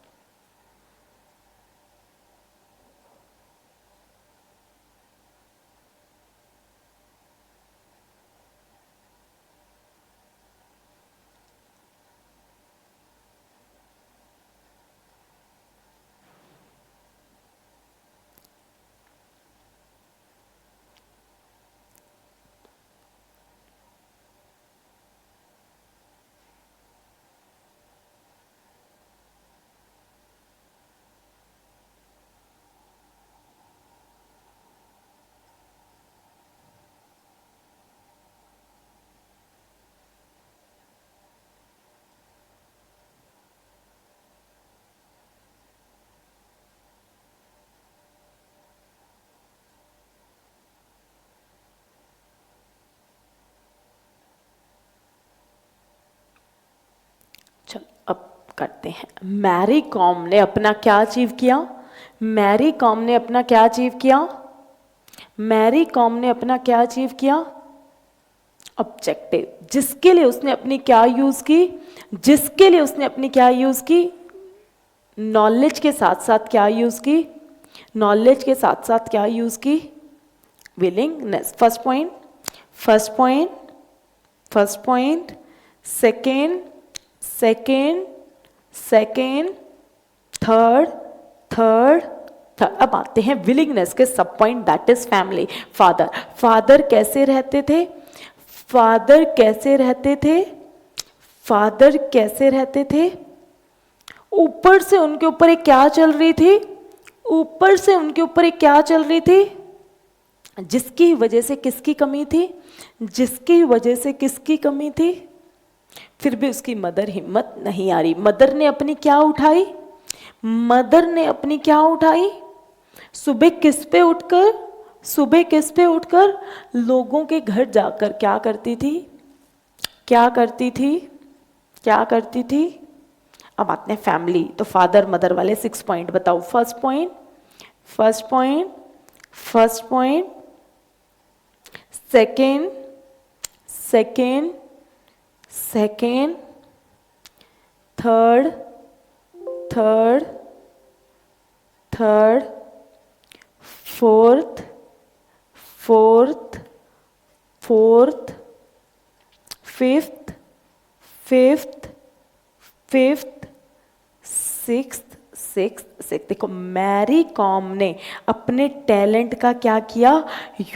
[SPEAKER 1] चलो अब करते हैं। मैरी कॉम ने अपना क्या अचीव किया? मैरी कॉम ने अपना क्या अचीव किया? मैरी कॉम ने अपना क्या अचीव किया? ऑब्जेक्टिव। जिसके लिए उसने अपनी क्या यूज की? जिसके लिए उसने अपनी क्या यूज की? नॉलेज के साथ साथ क्या यूज की? नॉलेज के साथ साथ क्या यूज की? Willingness. First point, first point, first point, second, second, second, third, third, third. अब आते हैं विलिंगनेस के सब point, that is family. Father. Father कैसे रहते थे? फादर कैसे रहते थे? फादर कैसे रहते थे? ऊपर से उनके ऊपर एक क्या चल रही थी? ऊपर से उनके ऊपर एक क्या चल रही थी? जिसकी वजह से किसकी कमी थी, जिसकी वजह से किसकी कमी थी, फिर भी उसकी मदर हिम्मत नहीं आ रही। मदर ने अपनी क्या उठाई, मदर ने अपनी क्या उठाई, सुबह किस पे उठकर, सुबह किस पे उठकर लोगों के घर जाकर क्या करती थी, क्या करती थी, क्या करती थी। अब आते हैं फैमिली, तो फादर मदर वाले 6 पॉइंट बताओ। First point, first point, first point, second, second, second, third, third, third, fourth, fourth, fourth, fifth, fifth, fifth, sixth, sixth, sixth. देखो मैरी कॉम ने अपने टैलेंट का क्या किया,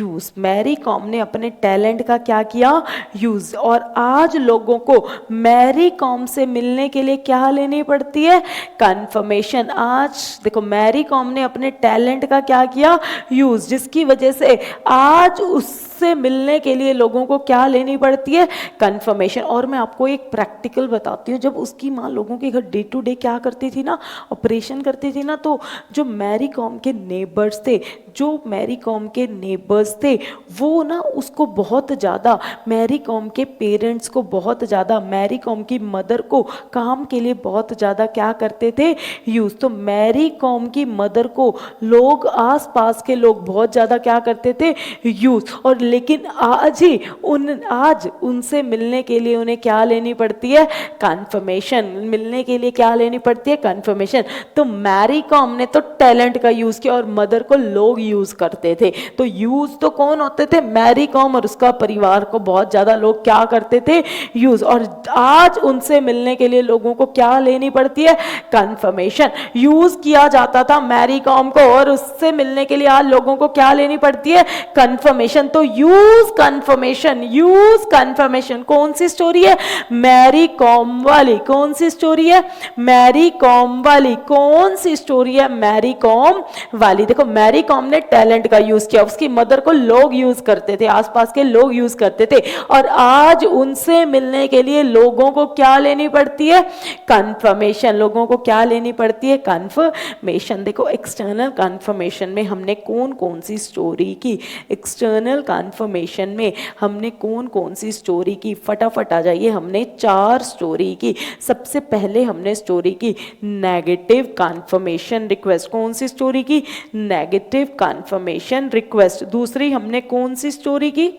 [SPEAKER 1] यूज। मैरी कॉम ने अपने टैलेंट का क्या किया, यूज। और आज लोगों को मैरी कॉम से मिलने के लिए क्या लेनी पड़ती है, कंफर्मेशन। आज देखो मैरी कॉम ने अपने टैलेंट का क्या किया, यूज, जिसकी वजह से आज उससे मिलने के लिए लोगों को क्या लेनी पड़ती है, कंफर्मेशन। और मैं आपको एक प्रैक्टिकल बताती हूँ, जब उसकी माँ लोगों के घर डे टू डे क्या करती थी ना, ऑपरेशन करती थी ना, तो जो मैरी कॉम के नेबर्स थे, जो मैरी कॉम के नेबर्स थे, वो ना उसको बहुत ज़्यादा, मैरी कॉम के पेरेंट्स को बहुत ज़्यादा, मैरी कॉम की मदर को काम के लिए बहुत ज़्यादा क्या करते थे, यूज़। तो मैरी कॉम की मदर को लोग, आस पास के लोग बहुत ज़्यादा क्या करते थे, यूज़। और लेकिन आज उनसे मिलने के लिए उन्हें क्या लेनी पड़ती है, कंफर्मेशन। मिलने के लिए क्या लेनी पड़ती है, कंफर्मेशन। तो मैरी कॉम ने तो टैलेंट का यूज किया और मदर को लोग यूज करते थे। तो यूज तो कौन होते थे, मैरी कॉम और उसका परिवार को बहुत ज्यादा लोग क्या करते थे, यूज। और आज उनसे मिलने के लिए लोगों को क्या लेनी पड़ती है, कंफर्मेशन। यूज किया जाता था मैरी कॉम को और उससे मिलने के लिए आज लोगों को क्या लेनी पड़ती है, कंफर्मेशन। तो यूज कंफर्मेशन, यूज कंफर्मेशन। कौन सी स्टोरी है, मैरी कॉम वाली। कौन सी स्टोरी है, मैरी कॉम वाली। कौन सी स्टोरी है, मैरी कॉम वाली। देखो मैरी कॉम ने टैलेंट का यूज किया, उसकी मदर को लोग यूज करते थे, आसपास के लोग यूज करते थे। और आज उनसे मिलने के लिए लोगों को क्या लेनी पड़ती है, कंफर्मेशन। लोगों को क्या लेनी पड़ती है, कंफर्मेशन। देखो एक्सटर्नल कंफर्मेशन में हमने कौन कौन सी स्टोरी की, एक्सटर्नल कंफर्मेशन में हमने कौन कौन सी स्टोरी की, फटाफट आ जाइए। हमने 4 स्टोरी की। सबसे पहले हमने स्टोरी की नेगेटिव कंफर्मेशन रिक्वेस्ट। कौन सी स्टोरी की, नेगेटिव कंफर्मेशन रिक्वेस्ट। दूसरी हमने कौन सी स्टोरी की,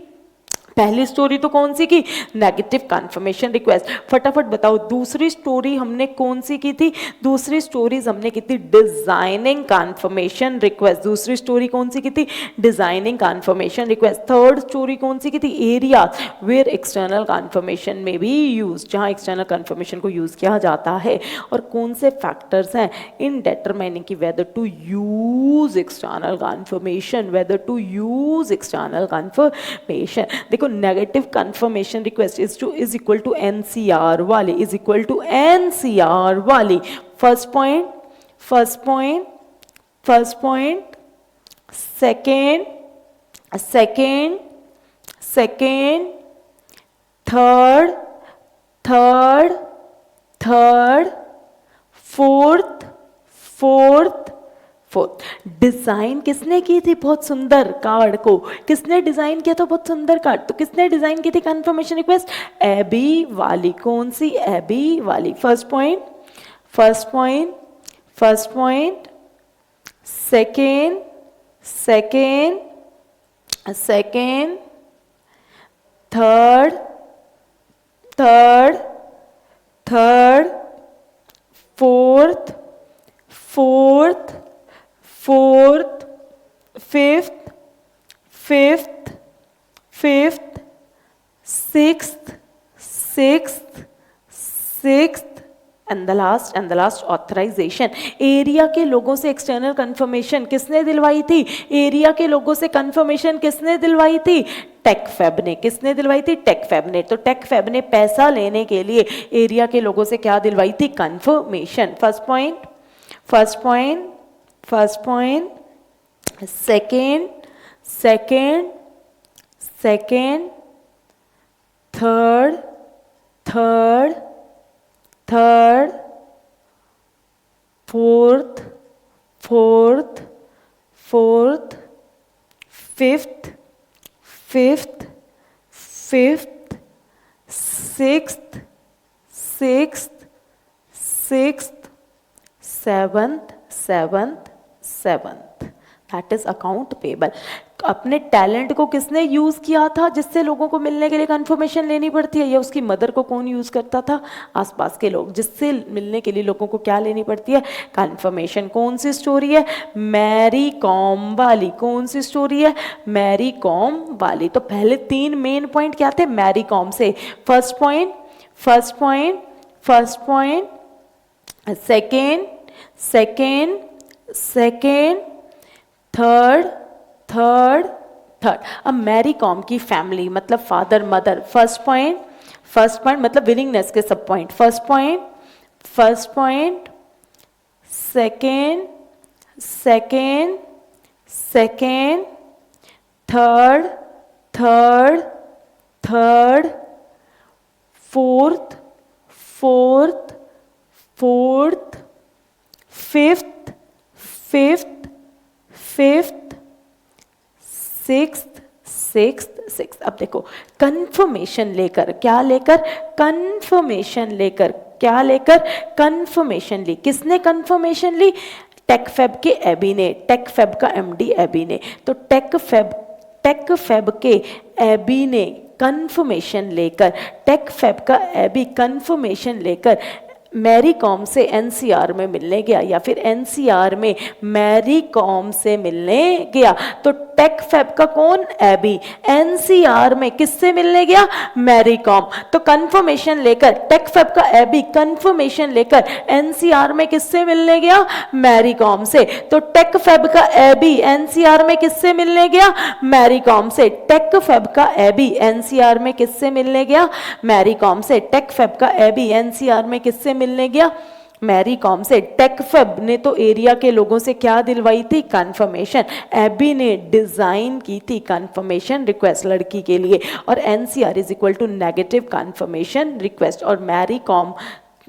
[SPEAKER 1] पहली स्टोरी तो कौन सी की, नेगेटिव कंफर्मेशन रिक्वेस्ट। फटाफट बताओ दूसरी स्टोरी हमने कौन सी की थी, दूसरी स्टोरीज हमने की थी डिजाइनिंग कंफर्मेशन रिक्वेस्ट। दूसरी स्टोरी कौन सी की थी, designing confirmation request. Third story कौन सी की थी, एरिया वेयर एक्सटर्नल कंफर्मेशन में भी यूज, जहां एक्सटर्नल कंफर्मेशन को यूज किया जाता है। और कौन से फैक्टर्स हैं इन डिटरमाइनिंग की whether to use external confirmation, whether to use external confirmation. देखो negative confirmation request is equal to NCR वाली, इज इक्वल टू एनसीआर वाली। First point, first point, first point, second, second, second, third, third, third, fourth, fourth, fourth. Design किसने की थी, बहुत सुंदर card को किसने डिजाइन किया था, बहुत सुंदर कार्ड। तो किसने डिजाइन की थी कंफर्मेशन रिक्वेस्ट, एबी वाली। कौन सी, एबी वाली। First point, first point, first point, second, second, second, third, third, third, fourth, fourth, fourth, fifth, fifth, fifth, sixth, sixth, sixth, and the last authorisation. Area के लोगों से external confirmation किसने दिलवाई थी, एरिया के लोगों से कंफर्मेशन किसने दिलवाई थी, टेकफेब ने। किसने दिलवाई थी, टेकफेब ने। तो टेकफेब ने पैसा लेने के लिए एरिया के लोगों से क्या दिलवाई थी, confirmation. First point, first point, first point, second, second, second, third, third, third, fourth, fourth, fourth, fifth, fifth, fifth, sixth, sixth, sixth, seventh, seventh, seventh. That is account payable. अपने टैलेंट को किसने use किया था जिससे लोगों को मिलने के लिए कंफर्मेशन लेनी पड़ती है, या उसकी मदर को कौन यूज करता था? आसपास के लोग, जिससे मिलने के लिए लोगों को क्या लेनी पड़ती है? कंफर्मेशन। कौन सी स्टोरी है? मैरी कॉम वाली। कौन सी स्टोरी है? मैरी कॉम वाली। तो पहले 3 मेन पॉइंट क्या थे मैरी कॉम से? First point, first point, first point, second, second, second, third, third, third. अब मैरी कॉम की फैमिली मतलब father mother, first point, first point मतलब विलिंगनेस के सब point, first point, first point, second, second, second, third, third, third, fourth, fourth, fourth, fifth, fifth, fifth, sixth, sixth, sixth. अब देखो confirmation लेकर, क्या लेकर? कंफर्मेशन लेकर, क्या लेकर? कंफर्मेशन ली। किसने कंफर्मेशन ली? टेकफेब के एबी ने, टेकफेब का एमडी एबी ने। तो टेकफेब के एबी ने कंफर्मेशन लेकर, टेकफेब का एबी कंफर्मेशन लेकर मैरी कॉम से एनसीआर में मिलने गया, या फिर एनसीआर में मैरी कॉम से मिलने गया। तो टेकफेब का कौन? एबी। एनसीआर में किससे मिलने गया? Mary com. तो कंफर्मेशन लेकर टेकफेब का एबी कंफर्मेशन लेकर एनसीआर में किससे मिलने गया? मैरी कॉम से। तो टेकफेब का एबी एनसीआर में किससे मिलने गया? मैरी कॉम से। टेकफेब का एबी एनसीआर में किससे मिलने गया? मैरी कॉम से। टेकफेब का एबी एनसीआर में किससे मिलने गया? मैरी कॉम से। टेकफेब ने तो एरिया के लोगों से क्या दिलवाई थी? कंफर्मेशन। एबी ने डिजाइन की थी कंफर्मेशन रिक्वेस्ट लड़की के लिए, और NCR is equal to negative confirmation request. और मैरी कॉम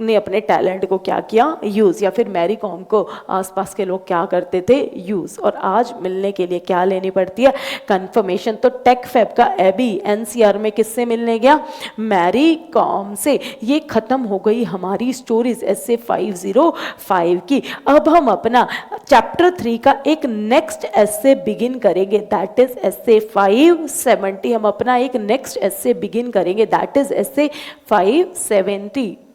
[SPEAKER 1] ने अपने टैलेंट को क्या किया? यूज़। या फिर मैरी कॉम को आसपास के लोग क्या करते थे? यूज़। और आज मिलने के लिए क्या लेनी पड़ती है? कंफर्मेशन। तो टेकफेब का एबी एनसीआर में किससे मिलने गया? मैरी कॉम से। ये खत्म हो गई हमारी स्टोरीज एसे 505 की। अब हम अपना चैप्टर 3 का एक नेक्स्ट एसे बिगिन करेंगे, दैट इज एसे 570। हम अपना एक नेक्स्ट एसे बिगिन करेंगे, दैट इज एसे 570।